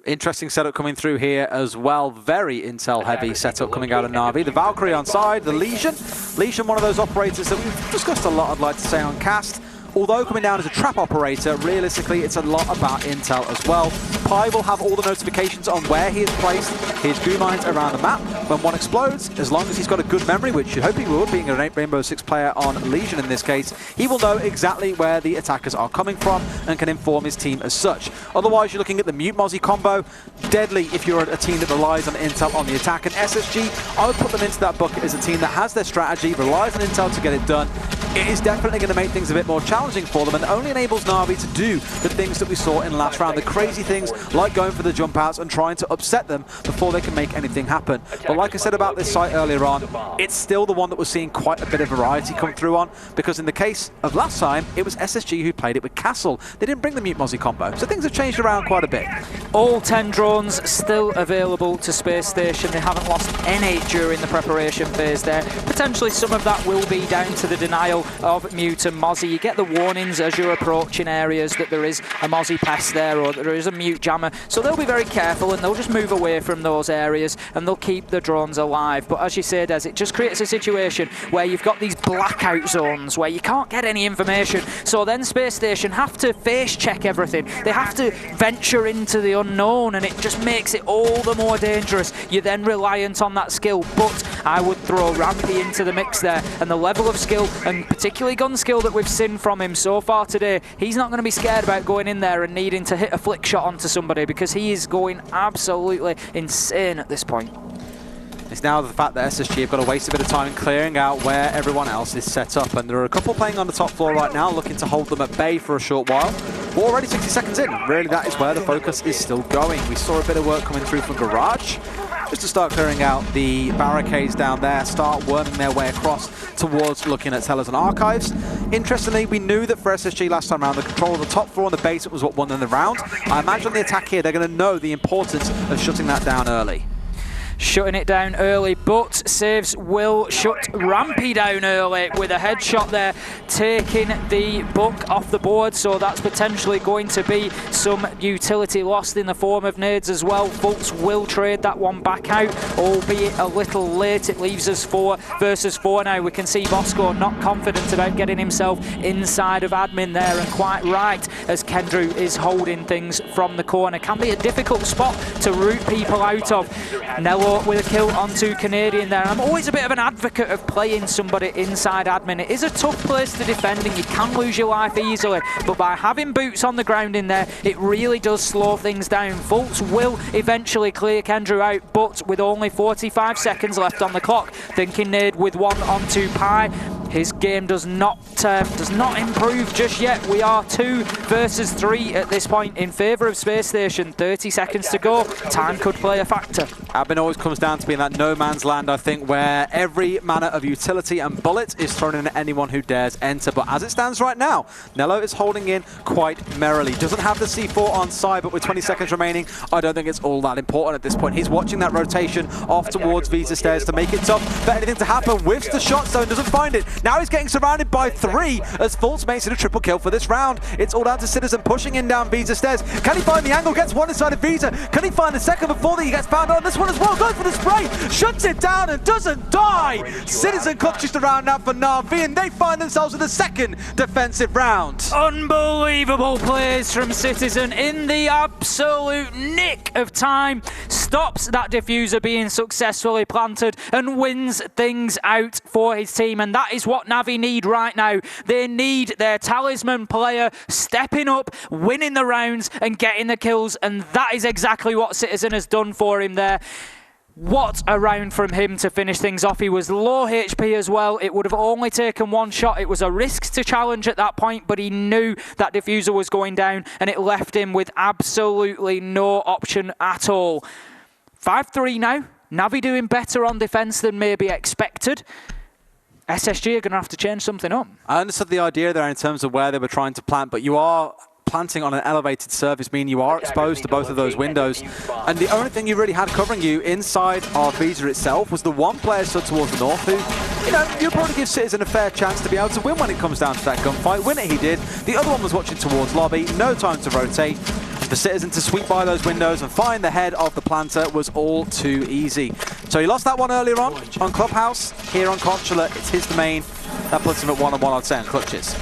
Interesting setup coming through here as well. Very intel heavy setup coming out of Na'Vi. The Valkyrie on side, the Legion. Legion, one of those operators that we've discussed a lot, I'd like to say, on cast. Although coming down as a trap operator, realistically, it's a lot about intel as well. Pi will have all the notifications on where he has placed his goo mines around the map. When one explodes, as long as he's got a good memory, which you hope he will, being a Rainbow Six player on Legion in this case, he will know exactly where the attackers are coming from and can inform his team as such. Otherwise, you're looking at the Mute Mozzie combo. Deadly if you're a team that relies on intel on the attack. And SSG, I would put them into that bucket as a team that has their strategy, relies on intel to get it done. It is definitely going to make things a bit more challenging for them, and only enables Na'Vi to do the things that we saw in last round. The crazy things like going for the jump outs and trying to upset them before they can make anything happen. But like I said about this site earlier on, it's still the one that we're seeing quite a bit of variety come through on, because in the case of last time, it was SSG who played it with Castle. They didn't bring the Mute Mozzie combo, so things have changed around quite a bit. All 10 drones still available to Space Station. They haven't lost any during the preparation phase there. Potentially some of that will be down to the denial of Mute and Mozzie. You get the warnings as you're approaching areas that there is a Mozzie pest there or that there is a Mute jammer, so they'll be very careful and they'll just move away from those areas and they'll keep the drones alive. But as you say, Des, it just creates a situation where you've got these blackout zones where you can't get any information, so then Space Station have to face check everything. They have to venture into the unknown, and it just makes it all the more dangerous. You're then reliant on that skill, but I would throw Rampy into the mix there, and the level of skill, and particularly gun skill, that we've seen from him so far today, he's not going to be scared about going in there and needing to hit a flick shot onto somebody, because he is going absolutely insane at this point. It's now the fact that SSG have got to waste a bit of time in clearing out where everyone else is set up, and there are a couple playing on the top floor right now looking to hold them at bay for a short while. We're already 60 seconds in. Really, that is where the focus is still going. We saw a bit of work coming through from Garage, just to start clearing out the barricades down there, start worming their way across towards looking at cellars and archives. Interestingly, we knew that for SSG last time around, the control of the top floor and the basement was what won them the round. I imagine on the attack here, they're going to know the importance of shutting that down early. shutting it down early, but saves will shut Rampy down early with a headshot there, taking the buck off the board. So that's potentially going to be some utility lost in the form of nades as well. Fultz will trade that one back out, albeit a little late. It leaves us 4 versus 4 now. We can see Bosco not confident about getting himself inside of admin there, and quite right, as Kendrew is holding things from the corner. Can be a difficult spot to root people out of. Nello with a kill onto Canadian there. I'm always a bit of an advocate of playing somebody inside admin. It is a tough place to defend and you can lose your life easily, but by having boots on the ground in there, it really does slow things down. Fultz will eventually clear Kendrew out, but with only 45 seconds left on the clock, thinking nade with one onto Pi. His game does not improve just yet. We are 2 versus 3 at this point in favour of Space Station. 30 seconds to go. Time could play a factor. Admin always comes down to being that no man's land, I think, where every manner of utility and bullet is thrown in at anyone who dares enter. But as it stands right now, Nello is holding in quite merrily. Doesn't have the C4 on side, but with 20 seconds remaining, I don't think it's all that important at this point. He's watching that rotation off towards Visa Stairs to make it tough for anything to happen. Whiffs the shot zone, doesn't find it. Now he's getting surrounded by 3 as Fultz makes it a triple kill for this round. It's all down to Citizen pushing in down Visa Stairs. Can he find the angle? Gets one inside of Visa. Can he find the second before that he gets found on this one as well? Goes for the spray, shuts it down and doesn't die. Citizen clutches the round out for Na'Vi and they find themselves with a second defensive round. Unbelievable plays from Citizen in the absolute nick of time. Stops that diffuser being successfully planted and wins things out for his team. And that is what Navi need right now. They need their talisman player stepping up, winning the rounds and getting the kills. And that is exactly what Citizen has done for him there. What a round from him to finish things off. He was low HP as well. It would have only taken one shot. It was a risk to challenge at that point, but he knew that diffuser was going down and it left him with absolutely no option at all. 5-3 now. Navi doing better on defense than maybe expected. SSG are going to have to change something up. I understood the idea there in terms of where they were trying to plant, but you are planting on an elevated surface, meaning you are exposed to both of those windows. And the only thing you really had covering you inside of Visa itself was the one player stood towards the north who, you know, you'll probably give Citizen a fair chance to be able to win when it comes down to that gunfight. Win it he did. The other one was watching towards lobby. No time to rotate. For Citizen to sweep by those windows and find the head of the planter was all too easy. So he lost that one earlier on Clubhouse. Here on Consulate, it's his domain. That puts him at 1-on-1 on 10 clutches.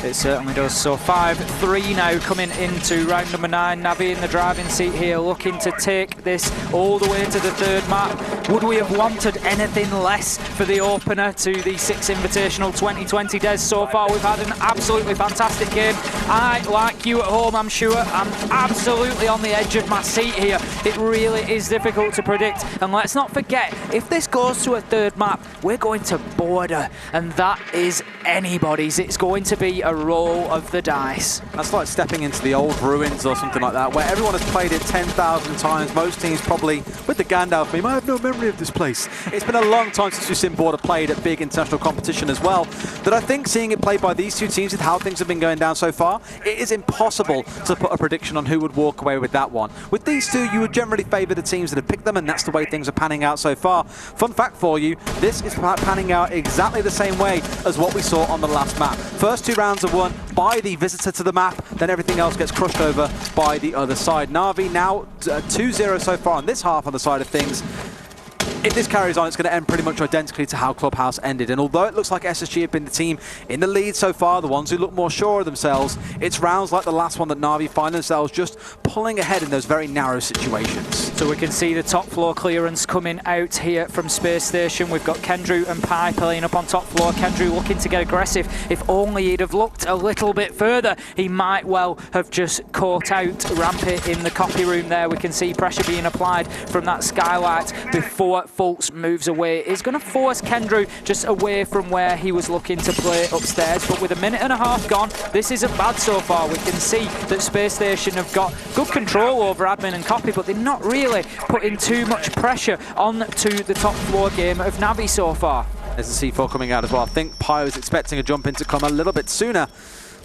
It certainly does. So 5-3 now coming into round number 9. Navi in the driving seat here, looking to take this all the way to the 3rd map. Would we have wanted anything less for the opener to the Six Invitational 2020? Des, so far we've had an absolutely fantastic game. I, like you at home, I'm sure, I'm absolutely on the edge of my seat here. It really is difficult to predict. And let's not forget, if this goes to a 3rd map, we're going to border. And that is anybody's. It's going to be a roll of the dice. That's like stepping into the old ruins or something like that, where everyone has played it 10,000 times. Most teams probably, with the Gandalf meme, I have no memory of this place. It's been a long time since we've seen Border played at big international competition as well, that I think seeing it played by these two teams with how things have been going down so far, it is impossible to put a prediction on who would walk away with that one. With these two, you would generally favour the teams that have picked them, and that's the way things are panning out so far. Fun fact for you, this is panning out exactly the same way as what we saw on the last map. First 2 rounds are won by the visitor to the map, then everything else gets crushed over by the other side. Na'Vi now 2-0 so far on this half on the side of things. If this carries on, it's going to end pretty much identically to how Clubhouse ended. And although it looks like SSG have been the team in the lead so far, the ones who look more sure of themselves, it's rounds like the last one that Na'Vi find themselves just pulling ahead in those very narrow situations. So we can see the top floor clearance coming out here from Space Station. We've got Kendrew and Pi playing up on top floor. Kendrew looking to get aggressive. If only he'd have looked a little bit further, he might well have just caught out Rampy in the copy room there. We can see pressure being applied from that skylight before Fultz moves away. It's going to force Kendrew just away from where he was looking to play upstairs. But with a minute and a half gone, this isn't bad so far. We can see that Space Station have got good control over admin and copy, but they're not really putting too much pressure onto the top floor game of Navi so far. There's the C4 coming out as well. I think Pi was expecting a jump in to come a little bit sooner.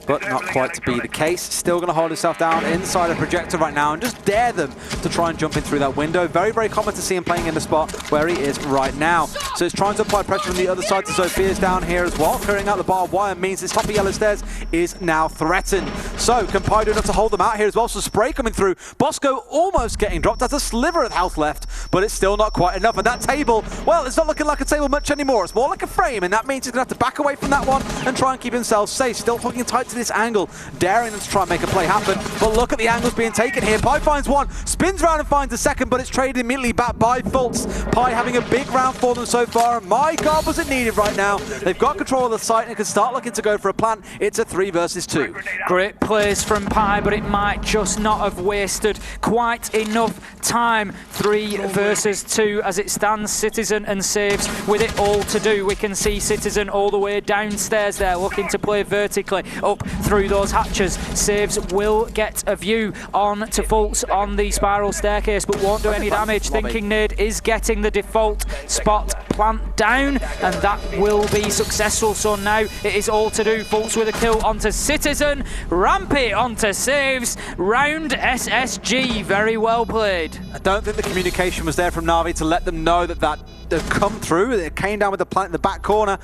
but not quite to be the case. Still going to hold himself down inside a projector right now and just dare them to try and jump in through that window. Very, very common to see him playing in the spot where he is right now. So he's trying to apply pressure from the other side to Sophia's down here as well. Clearing out the barbed wire means this top of yellow stairs is now threatened. So can Pi do enough to hold them out here as well? So Spray coming through. Bosco almost getting dropped. Has a sliver of health left, but it's still not quite enough. And that table, well, it's not looking like a table much anymore. It's more like a frame, and that means he's going to have to back away from that one and try and keep himself safe. Still holding tight to this angle, daring them to try and make a play happen. But look at the angles being taken here. Pi finds one, spins around and finds a second, but it's traded immediately back by Fultz. Pi having a big round for them so far, and my God, was it needed right now. They've got control of the site and can start looking to go for a plant. It's a 3 versus 2. Great plays from Pi, but it might just not have wasted quite enough time. 3 versus 2 as it stands. Citizen and Saves with it all to do. We can see Citizen all the way downstairs there, looking to play vertically up through those hatches. Saves will get a view on to Fultz on the spiral staircase, but won't do any damage. Thinking Nade is getting the default spot plant down, and that will be successful. So now it is all to do. Fultz with a kill onto Citizen. Rampy onto Saves. Round SSG. Very well played. I don't think the communication was there from Na'Vi to let them know that had come through. It came down with the plant in the back corner.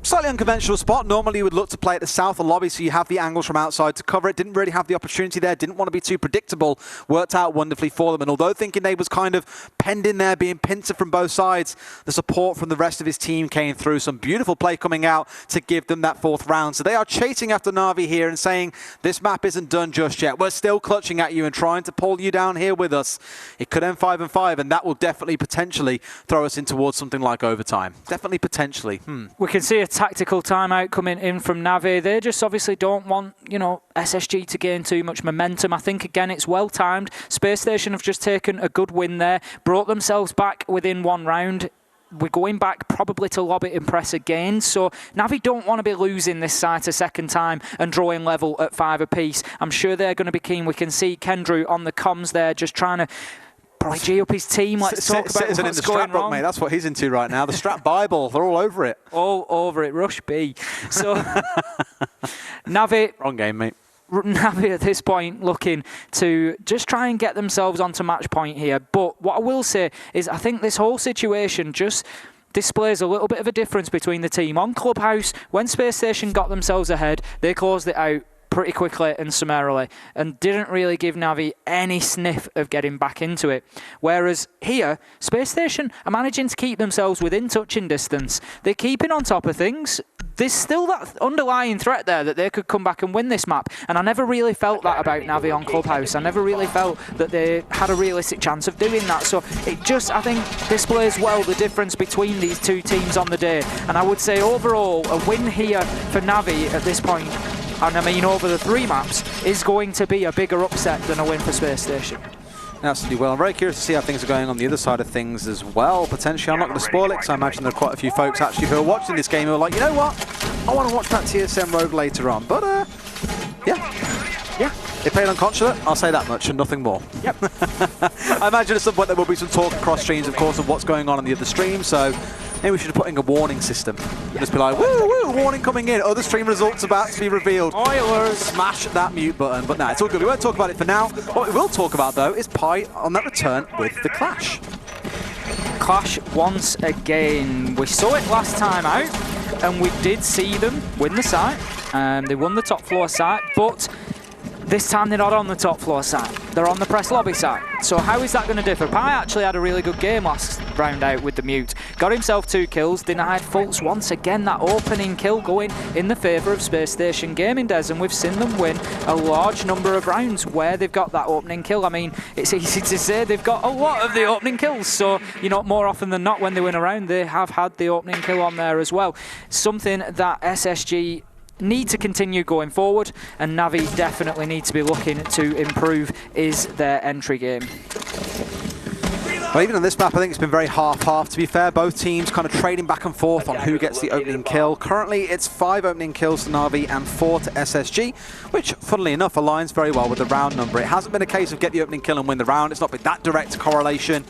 Slightly unconventional spot. Normally you would look to play at the south of lobby, so you have the angles from outside to cover it. Didn't really have the opportunity there. Didn't want to be too predictable. Worked out wonderfully for them. And although Thinking Nade was kind of penned in there, being pincered from both sides, the support from the rest of his team came through. Some beautiful play coming out to give them that 4th round. So they are chasing after Na'Vi here and saying, this map isn't done just yet. We're still clutching at you and trying to pull you down here with us. It could end 5-5, and that will definitely potentially throw us in towards something like overtime. Definitely potentially. We can see a tactical timeout coming in from Na'Vi. They just obviously don't want, you know, SSG to gain too much momentum. I think, again, it's well timed. Space Station have just taken a good win there, brought themselves back within 1 round. We're going back probably to lob it and press again. So Na'Vi don't want to be losing this site a second time and drawing level at 5 apiece. I'm sure they're going to be keen. We can see Kendrew on the comms there just trying to probably G up his team. Let's talk about Citizen what's in the going strap book, wrong. mate. That's what he's into right now. The strap Bible. They're all over it. All over it. Rush B. So Na'Vi... Wrong game, mate. Na'Vi at this point looking to just try and get themselves onto match point here. But what I will say is I think this whole situation just displays a little bit of a difference between the team. On Clubhouse, when Space Station got themselves ahead, they closed it out pretty quickly and summarily and didn't really give Na'Vi any sniff of getting back into it. Whereas here, Space Station are managing to keep themselves within touching distance. They're keeping on top of things. There's still that underlying threat there that they could come back and win this map, and I never really felt that about Na'Vi on Clubhouse. I never really felt that they had a realistic chance of doing that. So it just, I think, displays well the difference between these two teams on the day. And I would say overall, a win here for Na'Vi at this point, and I mean over the 3 maps, is going to be a bigger upset than a win for Space Station. Absolutely well. I'm very curious to see how things are going on the other side of things as well, potentially. I'm not going to spoil it because I imagine there are quite a few folks actually who are watching this game who are like, you know what, I want to watch that TSM Rogue later on. But, yeah, they played on Consulate, I'll say that much and nothing more. Yep. I imagine at some point there will be some talk across streams, of course, of what's going on the other stream, so maybe we should have put in a warning system. Just be like, woo, woo, warning coming in, other stream results about to be revealed. Oilers. Smash that mute button. But nah, it's all good. We won't talk about it for now. What we will talk about, though, is Pi on that return with the Clash. Clash once again. We saw it last time out, and we did see them win the site. They won the top floor site, but this time they're not on the top floor site. They're on the press lobby site. So how is that going to differ? Pi actually had a really good game last round out with the mute. Got himself 2 kills, denied Fultz once again. That opening kill going in the favour of Space Station Gaming Des, and we've seen them win a large number of rounds where they've got that opening kill. I mean, it's easy to say they've got a lot of the opening kills, so, you know, more often than not when they win a round, they have had the opening kill on there as well. Something that SSG need to continue going forward, and Na'Vi definitely need to be looking to improve is their entry game. Well, even on this map, I think it's been very half-half, to be fair. Both teams kind of trading back and forth on who gets the opening kill. Currently, it's 5 opening kills to Na'Vi and 4 to SSG, which, funnily enough, aligns very well with the round number. It hasn't been a case of get the opening kill and win the round. It's not been that direct correlation.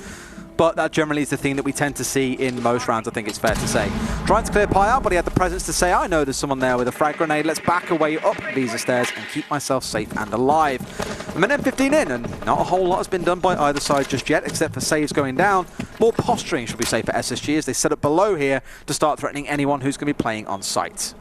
but that generally is the thing that we tend to see in most rounds, I think it's fair to say. Trying to clear Pi out, but he had the presence to say, I know there's someone there with a frag grenade. Let's back away up Visa stairs and keep myself safe and alive. A minute 15 in, and not a whole lot has been done by either side just yet, except for saves going down. More posturing, should we say, for SSG as they set up below here to start threatening anyone who's going to be playing on site.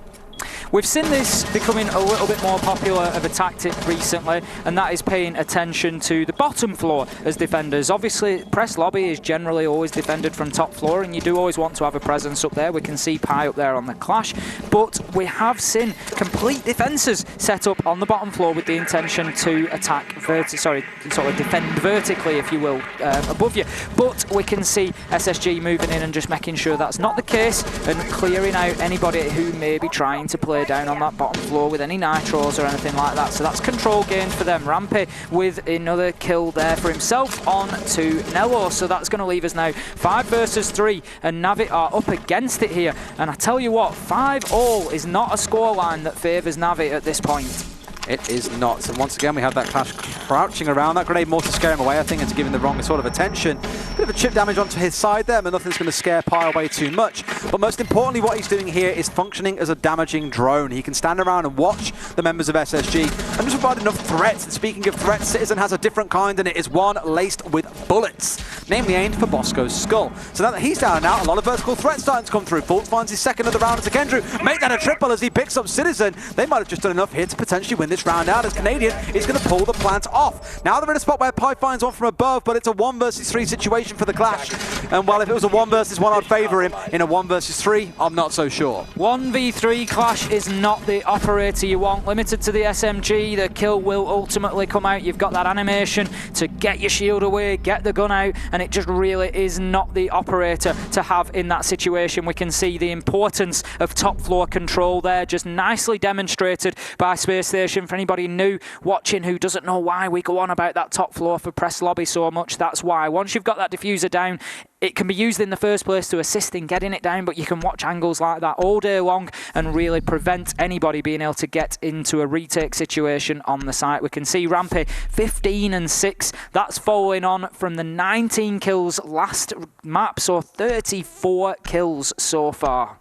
We've seen this becoming a little bit more popular of a tactic recently, and that is paying attention to the bottom floor as defenders. Obviously, press lobby is generally always defended from top floor, and you do always want to have a presence up there. We can see Pi up there on the Clash, but we have seen complete defences set up on the bottom floor with the intention to attack, sort of defend vertically, if you will, above you. But we can see SSG moving in and just making sure that's not the case and clearing out anybody who may be trying to play down on that bottom floor with any nitros or anything like that. So that's control gain for them. Rampy with another kill there for himself on to Nello. So that's going to leave us now 5 versus 3, and Navi are up against it here. And I tell you what, 5-all is not a scoreline that favours Navi at this point. It is not. And once again, we have that Clash crouching around. That grenade more to scare him away, I think, and to give him the wrong sort of attention. Bit of a chip damage onto his side there, but nothing's going to scare Pi away too much. But most importantly, what he's doing here is functioning as a damaging drone. He can stand around and watch the members of SSG and just provide enough threats. And speaking of threats, Citizen has a different kind, and it is one laced with bullets, namely aimed for Bosco's skull. So now that he's down and out, a lot of vertical threats starting to come through. Fultz finds his second of the round as Kendrew. Make that a triple as he picks up Citizen. They might have just done enough here to potentially win this round out, as Canadian is going to pull the plant off. Now they're in a spot where Pi finds one from above, but it's a 1 versus 3 situation for the Clash. And well, if it was a 1 versus 1, I'd favour him. In a 1 versus 3, I'm not so sure. 1v3 Clash is not the operator you want. Limited to the SMG, the kill will ultimately come out. You've got that animation to get your shield away, get the gun out, and it just really is not the operator to have in that situation. We can see the importance of top floor control there, just nicely demonstrated by Spacestation. For anybody new watching who doesn't know why we go on about that top floor for press lobby so much, that's why. Once you've got that diffuser down, it can be used in the first place to assist in getting it down, but you can watch angles like that all day long and really prevent anybody being able to get into a retake situation on the site. We can see Rampy 15 and 6. That's following on from the 19 kills last map, so 34 kills so far.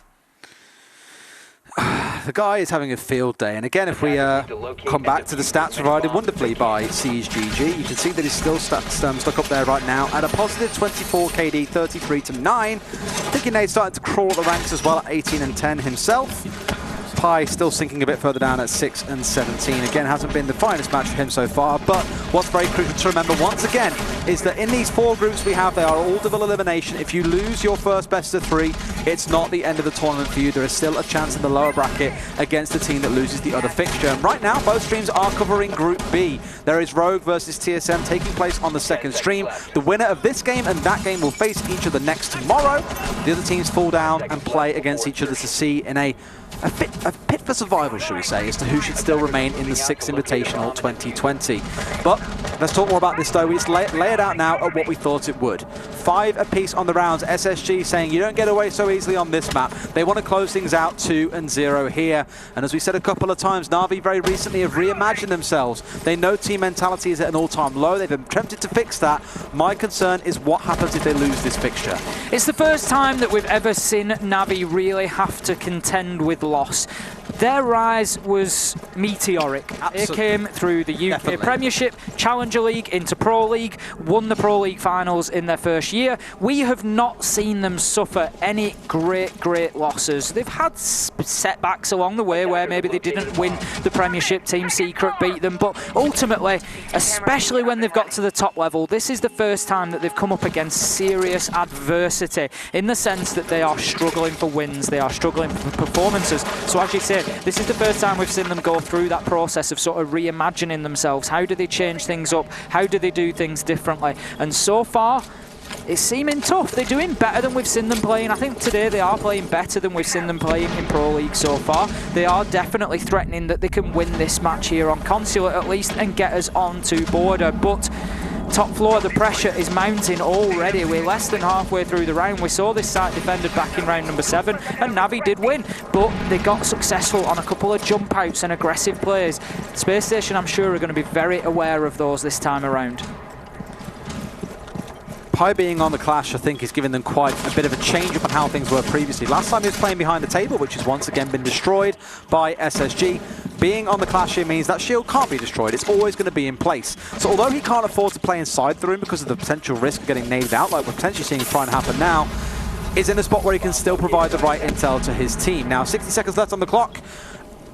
The guy is having a field day, and again, if we come back to the stats provided wonderfully by CSGG, you can see that he's still stuck up there right now at a positive 24 KD, 33 to 9. I think Nate's starting to crawl at the ranks as well at 18 and 10 himself. Pi still sinking a bit further down at 6 and 17. Again, hasn't been the finest match for him so far, but what's very crucial to remember once again is that in these 4 groups we have, they are all double elimination. If you lose your first best of 3, it's not the end of the tournament for you. There is still a chance in the lower bracket against the team that loses the other fixture. And right now, both streams are covering Group B. There is Rogue versus TSM taking place on the second stream. The winner of this game and that game will face each other next tomorrow. The other teams fall down and play against each other to see in a pit for survival, should we say, as to who should still remain in the Six Invitational 2020. But let's talk more about this, though. Let's lay it out now at what we thought it would. 5 apiece on the rounds. SSG saying you don't get away so easily on this map. They want to close things out 2 and 0 here. And as we said a couple of times, Na'Vi very recently have reimagined themselves. They know team mentality is at an all-time low. They've attempted to fix that. My concern is what happens if they lose this fixture. It's the first time that we've ever seen Na'Vi really have to contend with loss. Their rise was meteoric. Absolutely. They came through the UK Definitely. Premiership, Challenger League into Pro League, won the Pro League finals in their first year. We have not seen them suffer any great losses. They've had setbacks along the way where maybe they didn't win the Premiership, Team Secret beat them, but ultimately, especially when they've got to the top level, this is the first time that they've come up against serious adversity in the sense that they are struggling for wins, they are struggling for performances. So as you say, this is the first time we've seen them go through that process of sort of reimagining themselves. How do they change things up? How do they do things differently? And so far, it's seeming tough. They're doing better than we've seen them playing. I think today they are playing better than we've seen them playing in Pro League so far. They are definitely threatening that they can win this match here on Consulate at least and get us on to border. But top floor, the pressure is mounting already. We're less than halfway through the round. We saw this site defended back in round number 7, and Navi did win, but they got successful on a couple of jump outs and aggressive plays. Spacestation, I'm sure, are going to be very aware of those this time around. Pi being on the Clash, I think, is giving them quite a bit of a change up on how things were previously. Last time he was playing behind the table, which has once again been destroyed by SSG. Being on the Clash here means that shield can't be destroyed. It's always going to be in place. So although he can't afford to play inside the room because of the potential risk of getting naded out, like we're potentially seeing trying to happen now, is in a spot where he can still provide the right intel to his team. Now, 60 seconds left on the clock.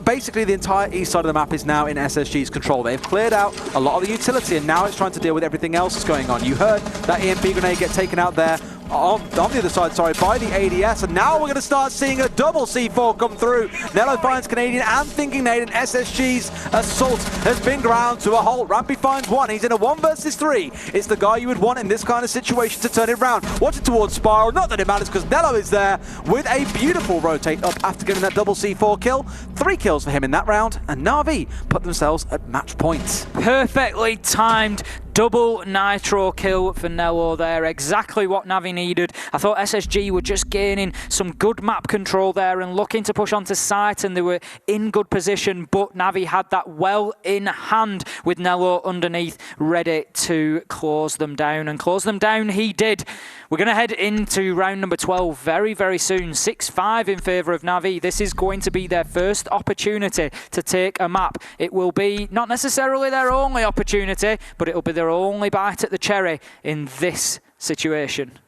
Basically, the entire east side of the map is now in SSG's control. They've cleared out a lot of the utility, and now it's trying to deal with everything else that's going on. You heard that EMP grenade get taken out there on the other side, sorry, by the ADS, and now we're going to start seeing a double C4 come through. Nello finds Canadian and Thinking Nade, and SSG's assault has been ground to a halt. Rampy finds one. He's in a 1 versus 3. It's the guy you would want in this kind of situation to turn it around. Watch it towards Spiral. Not that it matters because Nello is there with a beautiful rotate up after getting that double C4 kill. 3 kills for him in that round, and Na'Vi put themselves at match point. Perfectly timed double nitro kill for Nello there, exactly what Na'Vi needed. I thought SSG were just gaining some good map control there and looking to push onto site, and they were in good position, but Na'Vi had that well in hand with Nello underneath, ready to close them down, and close them down he did. We're going to head into round number 12 very, very soon. 6-5 in favour of Na'Vi. This is going to be their first opportunity to take a map. It will be not necessarily their only opportunity, but it will be their only bite at the cherry in this situation.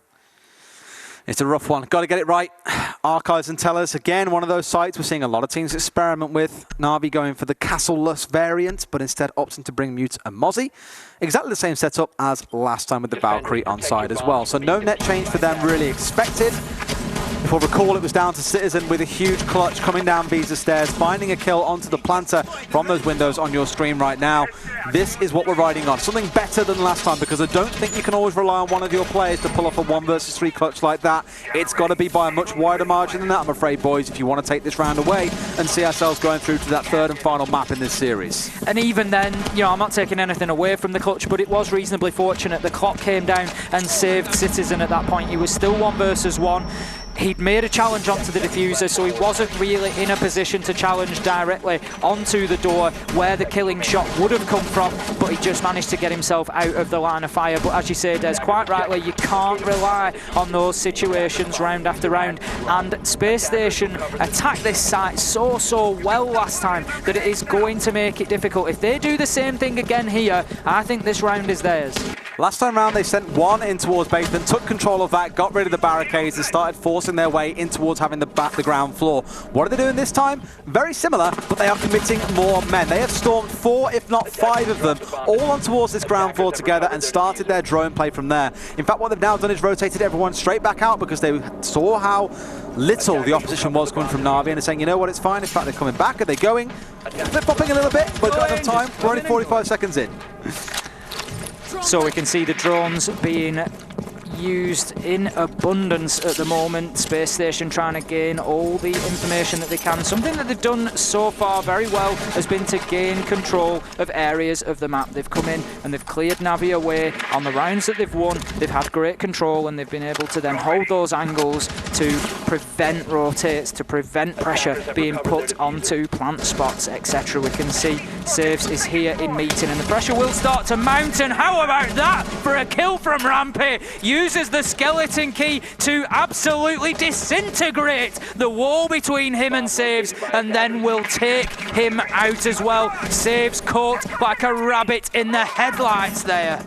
It's a rough one. Got to get it right. Archives and Tellers, again, one of those sites we're seeing a lot of teams experiment with. Na'Vi going for the Castle-less variant, but instead opting to bring Mute and Mozzie. Exactly the same setup as last time with the Valkyrie on side as well. So no net change for them really expected. If we'll recall, it was down to Citizen with a huge clutch coming down Visa stairs, finding a kill onto the planter from those windows on your stream right now. This is what we're riding on. Something better than last time, because I don't think you can always rely on one of your players to pull off a 1 versus 3 clutch like that. It's got to be by a much wider margin than that, I'm afraid, boys, if you want to take this round away and see ourselves going through to that third and final map in this series. And even then, you know, I'm not taking anything away from the clutch, but it was reasonably fortunate. The clock came down and saved Citizen at that point. He was still 1 versus 1. He'd made a challenge onto the diffuser, so he wasn't really in a position to challenge directly onto the door where the killing shot would have come from, but he just managed to get himself out of the line of fire. But as you say, Des, quite rightly, you can't rely on those situations round after round, and Space Station attacked this site so well last time that it is going to make it difficult. If they do the same thing again here, I think this round is theirs. Last time round, they sent one in towards basement, took control of that, got rid of the barricades, and started forcing their way in towards having the ground floor. What are they doing this time? Very similar, but they are committing more men. They have stormed 4, if not 5 of them, all on towards this ground floor together and started their drone play from there. In fact, what they've now done is rotated everyone straight back out because they saw how little the opposition was coming from Na'Vi, and they're saying, you know what, it's fine. In fact, they're coming back. Are they going? Flip-flopping a little bit, but got enough time. We're only 45 seconds in. So we can see the drones being used in abundance at the moment. Space Station trying to gain all the information that they can. Something that they've done so far very well has been to gain control of areas of the map. They've come in and they've cleared Na'Vi away on the rounds that they've won. They've had great control and they've been able to then hold those angles to prevent rotates, to prevent pressure being put onto plant spots, etc. We can see Saves is here in meeting and the pressure will start to mount, and how about that for a kill from Rampy? Uses the skeleton key to absolutely disintegrate the wall between him and Saves, and then will take him out as well. Saves caught like a rabbit in the headlights there.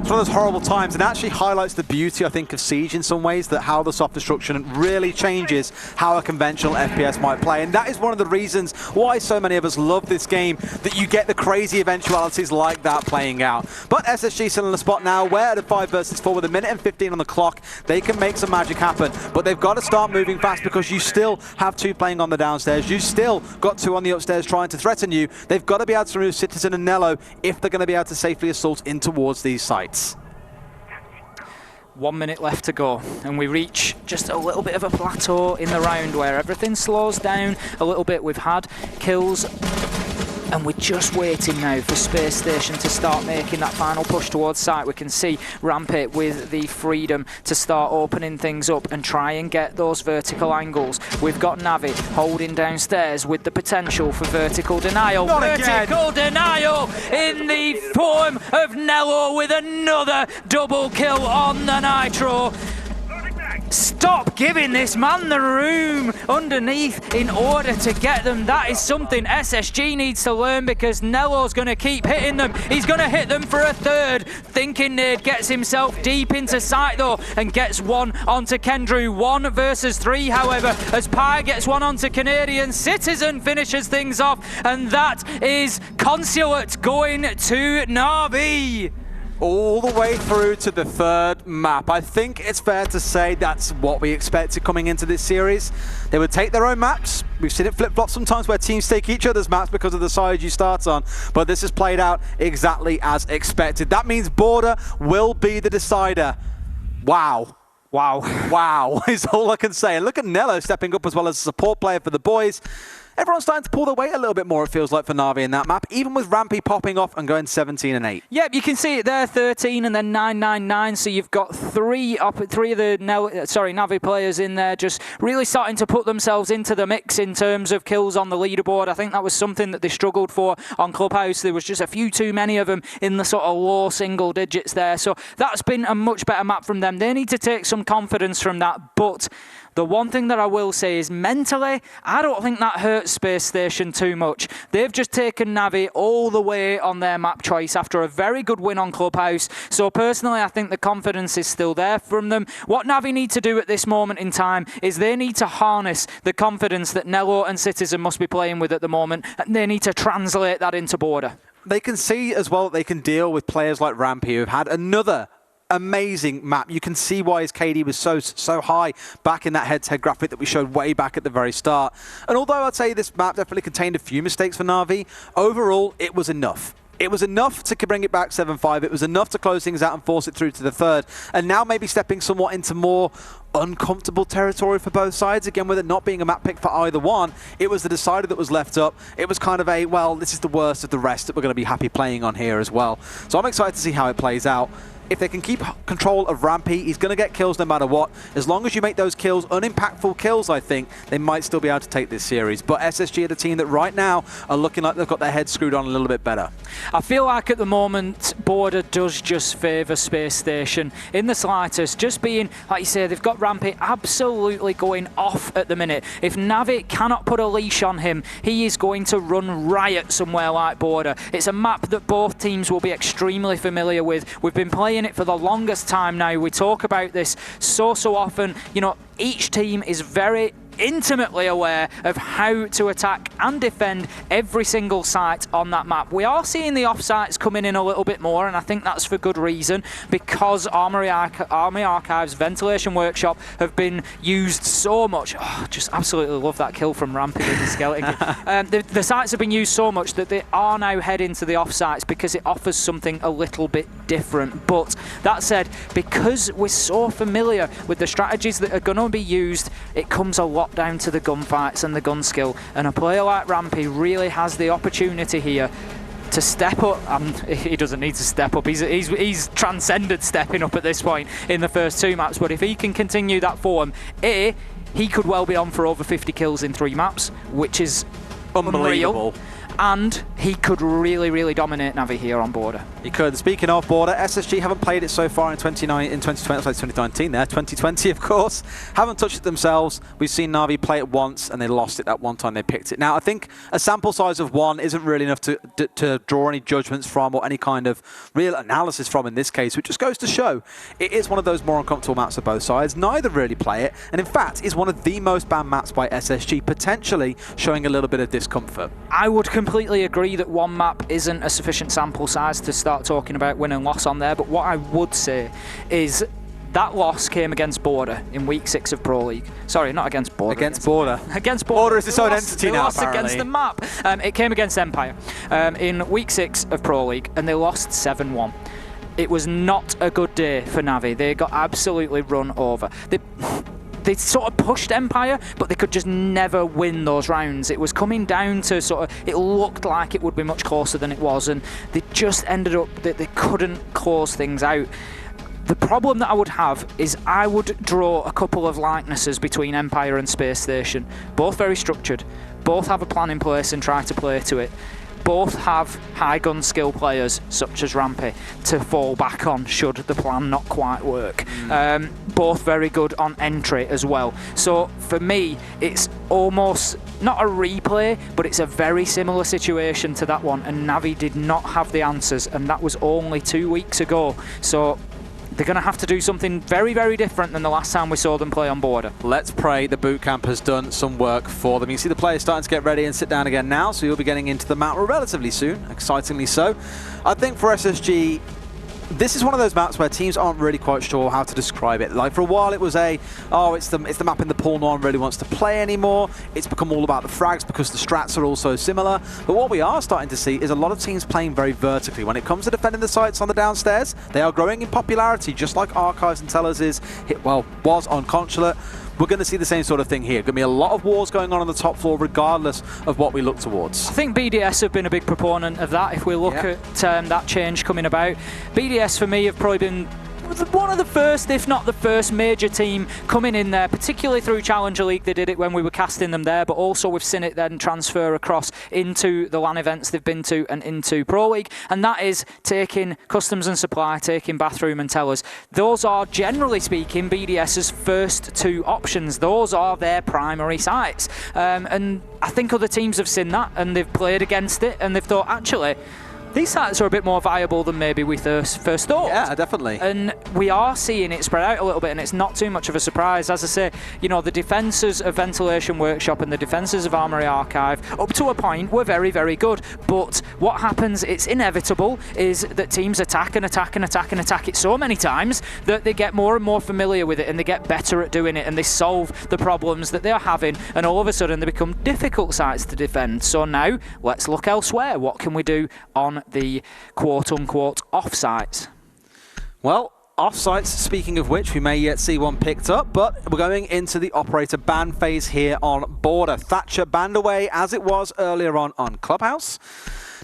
It's one of those horrible times, and actually highlights the beauty, I think, of Siege in some ways, that how the soft destruction really changes how a conventional FPS might play. And that is one of the reasons why so many of us love this game, that you get the crazy eventualities like that playing out. But SSG still in the spot now, where at a 5 versus 4 with a minute and 15 on the clock, they can make some magic happen. But they've got to start moving fast because you still have 2 playing on the downstairs. You still got 2 on the upstairs trying to threaten you. They've got to be able to remove Citizen and Nello if they're going to be able to safely assault in towards these sites. 1 minute left to go, and we reach just a little bit of a plateau in the round where everything slows down a little bit. We've had kills And we're just waiting now for Space Station to start making that final push towards site. We can see Rampy with the freedom to start opening things up and try and get those vertical angles. We've got Navi holding downstairs with the potential for vertical denial. Not vertical again. denial in the form of Nello with another double kill on the Nitro. Stop giving this man the room underneath in order to get them. That is something SSG needs to learn, because Nello's going to keep hitting them. He's going to hit them for a third. Thinking Nade gets himself deep into sight though and gets one onto Kendrew. 1 versus 3, however, as Pi gets one onto Canadian. Citizen finishes things off, and that is Consulate going to Na'Vi. All the way through to the 3rd map. I think it's fair to say that's what we expected coming into this series. They would take their own maps. We've seen it flip-flop sometimes where teams take each other's maps because of the side you start on, but this has played out exactly as expected. That means Border will be the decider. Wow. Wow. Wow is all I can say. And look at Nello stepping up as well as a support player for the boys. Everyone's starting to pull their weight a little bit more, it feels like, for Na'Vi in that map, even with Rampy popping off and going 17 and 8. Yep, you can see it there, 13 and then 999. So you've got three of the Na'Vi players in there just really starting to put themselves into the mix in terms of kills on the leaderboard. I think that was something that they struggled for on Clubhouse. There was just a few too many of them in the sort of low single digits there. So that's been a much better map from them. They need to take some confidence from that, but the one thing that I will say is mentally, I don't think that hurts Space Station too much. They've just taken Navi all the way on their map choice after a very good win on Clubhouse. So personally, I think the confidence is still there from them. What Navi need to do at this moment in time is they need to harness the confidence that Nello and Citizen must be playing with at the moment, and they need to translate that into Border. They can see as well that they can deal with players like Rampy, who've had another amazing map. You can see why his KD was so high back in that head-to-head graphic that we showed way back at the very start. And although I'd say this map definitely contained a few mistakes for Na'Vi, overall it was enough. It was enough to bring it back 7-5. It was enough to close things out and force it through to the 3rd. And now maybe stepping somewhat into more uncomfortable territory for both sides. Again, with it not being a map pick for either one, it was the decider that was left up. It was kind of a, well, this is the worst of the rest that we're going to be happy playing on here as well. So I'm excited to see how it plays out. If they can keep control of Rampy, he's going to get kills no matter what. As long as you make those kills unimpactful kills, I think, they might still be able to take this series. But SSG are the team that right now are looking like they've got their heads screwed on a little bit better. I feel like at the moment, Border does just favour Space Station in the slightest. Just being, like you say, they've got Rampy absolutely going off at the minute. If Navi cannot put a leash on him, he is going to run riot somewhere like Border. It's a map that both teams will be extremely familiar with. We've been playing it for the longest time now. We talk about this so often. You know, each team is very intimately aware of how to attack and defend every single site on that map. We are seeing the off-sites coming in a little bit more, and I think that's for good reason, because Army Archives, Ventilation Workshop have been used so much. Oh, just absolutely love that kill from Rampy with the skeleton. The sites have been used so much that they are now heading to the off-sites because it offers something a little bit different. But that said, because we're so familiar with the strategies that are going to be used, it comes a lot down to the gunfights and the gun skill, and a player like Rampy really has the opportunity here to step up. He doesn't need to step up, he's transcended stepping up at this point in the first 2 maps, but if he can continue that form, he could well be on for over 50 kills in 3 maps, which is unbelievable. And he could really dominate Navi here on Border. He could. Speaking of Border, SSG haven't played it so far in 2019 there, 2020 of course. Haven't touched it themselves. We've seen Na'Vi play it once and they lost it that one time they picked it. Now I think a sample size of 1 isn't really enough to draw any judgments from or any kind of real analysis from in this case, which just goes to show it is one of those more uncomfortable maps for both sides. Neither really play it, and in fact is one of the most banned maps by SSG, potentially showing a little bit of discomfort. I would completely agree that 1 map isn't a sufficient sample size to start talking about win and loss on there, but what I would say is that loss came against Border in week 6 of Pro League. Sorry, not against Border. Against Border. Against Border. Border is its own entity now, They lost apparently. against the map. It came against Empire in week 6 of Pro League, and they lost 7-1. It was not a good day for Navi. They got absolutely run over. they sort of pushed Empire, but they could just never win those rounds. It was coming down to it looked like it would be much closer than it was, and they just ended up that they couldn't close things out. The problem that I would have is I would draw a couple of likenesses between Empire and Space Station. Both very structured, both have a plan in place and try to play to it. Both have high gun skill players such as Rampy to fall back on should the plan not quite work. Both very good on entry as well. So for me, it's almost not a replay, but it's a very similar situation to that one, and Navi did not have the answers, and that was only 2 weeks ago. So they're going to have to do something very, very different than the last time we saw them play on Border. Let's pray the boot camp has done some work for them. You see the players starting to get ready and sit down again now, so you'll be getting into the map relatively soon, excitingly so. I think for SSG, this is one of those maps where teams aren't really quite sure how to describe it. Like for a while it was it's the map in the pool no one really wants to play anymore. It's become all about the frags because the strats are also similar. But what we are starting to see is a lot of teams playing very vertically. When it comes to defending the sites on the downstairs, they are growing in popularity, just like Archives and Tellers was on Consulate. We're going to see the same sort of thing here. Going to be a lot of wars going on the top floor regardless of what we look towards. I think BDS have been a big proponent of that if we look at that change coming about. BDS for me have probably been one of the first, if not the first, major team coming in there, particularly through Challenger League. They did it when we were casting them there, but also we've seen it then transfer across into the LAN events they've been to and into Pro League, and that is taking customs and supply, taking bathroom and tellers. Those are, generally speaking, BDS's first two options. Those are their primary sites, and I think other teams have seen that and they've played against it and they've thought, actually, these sites are a bit more viable than maybe we first thought. Yeah, definitely. And we are seeing it spread out a little bit, and it's not too much of a surprise. As I say, you know, the defences of Ventilation Workshop and the defences of Armoury Archive, up to a point, were very, very good. But what happens, it's inevitable, is that teams attack and attack and attack and attack it so many times that they get more and more familiar with it, and they get better at doing it, and they solve the problems that they're having, and all of a sudden they become difficult sites to defend. So now, let's look elsewhere. What can we do on the quote-unquote off-sites? Well, off-sites, speaking of which, we may yet see one picked up, but we're going into the operator ban phase here on Border. Thatcher banned away as it was earlier on Clubhouse.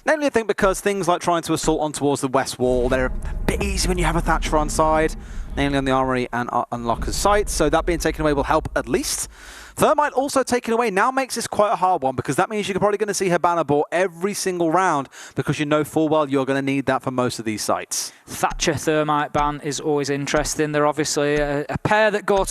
Namely, I think because things like trying to assault on towards the west wall, they're a bit easy when you have a Thatcher on side, namely on the Armory and Unlocker's sites, so that being taken away will help at least. Thermite also taken away now makes this quite a hard one, because that means you're probably going to see her banner ball every single round, because you know full well you're going to need that for most of these sites. Thatcher Thermite ban is always interesting. They're obviously a pair that go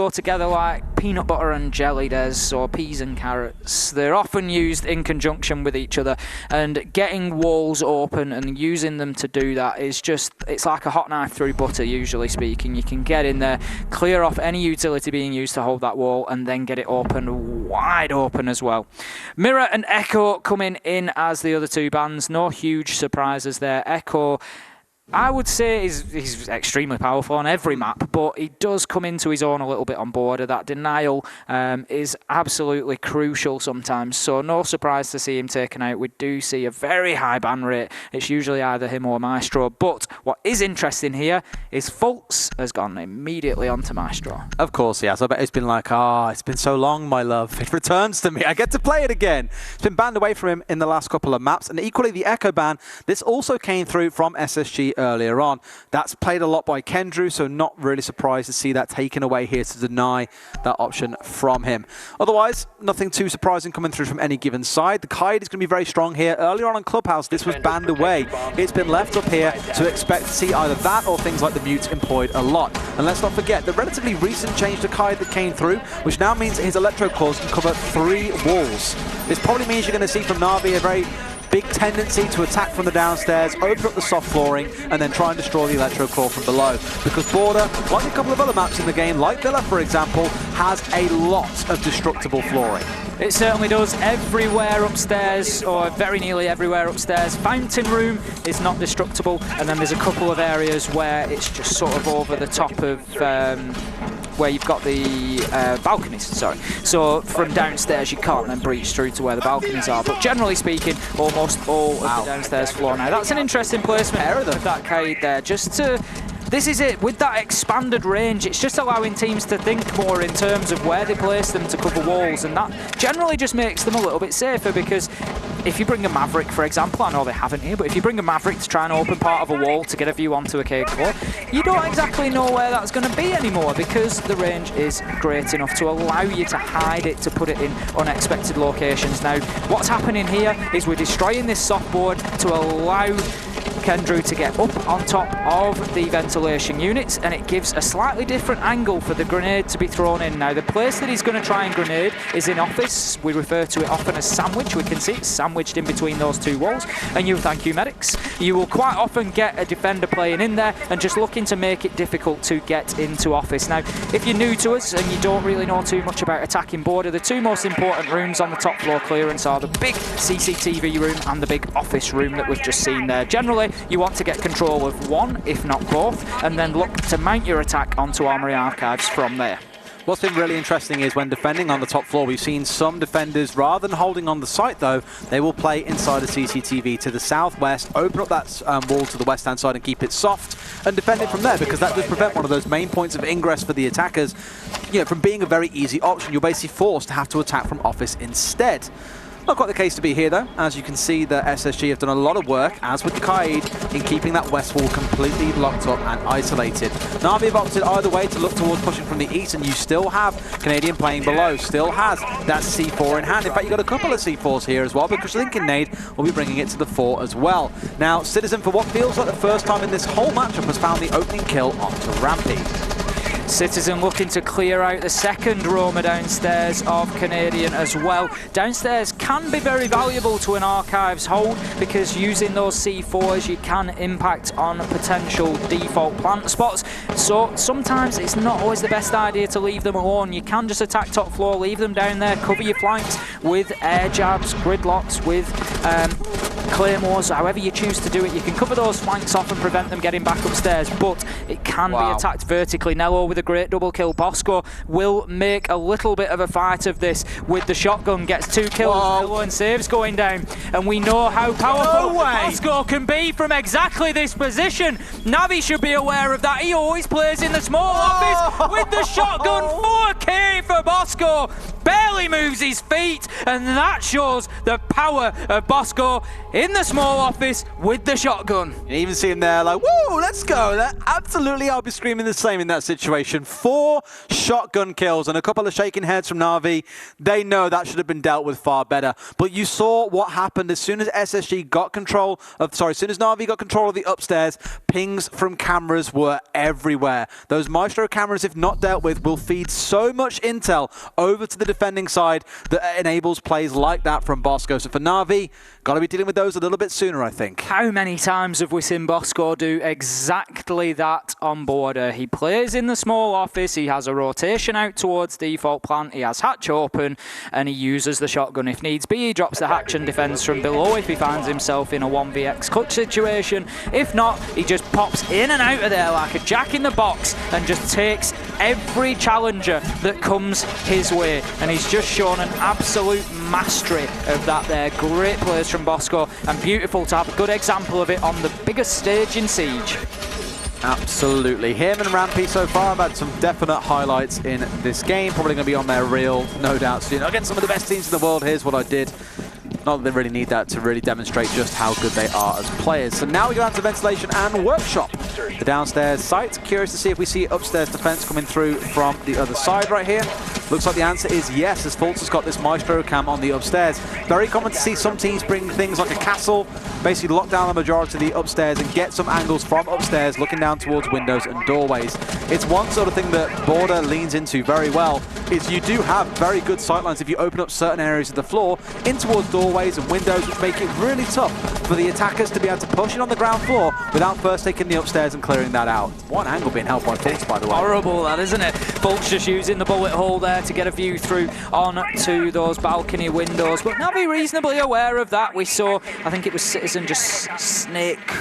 together like peanut butter and jelly, or peas and carrots. They're often used in conjunction with each other, and getting walls open and using them to do that is just, it's like a hot knife through butter, usually speaking. You can get in there, clear off any utility being used to hold that wall, and then get it open, wide open as well. Mirror and Echo coming in as the other two bans. No huge surprises there. Echo, I would say he's extremely powerful on every map, but he does come into his own a little bit on Border. That denial is absolutely crucial sometimes, so no surprise to see him taken out. We do see a very high ban rate. It's usually either him or Maestro, but what is interesting here is Fultz has gone immediately onto Maestro. Of course he has. I bet it's been like, it's been so long, my love. It returns to me. I get to play it again. It's been banned away from him in the last couple of maps, and equally the Echo ban, this also came through from SSG earlier on. That's played a lot by Kendrew, so not really surprised to see that taken away here to deny that option from him. Otherwise, nothing too surprising coming through from any given side. The Kaid is going to be very strong here. Earlier on Clubhouse, this was banned away. It's been left up here to expect to see either that or things like the Mute employed a lot. And let's not forget the relatively recent change to Kaid that came through, which now means that his Electro Claws can cover 3 walls. This probably means you're going to see from Na'Vi a very big tendency to attack from the downstairs, open up the soft flooring, and then try and destroy the Electro Claw from below. Because Border, like a couple of other maps in the game, like Villa for example, has a lot of destructible flooring. It certainly does. Everywhere upstairs, or very nearly everywhere upstairs. Fountain Room is not destructible, and then there's a couple of areas where it's just sort of over the top of where you've got the balconies, sorry. So from downstairs you can't then breach through to where the balconies are, but generally speaking, almost all of the downstairs floor now. That's an interesting placement of that Kaid there, just to this is it. With that expanded range, it's just allowing teams to think more in terms of where they place them to cover walls, and that generally just makes them a little bit safer, because if you bring a Maverick, for example, I know they haven't here, but if you bring a Maverick to try and open part of a wall to get a view onto a cage floor, you don't exactly know where that's going to be anymore, because the range is great enough to allow you to hide it, to put it in unexpected locations. Now, what's happening here is we're destroying this softboard to allow Kendrew to get up on top of the ventilation units, and it gives a slightly different angle for the grenade to be thrown in. Now, the place that he's going to try and grenade is in office. We refer to it often as sandwich. We can see it's sandwiched in between those two walls, and thank you medics, you will quite often get a defender playing in there and just looking to make it difficult to get into office. Now, if you're new to us and you don't really know too much about attacking border, the two most important rooms on the top floor clearance are the big CCTV room and the big office room that we've just seen there. Generally, you want to get control of one, if not both, and then look to mount your attack onto Armory Archives from there. What's been really interesting is when defending on the top floor, we've seen some defenders, rather than holding on the site though, they will play inside the CCTV to the southwest, open up that wall to the west-hand side and keep it soft and defend it from there, because that does prevent one of those main points of ingress for the attackers, from being a very easy option. You're basically forced to have to attack from office instead. Not quite the case to be here though. As you can see, the SSG have done a lot of work, as with the Kaid, in keeping that west wall completely locked up and isolated. Na'Vi have opted either way to look towards pushing from the east, and you still have Canadian playing below, still has that C4 in hand. In fact, you've got a couple of C4s here as well, because Lincoln Nade will be bringing it to the fort as well. Now, Citizen, for what feels like the first time in this whole matchup, has found the opening kill onto Rampy. Citizen looking to clear out the second roamer downstairs of Canadian as well. Downstairs can be very valuable to an Archives hold, because using those C4s you can impact on potential default plant spots. So sometimes it's not always the best idea to leave them alone. You can just attack top floor, leave them down there, cover your flanks with air jabs, gridlocks, with claymores, however you choose to do it. You can cover those flanks off and prevent them getting back upstairs, but it can be attacked vertically. Nello with a great double kill. Bosco will make a little bit of a fight of this with the shotgun, gets 2 kills. Nello and saves going down, and we know how powerful Bosco can be from exactly this position. Navi should be aware of that. He always plays in the small office with the shotgun. 4K for Bosco. Barely moves his feet, and that shows the power of Bosco in the small office with the shotgun. You even see him there like, woo, let's go. Absolutely, I'll be screaming the same in that situation. 4 shotgun kills and a couple of shaking heads from Na'Vi. They know that should have been dealt with far better. But you saw what happened as soon as SSG got control of, as soon as Na'Vi got control of the upstairs, pings from cameras were everywhere. Those Maestro cameras, if not dealt with, will feed so much intel over to the defending side that enables plays like that from Bosco. So for Na'Vi, got to be dealing with those a little bit sooner, I think. How many times have we seen Bosco do exactly that on border? He plays in the small office, he has a rotation out towards default plant, he has hatch open, and he uses the shotgun if needs be. He drops the hatch and defends from below if he finds himself in a 1vx clutch situation. If not, he just pops in and out of there like a jack in the box and just takes every challenger that comes his way. And he's just shown an absolute mastery of that there. Great plays from Bosco, and beautiful to have a good example of it on the biggest stage in Siege. Absolutely. Him and Rampy so far have had some definite highlights in this game. Probably going to be on their reel, no doubt, soon. Against some of the best teams in the world, here's what I did. Not that they really need that to really demonstrate just how good they are as players. So now we go down to ventilation and workshop. The downstairs site. Curious to see if we see upstairs defense coming through from the other side right here. Looks like the answer is yes, as Fultz has got this Maestro cam on the upstairs. Very common to see some teams bring things like a castle, basically lock down the majority of the upstairs and get some angles from upstairs, looking down towards windows and doorways. It's one sort of thing that Border leans into very well, is you do have very good sightlines if you open up certain areas of the floor in towards doorways and windows, which make it really tough for the attackers to be able to push it on the ground floor without first taking the upstairs and clearing that out. One angle being held by Fultz, by the way. Horrible that, isn't it? Fultz just using the bullet hole there to get a view through onto those balcony windows, but Navi reasonably aware of that. We saw, I think it was Citizen just snake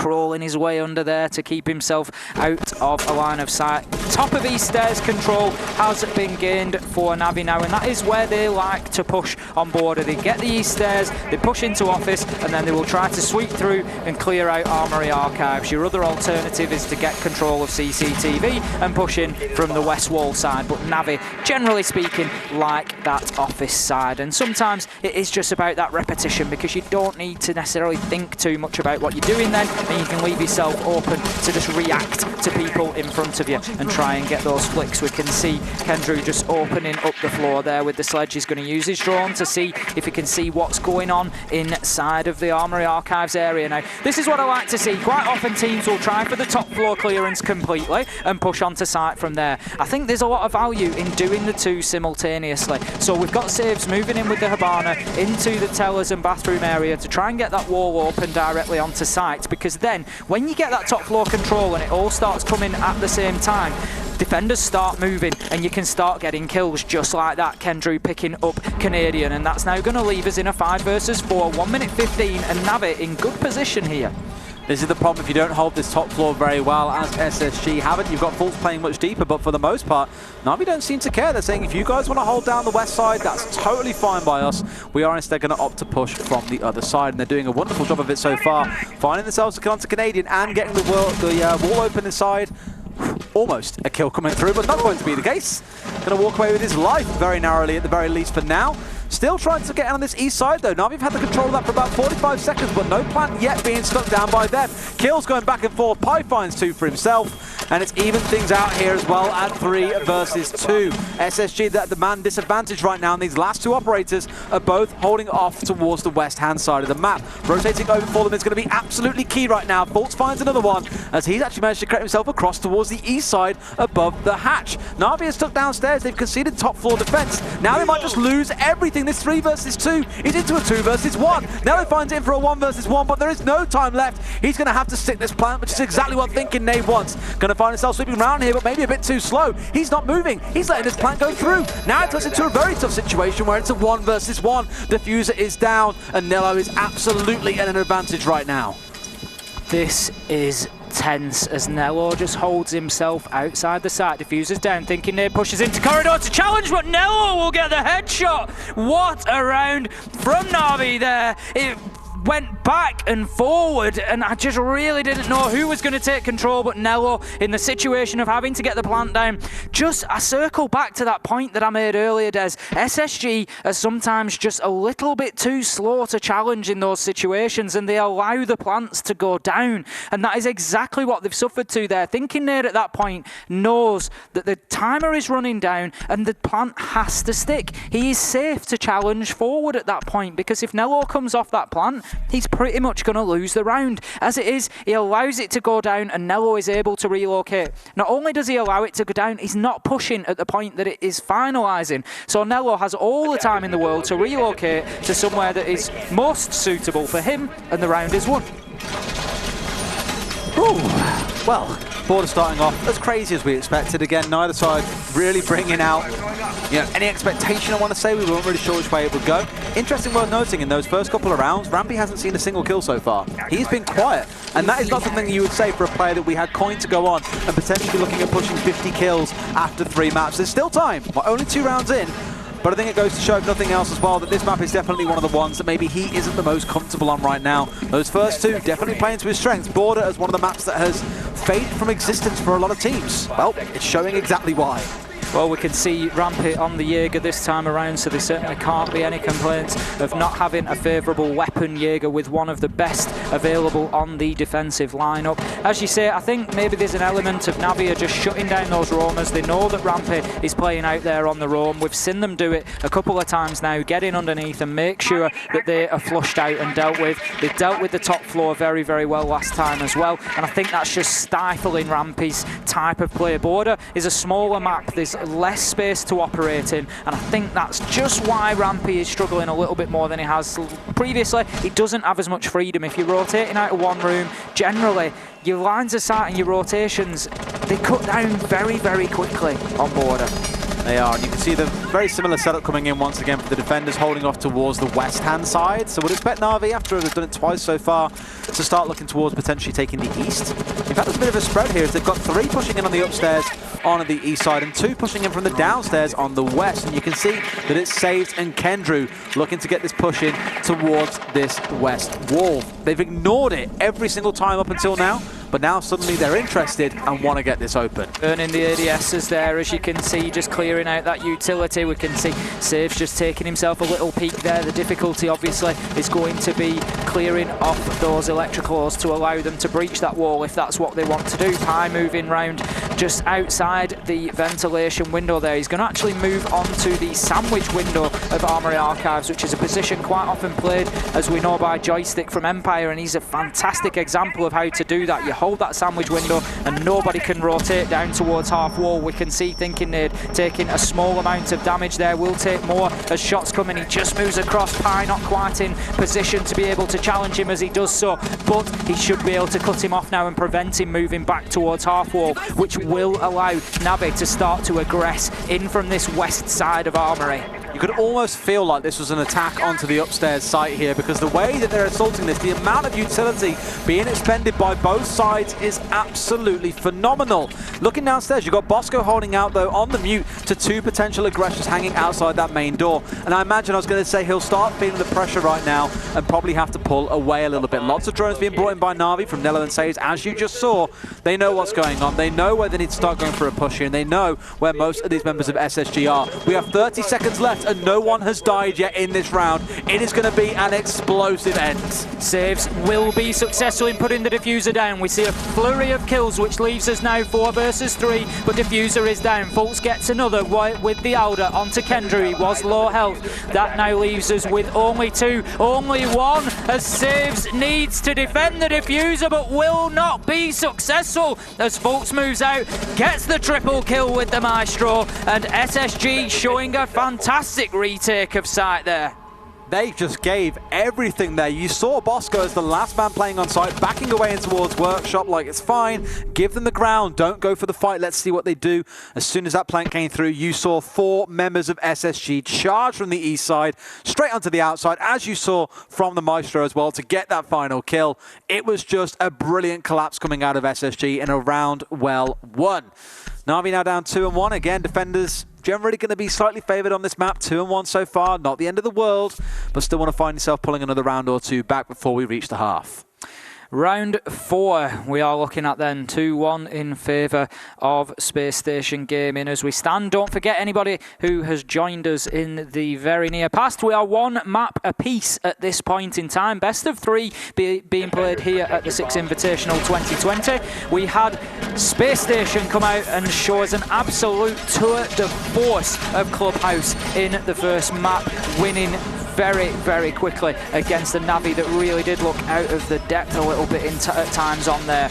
crawling his way under there to keep himself out of a line of sight. Top of East Stairs control has been gained for Navi now, and that is where they like to push on border. They get the East Stairs, they push into office, and then they will try to sweep through and clear out Armory Archives. Your other alternative is to get control of CCTV and push in from the west wall side, but Navi, generally speaking, like that office side. And sometimes it is just about that repetition, because you don't need to necessarily think too much about what you're doing then, and you can leave yourself open to just react to people in front of you and try and get those flicks. We can see Kendrew just opening up the floor there with the sledge. He's going to use his drone to see if he can see what's going on inside of the Armory Archives area. Now, this is what I like to see. Quite often teams will try for the top floor clearance completely and push onto site from there. I think there's a lot of value in doing the two simultaneously. So we've got Saves moving in with the Habana into the tellers and bathroom area to try and get that wall open directly onto site, because then when you get that top floor control and it all starts coming at the same time, defenders start moving and you can start getting kills just like that. Kendrew picking up Canadian, and that's now going to leave us in a 5 versus 4, 1 minute 15, and Navi in good position here. This is the problem if you don't hold this top floor very well, as SSG haven't. You've got Fultz playing much deeper, but for the most part, Navi don't seem to care. They're saying if you guys want to hold down the west side, that's totally fine by us. We are instead going to opt to push from the other side, and they're doing a wonderful job of it so far, finding themselves a kill onto Canadian and getting the wall open inside. Almost a kill coming through, but not going to be the case. Going to walk away with his life very narrowly at the very least for now. Still trying to get in on this east side though. Navi have had the control of that for about 45 seconds, but no plant yet being stuck down by them. Kills going back and forth. Pi finds 2 for himself, and it's even things out here as well at 3 versus 2. SSG, the man disadvantage right now, and these last 2 operators are both holding off towards the west-hand side of the map. Rotating over for them is going to be absolutely key right now. Fultz finds another one, as he's actually managed to create himself across towards the east side above the hatch. Navi is stuck downstairs. They've conceded top floor defense. Now they might just lose everything. This 3 versus 2 is into a 2 versus 1. Now he finds it in for a 1 versus 1, but there is no time left. He's going to have to stick this plant, which is exactly what Thinking Nade wants. Going to find himself sweeping around here, but maybe a bit too slow. He's not moving. He's letting this plant go through. Now it turns into a very tough situation where it's a 1 versus 1. Diffuser is down, and Nello is absolutely at an advantage right now. This is tense as Nello just holds himself outside the site. Diffuser's down, Thinking Nade pushes into corridor to challenge, but Nello will get the headshot. What a round from Navi there. It went back and forward, and I just really didn't know who was going to take control, but Nello, in the situation of having to get the plant down. Just I circle back to that point that I made earlier, Des. SSG are sometimes just a little bit too slow to challenge in those situations, and they allow the plants to go down, and that is exactly what they've suffered to there. Thinking Nade at that point knows that the timer is running down and the plant has to stick. He is safe to challenge forward at that point, because if Nello comes off that plant, he's pretty much going to lose the round. As it is, he allows it to go down and Nello is able to relocate. Not only does he allow it to go down, he's not pushing at the point that it is finalising. So Nello has all the time in the world to relocate to somewhere that is most suitable for him, and the round is won. Ooh. Well, border starting off as crazy as we expected. Again, neither side really bringing out any expectation, I want to say. We weren't really sure which way it would go. Interesting, worth noting, in those first couple of rounds, Rampy hasn't seen a single kill so far. He's been quiet, and that is not something that you would say for a player that we had coin to go on and potentially looking at pushing 50 kills after 3 maps. There's still time. We're only 2 rounds in. But I think it goes to show, if nothing else as well, that this map is definitely one of the ones that maybe he isn't the most comfortable on right now. Those first 2 definitely playing to his strengths. Border as one of the maps that has faded from existence for a lot of teams. Well, it's showing exactly why. Well, we can see Rampy on the Jaeger this time around, so there certainly can't be any complaints of not having a favourable weapon Jaeger with one of the best available on the defensive lineup. As you say, I think maybe there's an element of Navi just shutting down those roamers. They know that Rampy is playing out there on the roam. We've seen them do it a couple of times now, get in underneath and make sure that they are flushed out and dealt with. They dealt with the top floor very, very well last time as well, and I think that's just stifling Rampy's type of play. Border is a smaller map. There's less space to operate in, and I think that's just why Rampy is struggling a little bit more than he has previously. He doesn't have as much freedom. If you're rotating out of one room, generally your lines of sight and your rotations, they cut down very, very quickly on Border. They are, and you can see the very similar setup coming in once again for the defenders, holding off towards the west-hand side. So we'd expect Na'Vi, after they've done it twice so far, to start looking towards potentially taking the east. In fact, there's a bit of a spread here, as they've got 3 pushing in on the upstairs on the east side, and 2 pushing in from the downstairs on the west. And you can see that it's Saved and Kendrew looking to get this push in towards this west wall. They've ignored it every single time up until now, but now suddenly they're interested and want to get this open. Burning the ADSs there, as you can see, just clearing out that utility. We can see Save's just taking himself a little peek there. The difficulty, obviously, is going to be clearing off those electricals to allow them to breach that wall if that's what they want to do. Pi moving round just outside the ventilation window there. He's going to actually move on to the sandwich window of Armory Archives, which is a position quite often played, as we know, by Joystick from Empire, and he's a fantastic example of how to do that. You hold that sandwich window and nobody can rotate down towards half wall. We can see Thinking Nade taking a small amount of damage there. Will take more as shots come in. He just moves across. Pi not quite in position to be able to challenge him as he does so, but he should be able to cut him off now and prevent him moving back towards half wall, which will allow Navi to start to aggress in from this west side of Armory. You could almost feel like this was an attack onto the upstairs site here, because the way that they're assaulting this, the amount of utility being expended by both sides is absolutely phenomenal. Looking downstairs, you've got Bosco holding out, though, on the mute to 2 potential aggressors hanging outside that main door. And I imagine, I was going to say, he'll start feeling the pressure right now and probably have to pull away a little bit. Lots of drones being brought in by Na'Vi from Nello and Saves. As you just saw, they know what's going on. They know where they need to start going for a push here, and they know where most of these members of SSG are. We have 30 seconds left, and no one has died yet in this round. It is going to be an explosive end. Saves will be successful in putting the diffuser down. We see a flurry of kills, which leaves us now 4 versus 3, but diffuser is down. Fultz gets another with the Alder onto Kendrew. He was low health. That now leaves us with only 2, only 1, as Saves needs to defend the diffuser, but will not be successful as Fultz moves out, gets the triple kill with the Maestro, and SSG showing a fantastic retake of site there. They just gave everything there. You saw Bosco as the last man playing on site, backing away in towards Workshop like it's fine. Give them the ground. Don't go for the fight. Let's see what they do. As soon as that plank came through, you saw 4 members of SSG charge from the east side, straight onto the outside, as you saw from the Maestro as well, to get that final kill. It was just a brilliant collapse coming out of SSG in a round well won. Na'Vi now down 2-1. Again, defenders generally going to be slightly favoured on this map. 2-1 so far, not the end of the world, but still want to find yourself pulling another round or 2 back before we reach the half. Round 4, we are looking at then 2-1 in favour of Space Station Gaming as we stand. Don't forget, anybody who has joined us in the very near past, we are 1 map apiece at this point in time. Best of 3 being played here at the Six Invitational 2020. We had Space Station come out and show us an absolute tour de force of Clubhouse in the first map, winning very, very quickly against the Na'Vi that really did look out of the depth a little bit at times on there.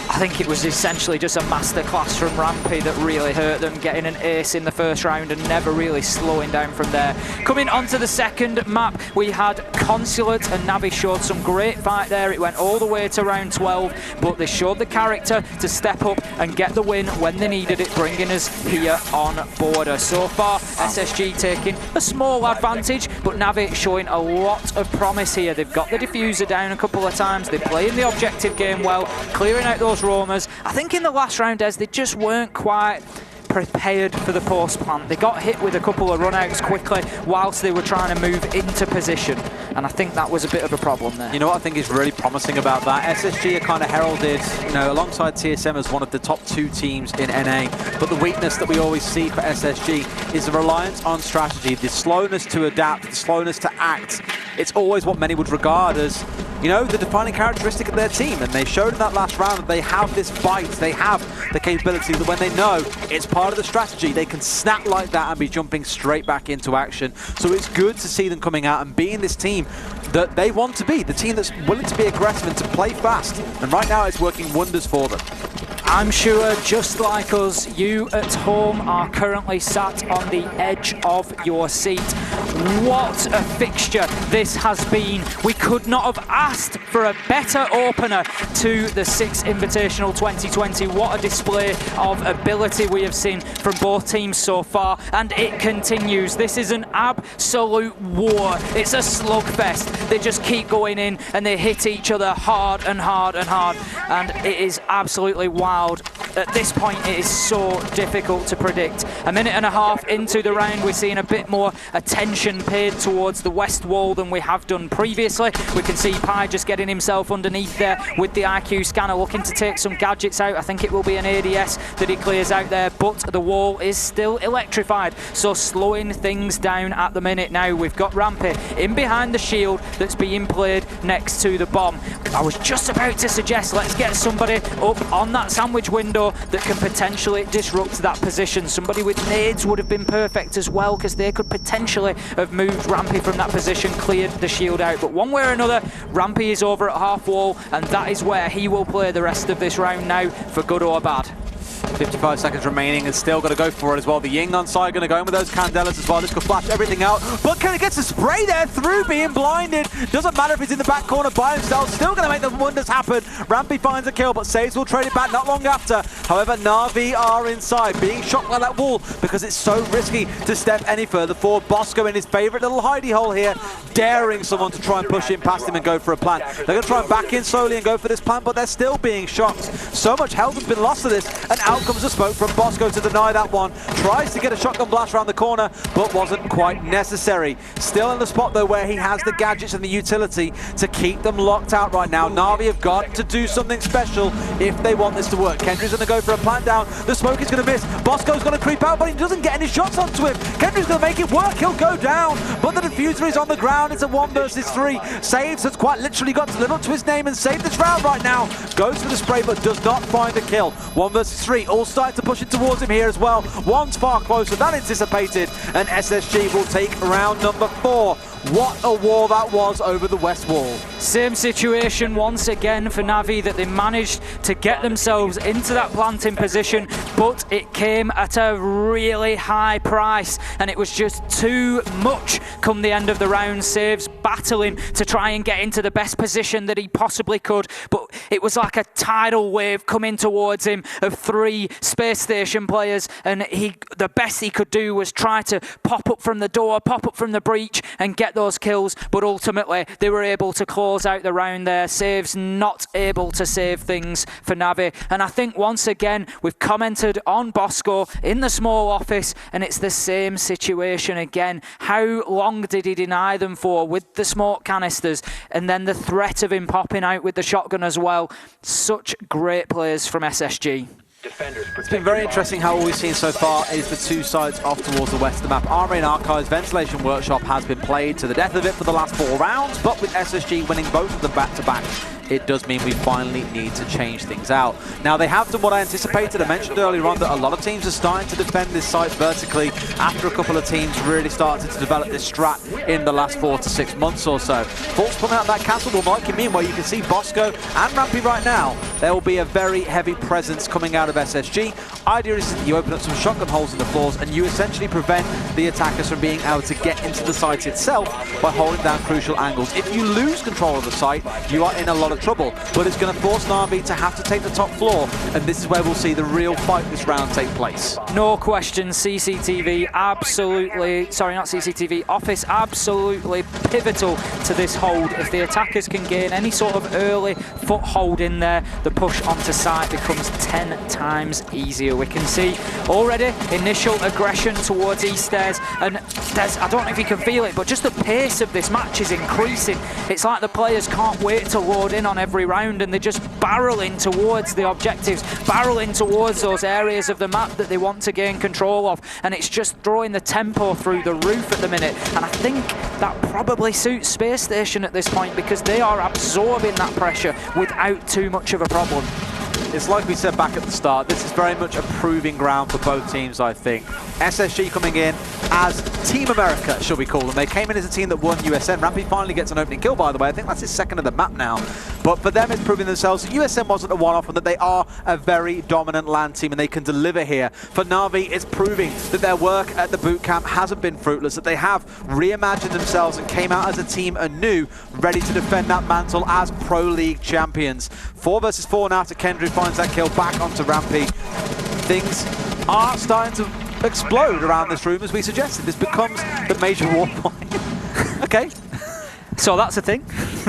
I think it was essentially just a masterclass from Rampy that really hurt them, getting an ace in the first round and never really slowing down from there. Coming onto the second map, we had Consulate, and Na'Vi showed some great fight there. It went all the way to round 12, but they showed the character to step up and get the win when they needed it, bringing us here on border. So far, SSG taking a small advantage, but Na'Vi showing a lot of promise here. They've got the diffuser down a couple of times. They're playing the objective game well, clearing out those roamers. I think in the last round, Des, they just weren't quite prepared for the post plant. They got hit with a couple of runouts quickly whilst they were trying to move into position, and I think that was a bit of a problem there. You know what I think is really promising about that? SSG are kind of heralded, you know, alongside TSM as one of the top 2 teams in NA, but the weakness that we always see for SSG is the reliance on strategy, the slowness to adapt, the slowness to act. It's always what many would regard as, you know, the defining characteristic of their team, and they showed in that last round that they have this bite, they have the capability that when they know it's part of the strategy, they can snap like that and be jumping straight back into action. So it's good to see them coming out and being this team that they want to be, the team that's willing to be aggressive and to play fast, and right now it's working wonders for them. I'm sure, just like us, you at home are currently sat on the edge of your seat, what a fixture this has been. We could not have asked for a better opener to the Six Invitational 2020. What a display of ability we have seen from both teams so far, and it continues. This is an absolute war. It's a slugfest. They just keep going in and they hit each other hard and hard and hard, and it is absolutely wild. At this point, it is so difficult to predict. A minute and a half into the round, we're seeing a bit more attention paid towards the west wall than we have done previously. We can see Pi just getting himself underneath there with the IQ scanner, looking to take some gadgets out. I think it will be an ADS that he clears out there, but the wall is still electrified, so slowing things down at the minute now. We've got Rampy in behind the shield that's being played next to the bomb. I was just about to suggest, let's get somebody up on that sandwich window that can potentially disrupt that position. Somebody with nades would have been perfect as well, because they could potentially have moved Rampy from that position, cleared the shield out. But one way or another, Rampy is over at half wall, and that is where he will play the rest of this round now, for good or bad. 55 seconds remaining and still got to go for it as well. The Ying on side going to go in with those Candelas as well. This could flash everything out, but can he get a spray there through being blinded? Doesn't matter if he's in the back corner by himself, still going to make the wonders happen. Rampy finds a kill, but Saves will trade it back not long after. However, Na'Vi are inside, being shot by that wall because it's so risky to step any further forward. Bosco in his favourite little hidey hole here, daring someone to try and push in past him and go for a plant. They're going to try and back in slowly and go for this plant, but they're still being shot. So much health has been lost to this, and out comes a smoke from Bosco to deny that one. Tries to get a shotgun blast around the corner, but wasn't quite necessary. Still in the spot though where he has the gadgets and the utility to keep them locked out right now. Na'Vi have got to do something special if they want this to work. Kendry's going to go for a plant down. The smoke is going to miss. Bosco's going to creep out, but he doesn't get any shots onto him. Kendry's going to make it work. He'll go down, but the diffuser is on the ground. It's a 1 versus 3. Saves has quite literally got to live up to his name and save this round right now. Goes for the spray, but does not find a kill. 1 versus 3. All starting to push it towards him here as well. One's far closer than anticipated, and SSG will take round number 4. What a war that was over the west wall. Same situation once again for Na'Vi, that they managed to get themselves into that planting position, but it came at a really high price, and it was just too much come the end of the round. Saves battling to try and get into the best position that he possibly could, but it was like a tidal wave coming towards him of 3 Space Station players, and the best he could do was try to pop up from the door, pop up from the breach and get those kills, but ultimately they were able to close out the round there. Saves not able to save things for Na'Vi, and I think once again we've commented on Bosco in the small office, and it's the same situation again. How long did he deny them for with the smoke canisters, and then the threat of him popping out with the shotgun as well? Such great players from SSG. It's been very interesting how all we've seen so far is the 2 sides off towards the west of the map. Armory and Archives Ventilation Workshop has been played to the death of it for the last 4 rounds, but with SSG winning both of them back-to-back, it does mean we finally need to change things out. Now, they have done what I anticipated. I mentioned earlier on that a lot of teams are starting to defend this site vertically after a couple of teams really started to develop this strat in the last 4 to 6 months or so. Thoughts pulling out that castle will likely mean where you can see Bosco and Rampy right now. There will be a very heavy presence coming out of SSG. Idea is that you open up some shotgun holes in the floors and you essentially prevent the attackers from being able to get into the site itself by holding down crucial angles. If you lose control of the site, you are in a lot of trouble, but it's going to force Na'Vi to have to take the top floor, and this is where we'll see the real fight this round take place. No question, CCTV absolutely, sorry, not CCTV, Office absolutely pivotal to this hold. If the attackers can gain any sort of early foothold in there, the push onto site becomes 10 times easier. We can see already initial aggression towards East Stairs, and I don't know if you can feel it, but just the pace of this match is increasing. It's like the players can't wait to load in on every round, and they're just barreling towards the objectives, barreling towards those areas of the map that they want to gain control of, and it's just throwing the tempo through the roof at the minute. And I think that probably suits Space Station at this point, because they are absorbing that pressure without too much of a problem. It's like we said back at the start, this is very much a proving ground for both teams, I think. SSG coming in as Team America, shall we call them. They came in as a team that won USN. Rampy finally gets an opening kill, by the way. I think that's his second of the map now. But for them, it's proving themselves that USM wasn't a one-off and that they are a very dominant LAN team and they can deliver here. For Na'Vi, it's proving that their work at the boot camp hasn't been fruitless, that they have reimagined themselves and came out as a team anew, ready to defend that mantle as Pro League champions. 4 versus 4 now to Kendra, finds that kill back onto Rampy. Things are starting to explode around this room, as we suggested. This becomes the major war point. Okay. So that's a thing.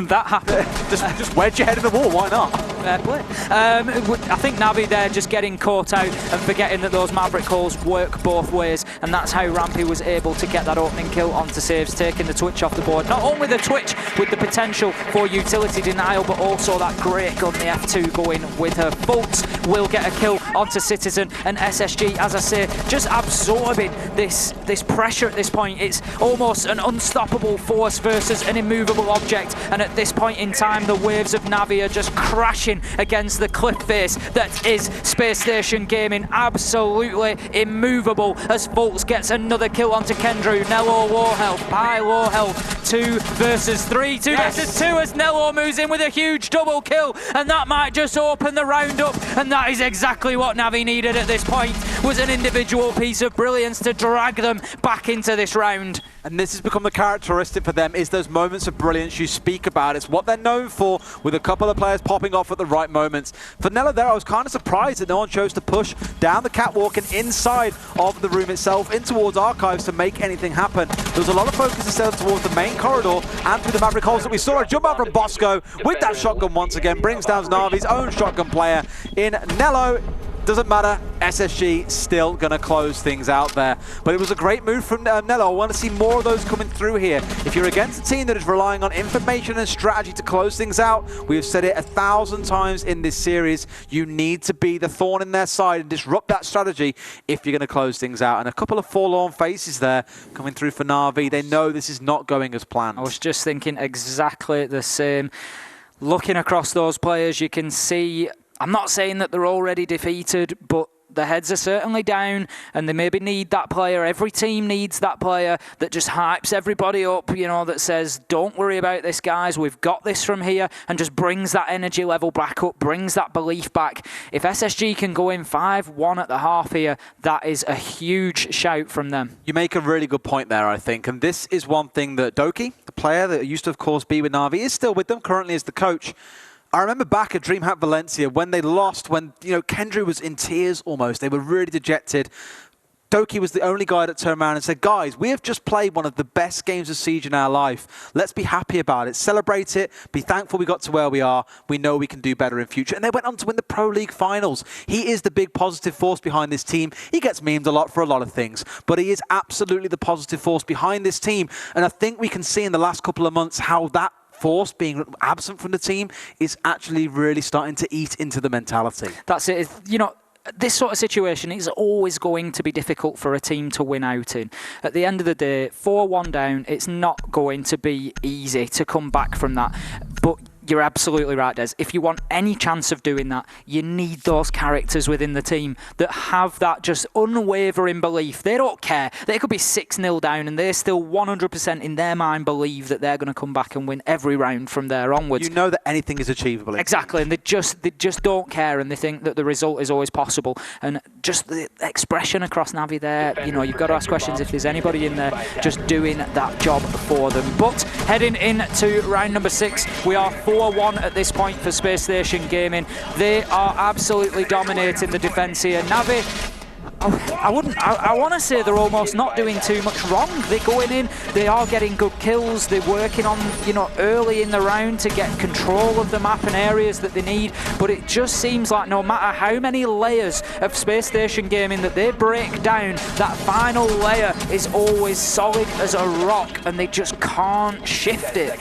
That happened. just wedge your head in the wall, why not? Fair play. I think Na'Vi there just getting caught out and forgetting that those Maverick calls work both ways, and that's how Rampy was able to get that opening kill onto saves, taking the Twitch off the board. Not only the Twitch with the potential for utility denial, but also that great gun, the F2 going with her. Fultz will get a kill onto Citizen, and SSG, as I say, just absorbing this pressure at this point. It's almost an unstoppable force versus an immovable object, and at this point in time, the waves of Na'Vi are just crashing against the cliff face that is Space Station Gaming. Absolutely immovable as Fultz gets another kill onto Kendra. Nello low health, Pi low health. 2 versus 3, 2 versus 2 as Nello moves in with a huge double kill, and that might just open the round up, and that is exactly what Na'Vi needed at this point, was an individual piece of brilliance to drag them back into this round. And this has become the characteristic for them, is those moments of brilliance you speak about. It's what they're known for, with a couple of players popping off at the right moments. For Nello there, I was kind of surprised that no one chose to push down the catwalk and inside of the room itself, in towards Archives, to make anything happen. There was a lot of focus instead towards the main corridor and through the Maverick holes that we saw. A jump out from Bosco with that shotgun once again, brings down Na'Vi's own shotgun player in Nello. Doesn't matter, SSG still going to close things out there. But it was a great move from Nello. I want to see more of those coming through here. If you're against a team that is relying on information and strategy to close things out, we have said it 1,000 times in this series, you need to be the thorn in their side and disrupt that strategy if you're going to close things out. And a couple of forlorn faces there coming through for Na'Vi. They know this is not going as planned. I was just thinking exactly the same. Looking across those players, you can see, I'm not saying that they're already defeated, but the heads are certainly down, and they maybe need that player. Every team needs that player that just hypes everybody up, you know, that says, don't worry about this, guys, we've got this from here, and just brings that energy level back up, brings that belief back. If SSG can go in 5-1 at the half here, that is a huge shout from them. You make a really good point there, I think, and this is one thing that Doki, the player that used to, of course, be with Na'Vi, is still with them, currently as the coach. I remember back at DreamHack Valencia when they lost, when, you know, Kendra was in tears almost. They were really dejected. Doki was the only guy that turned around and said, guys, we have just played one of the best games of Siege in our life. Let's be happy about it. Celebrate it. Be thankful we got to where we are. We know we can do better in future. And they went on to win the Pro League finals. He is the big positive force behind this team. He gets memed a lot for a lot of things, but he is absolutely the positive force behind this team. And I think we can see in the last couple of months how that force being absent from the team is actually really starting to eat into the mentality. That's it. You know, this sort of situation is always going to be difficult for a team to win out in. At the end of the day, 4-1 down, it's not going to be easy to come back from that. But you're absolutely right, Des. If you want any chance of doing that, you need those characters within the team that have that just unwavering belief. They don't care. They could be 6-0 down and they still 100% in their mind believe that they're going to come back and win every round from there onwards. You know that anything is achievable. Exactly, and they just don't care, and they think that the result is always possible. And just the expression across Na'Vi there, you know, you've got to ask questions if there's anybody in there just doing that job for them. But heading into round number 6, we are 4-1 at this point for Space Station Gaming. They are absolutely dominating the defence here. Na'Vi, I want to say they're almost not doing too much wrong. They're going in, they are getting good kills, they're working on, you know, early in the round to get control of the map and areas that they need, but it just seems like no matter how many layers of Space Station Gaming that they break down, that final layer is always solid as a rock and they just can't shift it.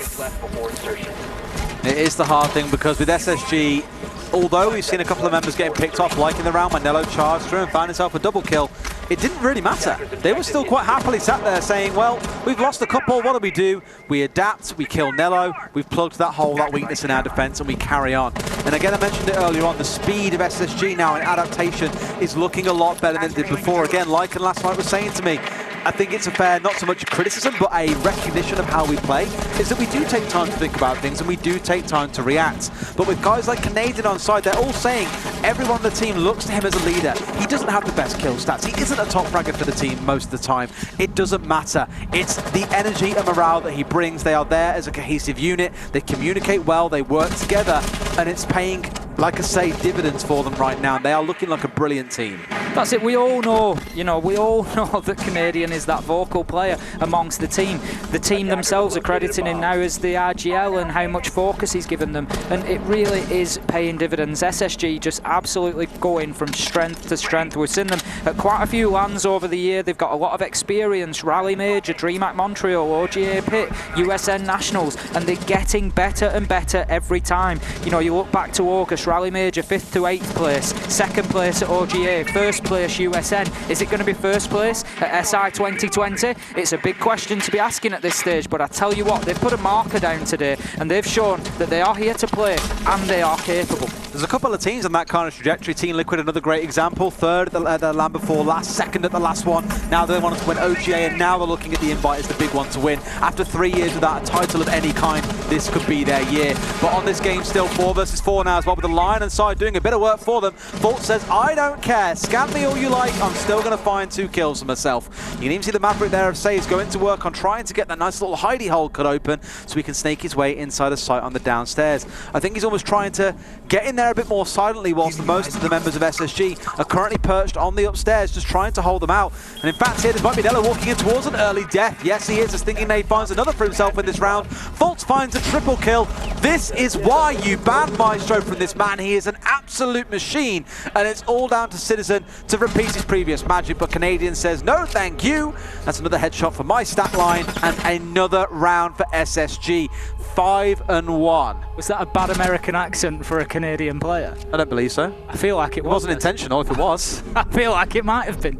It is the hard thing because with SSG, although we've seen a couple of members getting picked off, like in the round when Nello charged through and found himself a double kill, it didn't really matter. They were still quite happily sat there saying, well, we've lost a couple, what do? We adapt, we kill Nello, we've plugged that hole, that weakness in our defense, and we carry on. And again, I mentioned it earlier on, the speed of SSG now in adaptation is looking a lot better than it did before. Again, like last night was saying to me, I think it's a fair, not so much a criticism, but a recognition of how we play, is that we do take time to think about things and we do take time to react. But with guys like Canadian on side, they're all saying everyone on the team looks to him as a leader. He doesn't have the best kill stats. He isn't a top fragger for the team most of the time. It doesn't matter. It's the energy and morale that he brings. They are there as a cohesive unit. They communicate well, they work together, and it's paying, like I say, dividends for them right now. They are looking like a brilliant team. That's it. We all know, we all know that Canadian is that vocal player amongst the team. The team themselves are crediting him now as the RGL and how much focus he's given them. And it really is paying dividends. SSG just absolutely going from strength to strength. We've seen them at quite a few lands over the year. They've got a lot of experience. Rally Major, DreamHack Montreal, OGA Pit, USN Nationals. And they're getting better and better every time. You look back to August, Rally Major, 5th to 8th place. 2nd place at OGA. 1st place USN. Is it going to be 1st place at SI 2020? It's a big question to be asking at this stage, but I tell you what, they've put a marker down today and they've shown that they are here to play and they are capable. There's a couple of teams on that kind of trajectory. Team Liquid, another great example. 3rd at the land before last, 2nd at the last one. Now they wanted to win OGA, and now they're looking at the invite as the big one to win. After 3 years without a title of any kind, this could be their year. But on this game, still 4 versus 4 now as well, with the Lion and side doing a bit of work for them. Fault says, I don't care. Scam me all you like. I'm still going to find 2 kills for myself. You can even see the Maverick there of Say is going to work on trying to get that nice little hidey hole cut open so he can snake his way inside the site on the downstairs. I think he's almost trying to get in there a bit more silently, whilst the most of the members of SSG are currently perched on the upstairs, just trying to hold them out. And in fact, here this might be Della walking in towards an early death. Yes, he is, as Thinking Nade finds another for himself in this round. Fultz finds a triple kill. This is why you ban Maestro from this man. He is an absolute machine, and it's all down to Citizen to repeat his previous magic, but Canadian says, no, thank you. That's another headshot for my stat line, and another round for SSG. 5-1. Was that a bad American accent for a Canadian player? I don't believe so. I feel like it wasn't intentional if it was. I feel like it might have been.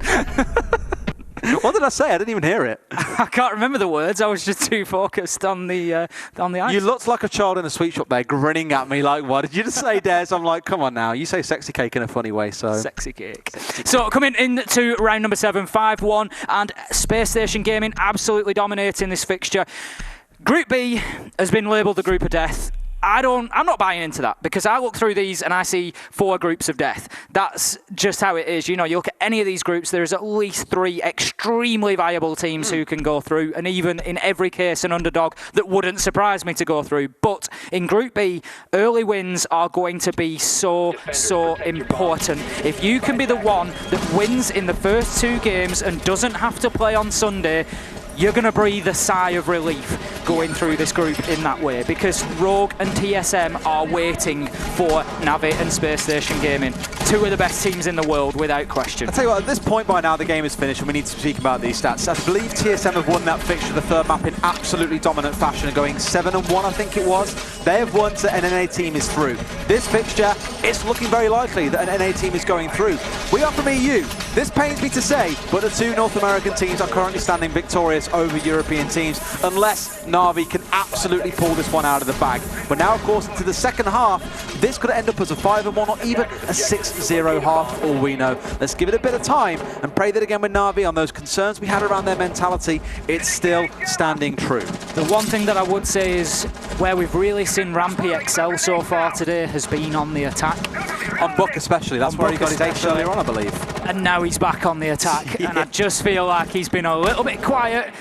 What did I say? I didn't even hear it. I can't remember the words. I was just too focused on the ice. You looked like a child in a sweet shop there, grinning at me like, what did you just say, Des? I'm like, come on now. You say sexy cake in a funny way, so... Sexy cake. So coming into round number 7, 5-1, and Spacestation Gaming absolutely dominating this fixture. Group B has been labelled the group of death. I'm not buying into that, because I look through these and I see 4 groups of death. That's just how it is. You look at any of these groups, there's at least 3 extremely viable teams who can go through, and even in every case an underdog that wouldn't surprise me to go through. But in Group B, early wins are going to be so important. If you can be the one that wins in the first 2 games and doesn't have to play on Sunday, you're going to breathe a sigh of relief going through this group in that way, because Rogue and TSM are waiting for Navi and Spacestation Gaming. 2 of the best teams in the world, without question. I'll tell you what, at this point by now the game is finished and we need to speak about these stats. I believe TSM have won that fixture, the 3rd map, in absolutely dominant fashion, and going 7-1, I think it was. They have won, so an NA team is through. This fixture, it's looking very likely that an NA team is going through. We are from EU. This pains me to say, but the 2 North American teams are currently standing victorious over European teams, unless Na'Vi can absolutely pull this one out of the bag. But now, of course, into the second half, this could end up as a 5-1 or even a 6-0 half, for all we know. Let's give it a bit of time and pray that again with Na'Vi, on those concerns we had around their mentality, it's still standing true. The one thing that I would say is where we've really seen Rampy excel so far today has been on the attack. On Buck especially, that's where he got his ace earlier on, I believe. And now he's back on the attack, and I just feel like he's been a little bit quiet,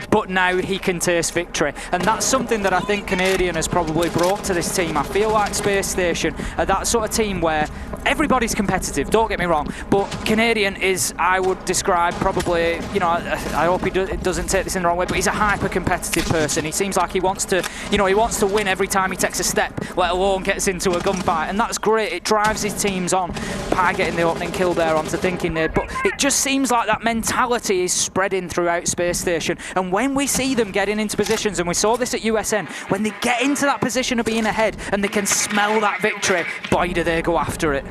but now he can taste victory. And that's something that I think Canadian has probably brought to this team. I feel like Space Station are that sort of team where everybody's competitive, don't get me wrong, but Canadian is, I would describe probably, I hope he doesn't take this in the wrong way, but he's a hyper-competitive person. He seems like he wants to, he wants to win every time he takes a step, let alone gets into a gunfight, and that's great. It drives his teams on. Pi getting the opening kill there onto Thinking Nade, but it just seems like that mentality is spreading throughout Space Station. And when we see them getting into positions, and we saw this at USN, when they get into that position of being ahead and they can smell that victory, boy, do they go after it.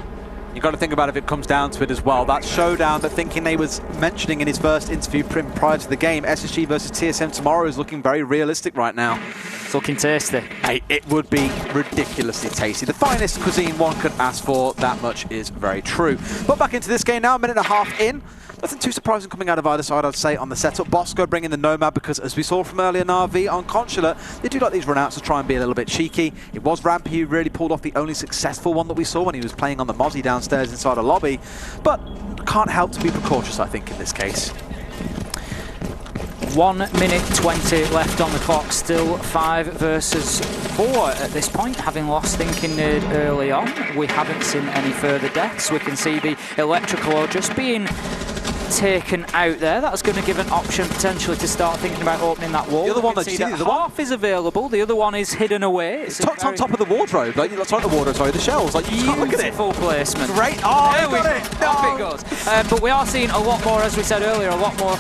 You've got to think about if it comes down to it as well. That showdown that Thinking Nade was mentioning in his first interview prior to the game, SSG versus TSM tomorrow, is looking very realistic right now. It's looking tasty. Hey, it would be ridiculously tasty. The finest cuisine one could ask for, that much is very true. But back into this game now, a minute and a half in. Nothing too surprising coming out of either side, I'd say, on the setup. Bosco bringing the Nomad because, as we saw from earlier, Na'Vi on Consulate, they do like these run-outs to try and be a little bit cheeky. It was Rampy who really pulled off the only successful one that we saw when he was playing on the Mozzie downstairs inside a lobby. But can't help to be precautious, I think, in this case. 1 minute 20 left on the clock, still 5 versus 4 at this point, having lost Thinking Nerd early on. We haven't seen any further deaths. We can see the electrical just being taken out there. That's going to give an option potentially to start thinking about opening that wall. The other one that half is available, the other one is hidden away. It's tucked on top of the wardrobe, like not the wardrobe, sorry, the shelves. Like, you can't look at it. Beautiful placement. Great. Oh, there we got it. Off it goes. But we are seeing a lot more, as we said earlier, a lot more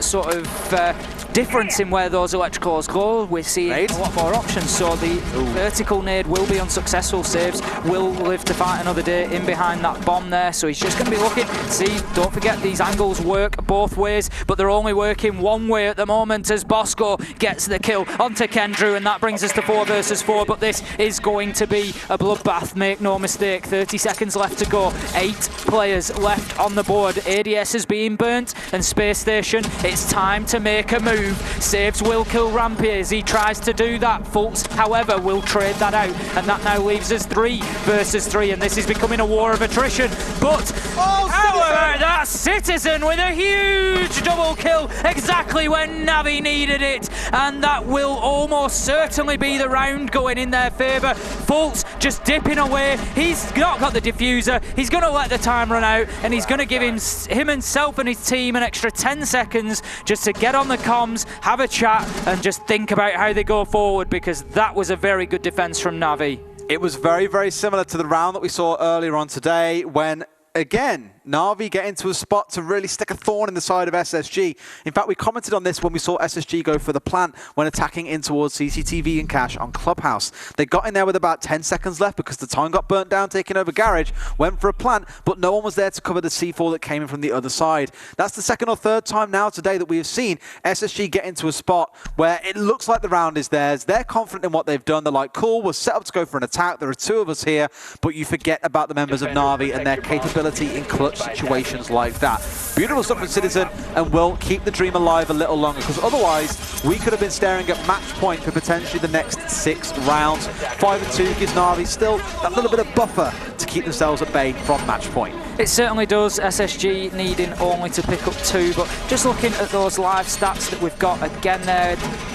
sort of difference in where those electricals go. We're seeing a lot more options, so the vertical nade will be unsuccessful. Saves will live to fight another day in behind that bomb there, so he's just going to be looking. See, don't forget these angles work both ways, but they're only working one way at the moment as Bosco gets the kill onto Kendrew, and that brings us to 4 versus 4, but this is going to be a bloodbath, make no mistake. 30 seconds left to go, 8 players left on the board. ADS is being burnt, and Space Station, it's time to make a move. Saves will kill Rampy as he tries to do that. Fultz, however, will trade that out, and that now leaves us 3 versus 3, and this is becoming a war of attrition. But however, that Citizen with a huge double kill exactly when Navi needed it, and that will almost certainly be the round going in their favour. Fultz just dipping away. He's not got the diffuser. He's going to let the time run out, and he's going to give himself and his team an extra 10 seconds just to get on the comms, have a chat, and just think about how they go forward, because that was a very good defense from Navi. It was very, very similar to the round that we saw earlier on today when, again, Na'Vi get into a spot to really stick a thorn in the side of SSG. In fact, we commented on this when we saw SSG go for the plant when attacking in towards CCTV and Cash on Clubhouse. They got in there with about 10 seconds left because the time got burnt down taking over Garage, went for a plant, but no one was there to cover the C4 that came in from the other side. That's the second or third time now today that we have seen SSG get into a spot where it looks like the round is theirs. They're confident in what they've done. They're like, cool, we're set up to go for an attack. There are 2 of us here, but you forget about the members of Na'Vi and their capability in clutch situations like that. Beautiful stuff from Citizen, and will keep the dream alive a little longer, because otherwise we could have been staring at match point for potentially the next 6 rounds. 5-2 gives Na'Vi still that little bit of buffer to keep themselves at bay from match point. It certainly does. SSG needing only to pick up 2, but just looking at those live stats that we've got again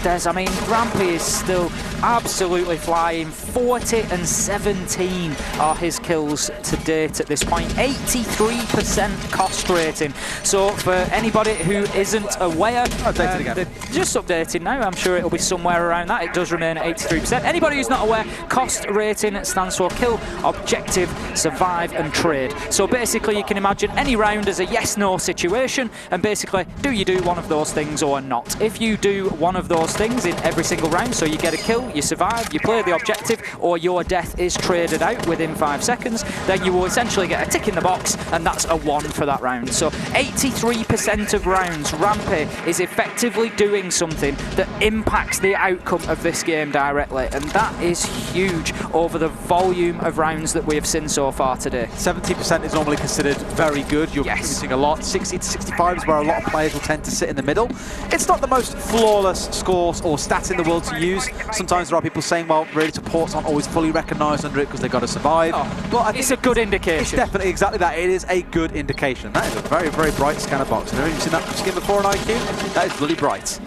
there's, I mean, Rampy is still absolutely flying. 40 and 17 are his kills to date at this point. 83% cost rating. So for anybody who isn't aware, just updating now, I'm sure it'll be somewhere around that. It does remain at 83%. Anybody who's not aware, cost rating stands for kill, objective, survive and trade. So basically you can imagine any round as a yes-no situation, and basically, do you do one of those things or not? If you do one of those things in every single round, so you get a kill, you survive, you play the objective, or your death is traded out within 5 seconds, then you will essentially get a tick in the box, and that's a 1 for that round. So 83% of rounds, Rampy is effectively doing something that impacts the outcome of this game directly, and that is huge over the volume of rounds that we have seen so far today. 70% is normally considered very good. You're missing a lot. 60 to 65 is where a lot of players will tend to sit in the middle. It's not the most flawless scores or stats in the world to use. Sometimes there are people saying, well, really supports aren't always fully recognised under it because they've got to survive. But I think it's a good indication. It's definitely exactly that. It is a good indication. That is a very, very bright scanner box. I've never even seen that skin before on IQ. That is bloody bright.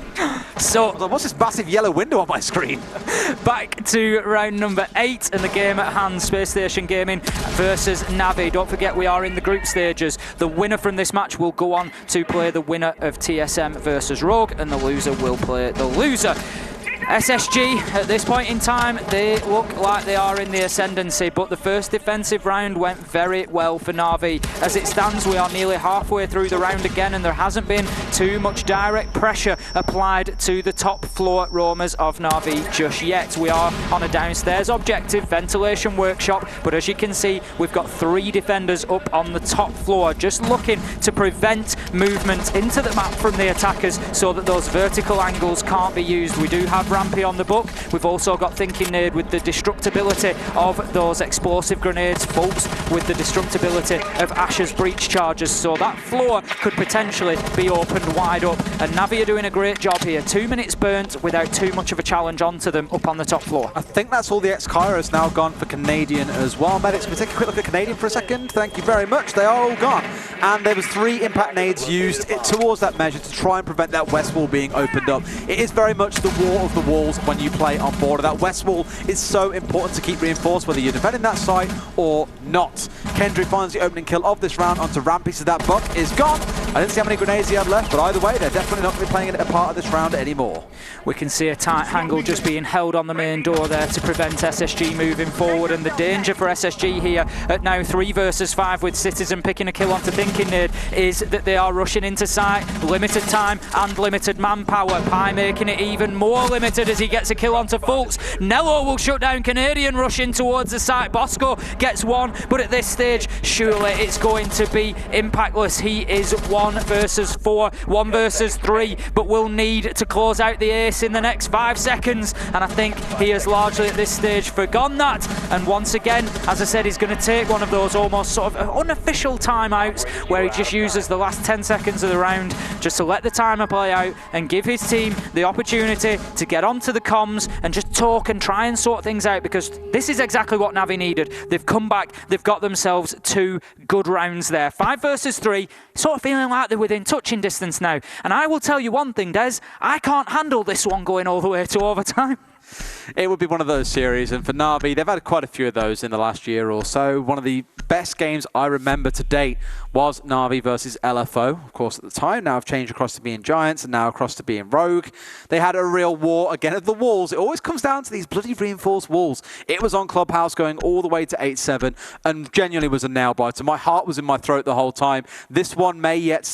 So, what's this massive yellow window on my screen? Back to round number 8 and the game at hand, Space Station Gaming versus Navi. Don't forget we are in the group stages. The winner from this match will go on to play the winner of TSM versus Rogue, and the loser will play the loser. SSG, at this point in time, they look like they are in the ascendancy, but the first defensive round went very well for Na'Vi. As it stands, we are nearly halfway through the round again, and there hasn't been too much direct pressure applied to the top floor roamers of Na'Vi just yet. We are on a downstairs objective, ventilation workshop, but as you can see, we've got 3 defenders up on the top floor, just looking to prevent movement into the map from the attackers so that those vertical angles can't be used. We do have Rampy on the book. We've also got Thinking Nade with the destructibility of those explosive grenades, Fultz with the destructibility of Asher's breach charges, so that floor could potentially be opened wide up, and Navi are doing a great job here. 2 minutes burnt without too much of a challenge onto them up on the top floor. I think that's all the X-Kyra's now gone for Canadian as well. Medics, can we take a quick look at Canadian for a second? Thank you very much. They are all gone. And there was 3 impact nades used towards that measure to try and prevent that west wall being opened up. It is very much the war of the walls when you play on border. That west wall is so important to keep reinforced, whether you're defending that site or not. Kendry finds the opening kill of this round onto Rampy, so that buck is gone. I didn't see how many grenades he had left, but either way, they're definitely not going to be playing a part of this round anymore. We can see a tight angle just being held on the main door there to prevent SSG moving forward, and the danger for SSG here at now 3 versus 5 with Citizen picking a kill onto Thinking Nade is that they are rushing into site, limited time and limited manpower. Pi making it even more limited as he gets a kill onto Fultz. Nello will shut down Canadian, rushing towards the site. Bosco gets one, but at this stage, surely it's going to be impactless. He is 1 versus 4, 1 versus 3, but will need to close out the ace in the next 5 seconds, and I think he has largely at this stage forgone that, and once again, as I said, he's going to take one of those almost sort of unofficial timeouts where he just uses the last 10 seconds of the round just to let the timer play out and give his team the opportunity to get onto the comms and just talk and try and sort things out, because this is exactly what Navi needed. They've come back, they've got themselves 2 good rounds there. 5 versus 3, sort of feeling like they're within touching distance now, and I will tell you one thing, Des, I can't handle this one going all the way to overtime. It would be one of those series, and for Navi, they've had quite a few of those in the last year or so. One of the best games I remember to date was Navi versus LFO. Of course, at the time, now have changed across to being Giants and now across to being Rogue. They had a real war again of the walls. It always comes down to these bloody reinforced walls. It was on Clubhouse going all the way to 8-7 and genuinely was a nail biter. My heart was in my throat the whole time. This one may yet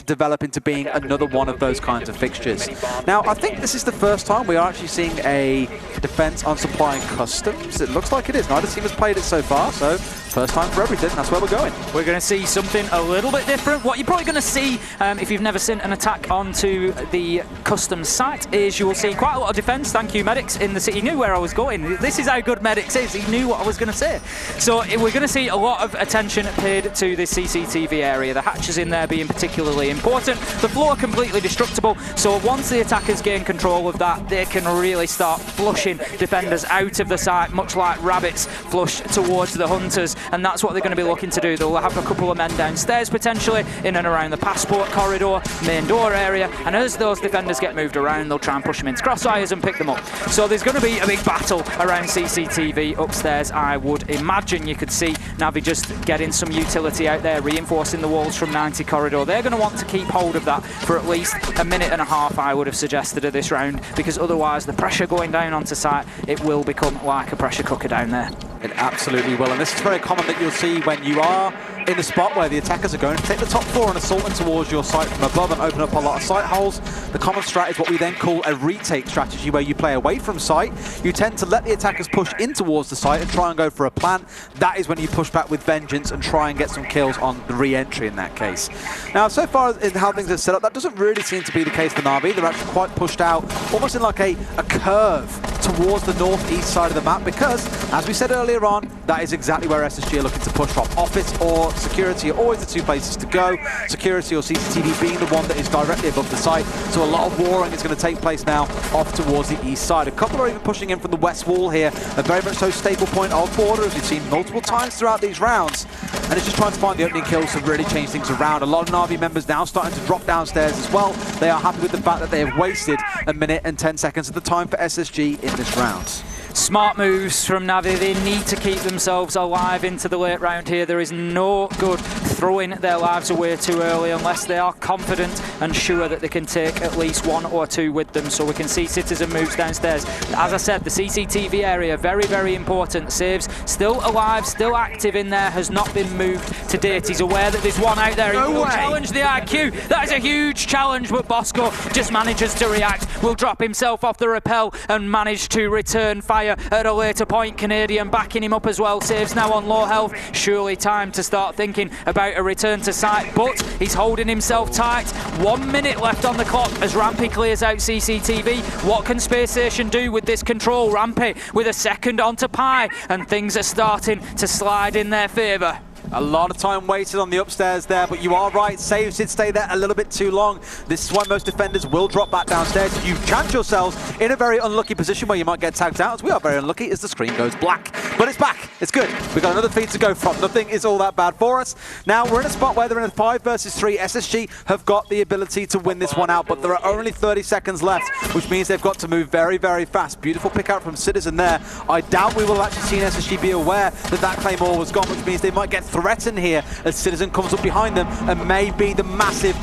develop into being another one of those kinds of fixtures. Now, I think this is the first time we are actually seeing a defense on supplying customs. It looks like it is. Neither team has played it so far, so first time for everything. That's where we're going. We're going to see something a little bit different. What you're probably going to see if you've never seen an attack onto the customs site is you will see quite a lot of defense. Thank you, Medics in the city. He knew where I was going. This is how good Medics is. He knew what I was going to say. So we're going to see a lot of attention paid to this CCTV area. The hatches in there being particularly important. The floor completely destructible. So once the attackers gain control of that, they can really start flushing defenders out of the site, much like rabbits flush towards the hunters, and that's what they're going to be looking to do. They'll have a couple of men downstairs potentially, in and around the passport corridor, main door area, and as those defenders get moved around, they'll try and push them into crossfires and pick them up. So there's going to be a big battle around CCTV upstairs. I would imagine you could see Navi just getting some utility out there, reinforcing the walls from 90 corridor. They're going to want to keep hold of that for at least a minute and a half, I would have suggested, of this round, because otherwise the pressure going down onto site, it will become like a pressure cooker down there. It absolutely will, and this is very common that you'll see when you are in the spot where the attackers are going to take the top floor and assault them towards your site from above and open up a lot of site holes. The common strat is what we then call a retake strategy, where you play away from site. You tend to let the attackers push in towards the site and try and go for a plant. That is when you push back with vengeance and try and get some kills on the re-entry in that case. Now, so far in how things are set up, that doesn't really seem to be the case for Navi. They're actually quite pushed out, almost in like a curve towards the northeast side of the map, because, as we said earlier on, that is exactly where SSG are looking to push from. Office or security are always the 2 places to go. Security or CCTV being the one that is directly above the site. So a lot of warring is going to take place now off towards the east side. A couple are even pushing in from the west wall here. A very much so staple point of border, as we've seen multiple times throughout these rounds. And it's just trying to find the opening kills to really change things around. A lot of Navi members now starting to drop downstairs as well. They are happy with the fact that they have wasted a minute and 10 seconds of the time for SSG in this round. Smart moves from Navi. They need to keep themselves alive into the late round here. There is no good throwing their lives away too early unless they are confident and sure that they can take at least 1 or 2 with them. So we can see Citizen moves downstairs. As I said, the CCTV area, very, very important. Saves still alive, still active in there, has not been moved to date. He's aware that there's one out there. He will challenge the IQ. That is a huge challenge, but Bosco just manages to react. Will drop himself off the rappel and manage to return fire fire at a later point. Canadian backing him up as well. Saves now on low health. Surely time to start thinking about a return to site, but he's holding himself tight. 1 minute left on the clock as Rampy clears out CCTV. What can Spacestation do with this control? Rampy with a second onto Pi, and things are starting to slide in their favour. A lot of time wasted on the upstairs there, but you are right, saves did stay there a little bit too long. This is why most defenders will drop back downstairs. You chance yourselves in a very unlucky position where you might get tagged out, as we are very unlucky as the screen goes black. But it's back, it's good. We've got another feed to go from. Nothing is all that bad for us. Now we're in a spot where they're in a 5 versus 3. SSG have got the ability to win this one out, but there are only 30 seconds left, which means they've got to move very, very fast. Beautiful pick out from Citizen there. I doubt we will have actually seen SSG be aware that that Claymore was gone, which means they might get threatened here as Citizen comes up behind them and may be the massive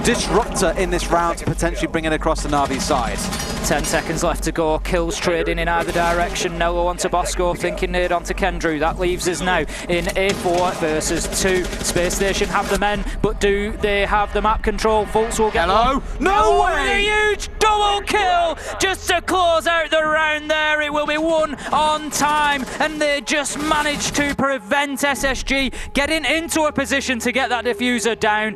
disruptor in this round to potentially bring it across the Na'Vi side. 10 seconds left to go. Kills trading in either direction. Nello onto Bosco, thinking nade onto Kendrew. That leaves us now in a 4 versus 2. Spacestation have the men, but do they have the map control? Fultz will get Hello? No way! A huge double kill just to close out the round there. It will be 1 on time, and they just managed to prevent SSG getting into a position to get that diffuser down.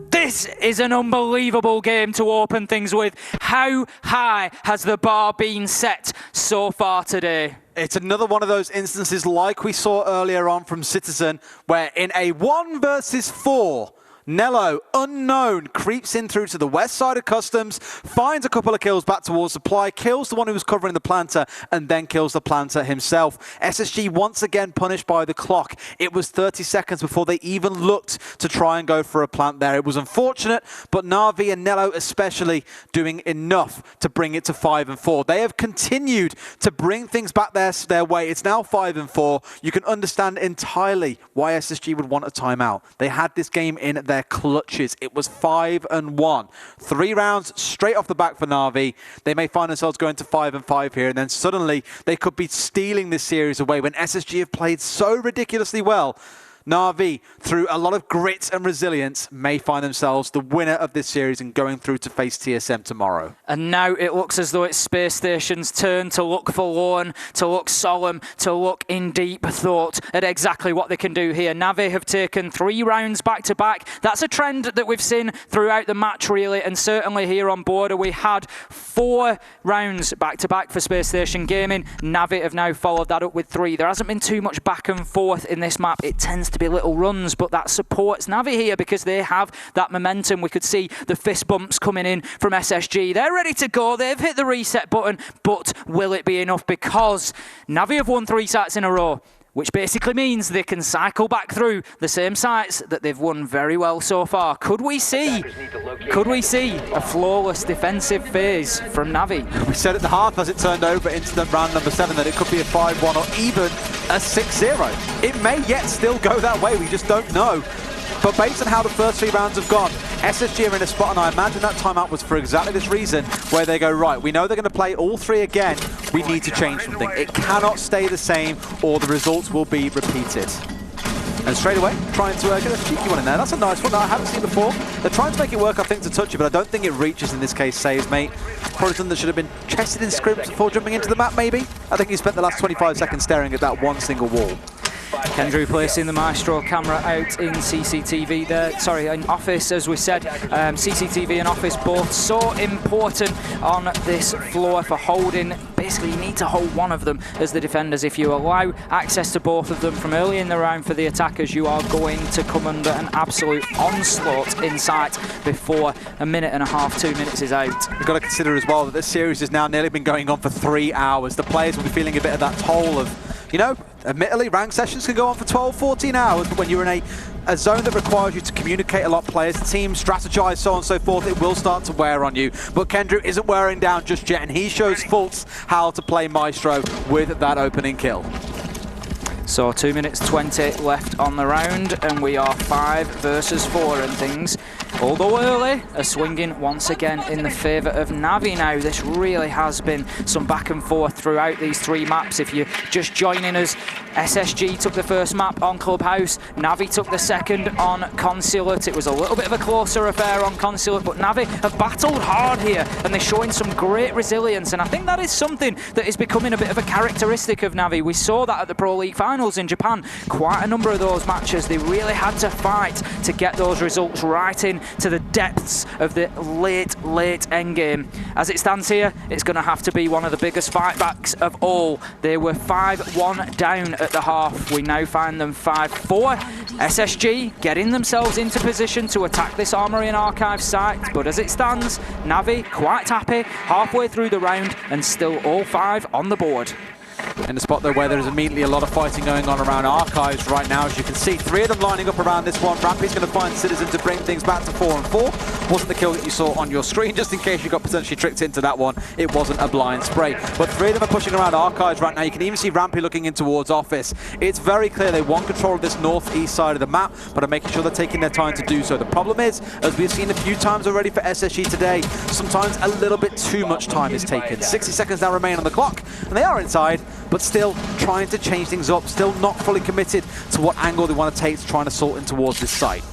This is an unbelievable game to open things with. How high has the bar been set so far today? It's another one of those instances like we saw earlier on from Citizen, where in a 1 versus 4, Nello, unknown, creeps in through to the west side of Customs, finds a couple of kills back towards Supply, kills the one who was covering the planter, and then kills the planter himself. SSG once again punished by the clock. It was 30 seconds before they even looked to try and go for a plant there. It was unfortunate, but Na'Vi and Nello especially doing enough to bring it to 5 and 4. They have continued to bring things back their way. It's now 5 and 4. You can understand entirely why SSG would want a timeout. They had this game in their clutches. It was 5 and 1. 3 rounds straight off the back for Na'Vi. They may find themselves going to 5 and 5 here, and then suddenly they could be stealing this series away when SSG have played so ridiculously well. Na'Vi, through a lot of grit and resilience, may find themselves the winner of this series and going through to face TSM tomorrow. And now it looks as though it's Spacestation's turn to look forlorn, to look solemn, to look in deep thought at exactly what they can do here. Na'Vi have taken 3 rounds back-to-back. That's a trend that we've seen throughout the match, really, and certainly here on Border we had 4 rounds back-to-back for Spacestation Gaming. Na'Vi have now followed that up with 3. There hasn't been too much back and forth in this map. It tends to be little runs, but that supports Na'Vi here because they have that momentum. We could see the fist bumps coming in from SSG. They're ready to go. They've hit the reset button, but will it be enough? Because Na'Vi have won 3 sites in a row, which basically means they can cycle back through the same sites that they've won very well so far. Could we see a flawless defensive phase from Na'Vi? We said at the half as it turned over into the round number 7 that it could be a 5-1 or even a 6-0. It may yet still go that way, we just don't know. But based on how the first 3 rounds have gone, SSG are in a spot, and I imagine that timeout was for exactly this reason, where they go, right, we know they're going to play all 3 again, we need to change something. It cannot stay the same, or the results will be repeated. And straight away, trying to get a cheeky one in there. That's a nice one that I haven't seen before. They're trying to make it work, I think, to touch it, but I don't think it reaches in this case, saves, mate. Probably something that should have been chested in scrims before jumping into the map, maybe. I think he spent the last 25 seconds staring at that one single wall. Kendrew placing the Maestro camera out in CCTV there, sorry, in Office, as we said. CCTV and Office both so important on this floor for holding. Basically, you need to hold one of them as the defenders. If you allow access to both of them from early in the round for the attackers, you are going to come under an absolute onslaught in sight before a minute and a half, 2 minutes is out. We've got to consider as well that this series has now nearly been going on for 3 hours. The players will be feeling a bit of that toll of, you know, admittedly, ranked sessions can go on for 12, 14 hours, but when you're in a zone that requires you to communicate a lot, players, teams, strategize, so on and so forth, it will start to wear on you. But Kendrew isn't wearing down just yet, and he shows Fultz how to play Maestro with that opening kill. So 2 minutes 20 left on the round, and we are 5 versus 4, and things Although early, a swinging once again in the favour of Navi now. This really has been some back and forth throughout these 3 maps. If you're just joining us, SSG took the first map on Clubhouse, Navi took the second on Consulate. It was a little bit of a closer affair on Consulate, but Navi have battled hard here and they're showing some great resilience, and I think that is something that is becoming a bit of a characteristic of Navi. We saw that at the Pro League Finals in Japan. Quite a number of those matches, they really had to fight to get those results right in to the depths of the late endgame. As it stands here, it's going to have to be one of the biggest fightbacks of all. They were 5-1 down at the half. We now find them 5-4. SSG getting themselves into position to attack this Armory and Archive site, but as it stands, Navi quite happy halfway through the round and still all 5 on the board. In the spot though where there's immediately a lot of fighting going on around Archives right now, as you can see, 3 of them lining up around this one. Rampy's going to find Citizen to bring things back to 4-4. Wasn't the kill that you saw on your screen, just in case you got potentially tricked into that one. It wasn't a blind spray. But 3 of them are pushing around Archives right now. You can even see Rampy looking in towards Office. It's very clear they want control of this northeast side of the map, but are making sure they're taking their time to do so. The problem is, as we've seen a few times already for SSG today, sometimes a little bit too much time is taken. 60 seconds now remain on the clock, and they are inside, but still trying to change things up, still not fully committed to what angle they want to take to try and assault in towards this site.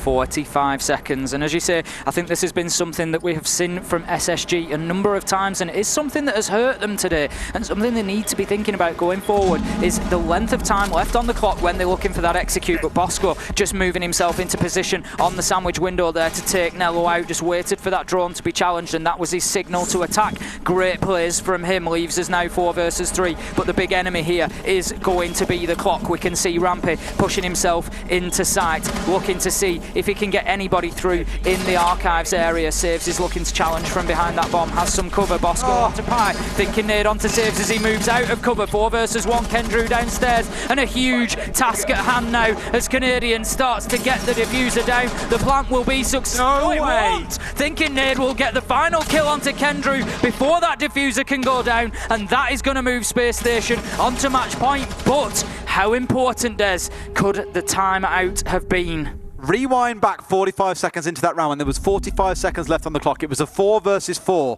45 seconds, and as you say, I think this has been something that we have seen from SSG a number of times, and it is something that has hurt them today, and something they need to be thinking about going forward is the length of time left on the clock when they're looking for that execute. But Bosco just moving himself into position on the sandwich window there to take Nello out, just waited for that drone to be challenged, and that was his signal to attack. Great plays from him, leaves us now 4 versus 3, but the big enemy here is going to be the clock. We can see Rampy pushing himself into sight, looking to see if he can get anybody through in the Archives area. Saves is looking to challenge from behind that bomb, has some cover. Bosco onto Pi, thinking nade onto Saves as he moves out of cover. 4 versus 1, Kendrew downstairs, and a huge task at hand now as Canadian starts to get the diffuser down. The plant will be successful. No way! Thinking nade will get the final kill onto Kendrew before that diffuser can go down, and that is going to move Space Station onto match point. But how important, Des, could the timeout have been? Rewind back 45 seconds into that round when there was 45 seconds left on the clock. It was a 4 versus 4.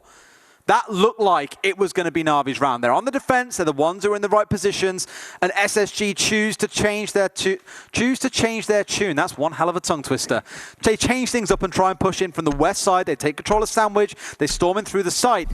That looked like it was going to be Navi's round. They're on the defense, they're the ones who are in the right positions, and SSG choose to change their tune. That's one hell of a tongue twister. They change things up and try and push in from the west side. They take control of Sandwich, they storm in through the site,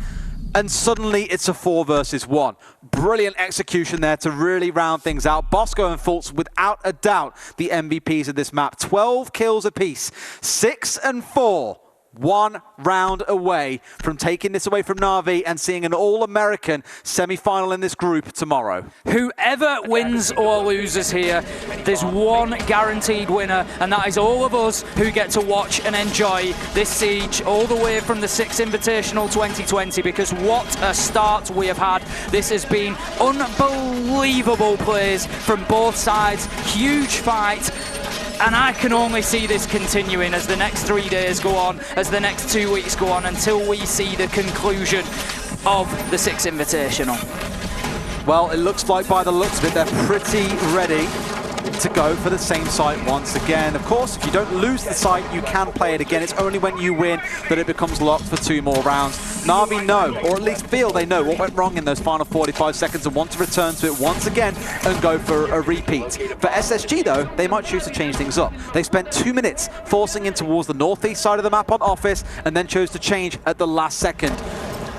and suddenly it's a 4 versus 1. Brilliant execution there to really round things out. Bosco and Fultz, without a doubt, the MVPs of this map. 12 kills apiece, 6 and 4. 1 round away from taking this away from Navi and seeing an all-American semi-final in this group tomorrow. Whoever wins or loses here, there's one guaranteed winner, and that is all of us who get to watch and enjoy this siege all the way from the Six Invitational 2020, because what a start we have had. This has been unbelievable plays from both sides, huge fight. And I can only see this continuing as the next 3 days go on, as the next 2 weeks go on, until we see the conclusion of the Six Invitational. Well, it looks like by the looks of it, they're pretty ready to go for the same site once again. Of course, if you don't lose the site, you can play it again. It's only when you win that it becomes locked for 2 more rounds. Navi know, or at least feel they know, what went wrong in those final 45 seconds and want to return to it once again and go for a repeat. For SSG, though, they might choose to change things up. They spent 2 minutes forcing in towards the northeast side of the map on Office and then chose to change at the last second.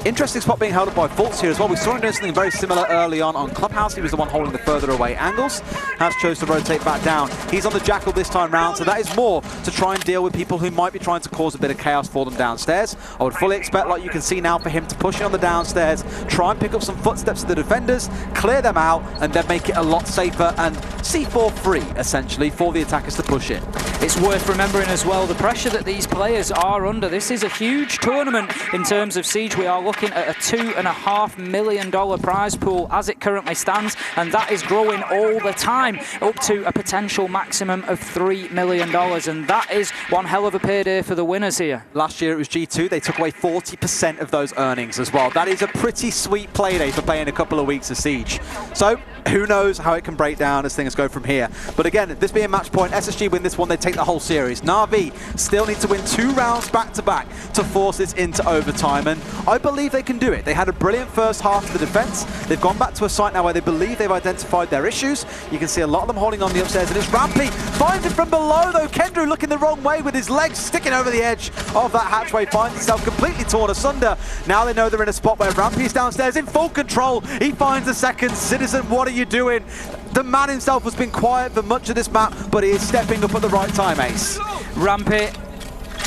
Interesting spot being held up by Fultz here as well. We saw him doing something very similar early on Clubhouse. He was the one holding the further away angles. Has chose to rotate back down. He's on the Jackal this time round, so that is more to try and deal with people who might be trying to cause a bit of chaos for them downstairs. I would fully expect, like you can see now, for him to push in on the downstairs, try and pick up some footsteps to the defenders, clear them out, and then make it a lot safer and C4 free, essentially, for the attackers to push in. It's worth remembering as well the pressure that these players are under. This is a huge tournament in terms of Siege. We are looking looking at a $2.5 million prize pool as it currently stands, and that is growing all the time up to a potential maximum of $3 million, and that is one hell of a payday for the winners here. Last year it was G2, they took away 40% of those earnings as well. That is a pretty sweet payday for playing a couple of weeks of Siege. So who knows how it can break down as things go from here. But again, this being match point, SSG win this one, they take the whole series. Na'Vi still need to win 2 rounds back-to-back to force this into overtime, and I believe they can do it. They had a brilliant first half to the defense. They've gone back to a site now where they believe they've identified their issues. You can see a lot of them holding on the upstairs, and it's Rampy. Finds it from below though. Kendrew looking the wrong way with his legs sticking over the edge of that hatchway. Finds himself completely torn asunder. Now they know they're in a spot where Rampy is downstairs in full control. He finds the second. Citizen, what are you doing? The man himself has been quiet for much of this map, but he is stepping up at the right time, Ace. Rampy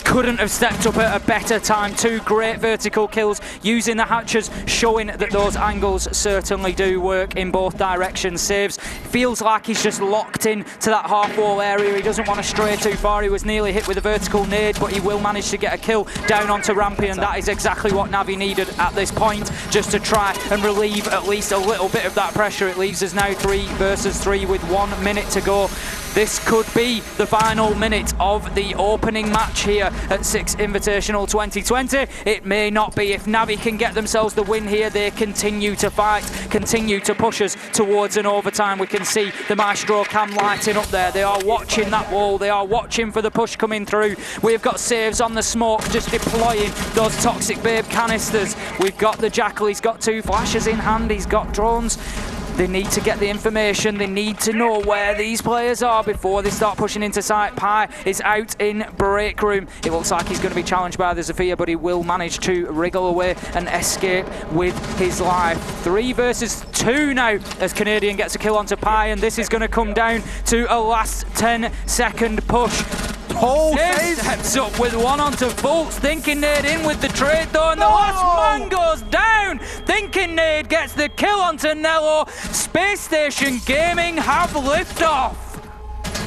couldn't have stepped up at a better time. 2 great vertical kills using the hatches, showing that those angles certainly do work in both directions. Saves, feels like he's just locked in to that half wall area. He doesn't want to stray too far. He was nearly hit with a vertical nade, but he will manage to get a kill down onto Rampy, and that is exactly what Navi needed at this point, just to try and relieve at least a little bit of that pressure. It leaves us now 3 versus 3 with 1 minute to go. This could be the final minute of the opening match here at Six Invitational 2020. It may not be. If Navi can get themselves the win here, they continue to fight, continue to push us towards an overtime. We can see the Maestro cam lighting up there. They are watching that wall. They are watching for the push coming through. We've got saves on the smoke, just deploying those Toxic Babe canisters. We've got the Jackal. He's got 2 flashes in hand. He's got drones. They need to get the information. They need to know where these players are before they start pushing into site. Pi is out in break room. It looks like he's going to be challenged by the Zofia, but he will manage to wriggle away and escape with his life. 3 versus 2 now as Canadian gets a kill onto Pi, and this is going to come down to a last 10-second push. Steps up with 1 onto Fultz. Thinking Nade in with the trade though, and the last man goes down. Thinking Nade gets the kill onto Nello. Space Station Gaming have liftoff.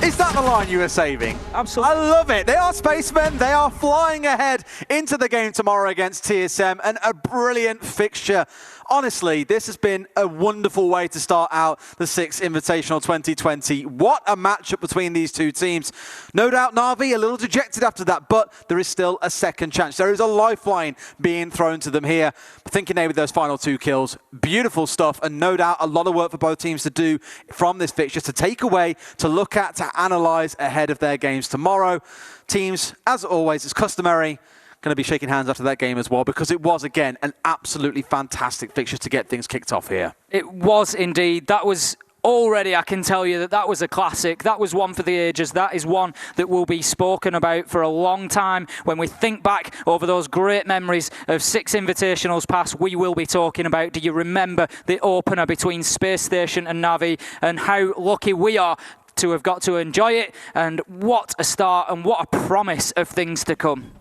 Is that the line you were saving? Absolutely. I love it. They are spacemen. They are flying ahead into the game tomorrow against TSM, and a brilliant fixture. Honestly, this has been a wonderful way to start out the Six Invitational 2020. What a matchup between these two teams. No doubt Na'Vi a little dejected after that, but there is still a second chance. There is a lifeline being thrown to them here. Thinking they with those final 2 kills. Beautiful stuff, and no doubt a lot of work for both teams to do from this fixture, to take away, to look at, to analyze ahead of their games tomorrow. Teams, as always, is customary, going to be shaking hands after that game as well, because it was, again, an absolutely fantastic fixture to get things kicked off here. It was indeed. That was already, I can tell you that was a classic. That was one for the ages. That is one that will be spoken about for a long time. When we think back over those great memories of Six Invitationals past, we will be talking about, do you remember the opener between Space Station and Navi, and how lucky we are to have got to enjoy it, and what a start and what a promise of things to come.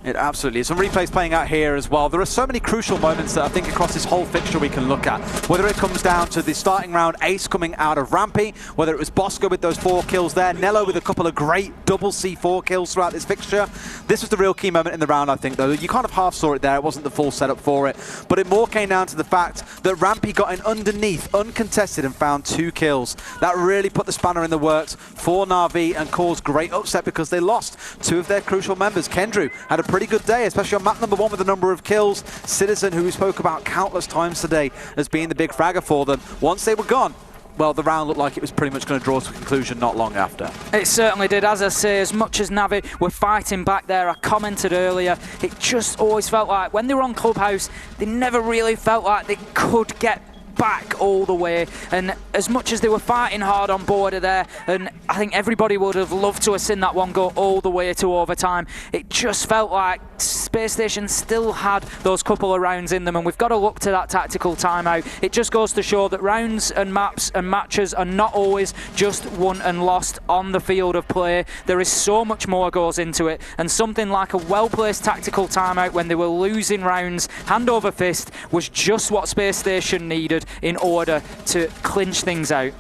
It absolutely is. Some replays playing out here as well. There are so many crucial moments that I think across this whole fixture we can look at. Whether it comes down to the starting round ace coming out of Rampy, whether it was Bosco with those 4 kills there, Nello with a couple of great double C4 kills throughout this fixture. This was the real key moment in the round, I think, though. You kind of half saw it there. It wasn't the full setup for it. But it more came down to the fact that Rampy got in underneath, uncontested, and found 2 kills. That really put the spanner in the works for Na'Vi and caused great upset because they lost 2 of their crucial members. Kendrew had a pretty good day, especially on map number 1 with a number of kills. Citizen, who we spoke about countless times today as being the big fragger for them. Once they were gone, well, the round looked like it was pretty much going to draw to a conclusion not long after. It certainly did. As I say, as much as Navi were fighting back there, I commented earlier, it just always felt like when they were on Clubhouse, they never really felt like they could get back all the way, and as much as they were fighting hard on border there, and I think everybody would have loved to have seen that one go all the way to overtime, it just felt like Space Station still had those couple of rounds in them, and we've got to look to that tactical timeout. It just goes to show that rounds and maps and matches are not always just won and lost on the field of play. There is so much more goes into it, and something like a well-placed tactical timeout when they were losing rounds hand over fist was just what Space Station needed in order to clinch things out.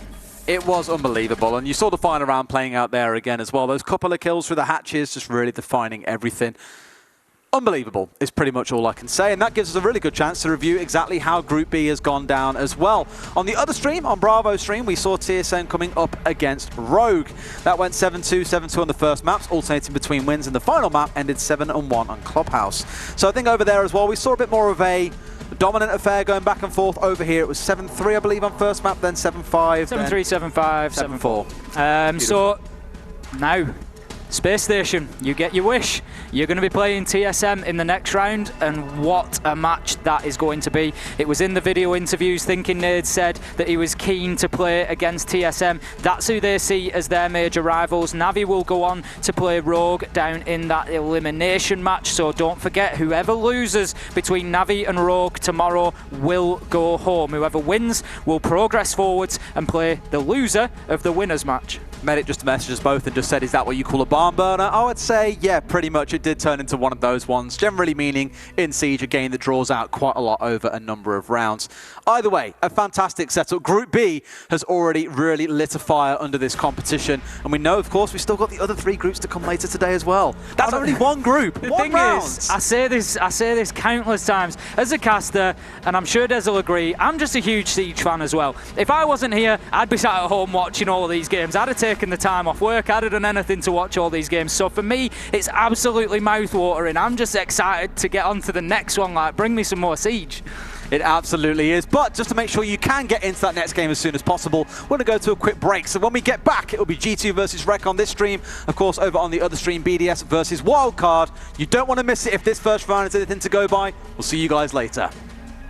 It was unbelievable, and you saw the final round playing out there again as well. Those couple of kills through the hatches just really defining everything. Unbelievable is pretty much all I can say, and that gives us a really good chance to review exactly how Group B has gone down as well. On the other stream, on Bravo's stream, we saw TSM coming up against Rogue. That went 7-2, 7-2 on the first maps, alternating between wins, and the final map ended 7-1 on Clubhouse. So I think over there as well, we saw a bit more of a dominant affair going back and forth. Over here, it was 7-3, I believe, on first map, then 7-5. 7-3, 7-5, 7-4. So now, Space Station, you get your wish. You're going to be playing TSM in the next round, and what a match that is going to be. It was in the video interviews, Thinking Nerd said that he was keen to play against TSM. That's who they see as their major rivals. Navi will go on to play Rogue down in that elimination match, so don't forget, whoever loses between Navi and Rogue tomorrow will go home. Whoever wins will progress forwards and play the loser of the winners match. Medic just messaged us both and just said, is that what you call a barn burner? I would say, yeah, pretty much. It did turn into one of those ones, generally meaning in Siege, a game that draws out quite a lot over a number of rounds. Either way, a fantastic setup. Group B has already really lit a fire under this competition, and we know, of course, we've still got the other 3 groups to come later today as well. That's only one group, the thing is, I say this countless times as a caster, and I'm sure Des will agree, I'm just a huge Siege fan as well. If I wasn't here, I'd be sat at home watching all of these games. I'd have taken the time off work, I'd have done anything to watch all these games. So for me, it's absolutely mouth-watering. I'm just excited to get on to the next one. Like, bring me some more Siege. It absolutely is. But just to make sure you can get into that next game as soon as possible, we're going to go to a quick break. So when we get back, it will be G2 versus Rec on this stream. Of course, over on the other stream, BDS versus Wildcard. You don't want to miss it if this first round is anything to go by. We'll see you guys later.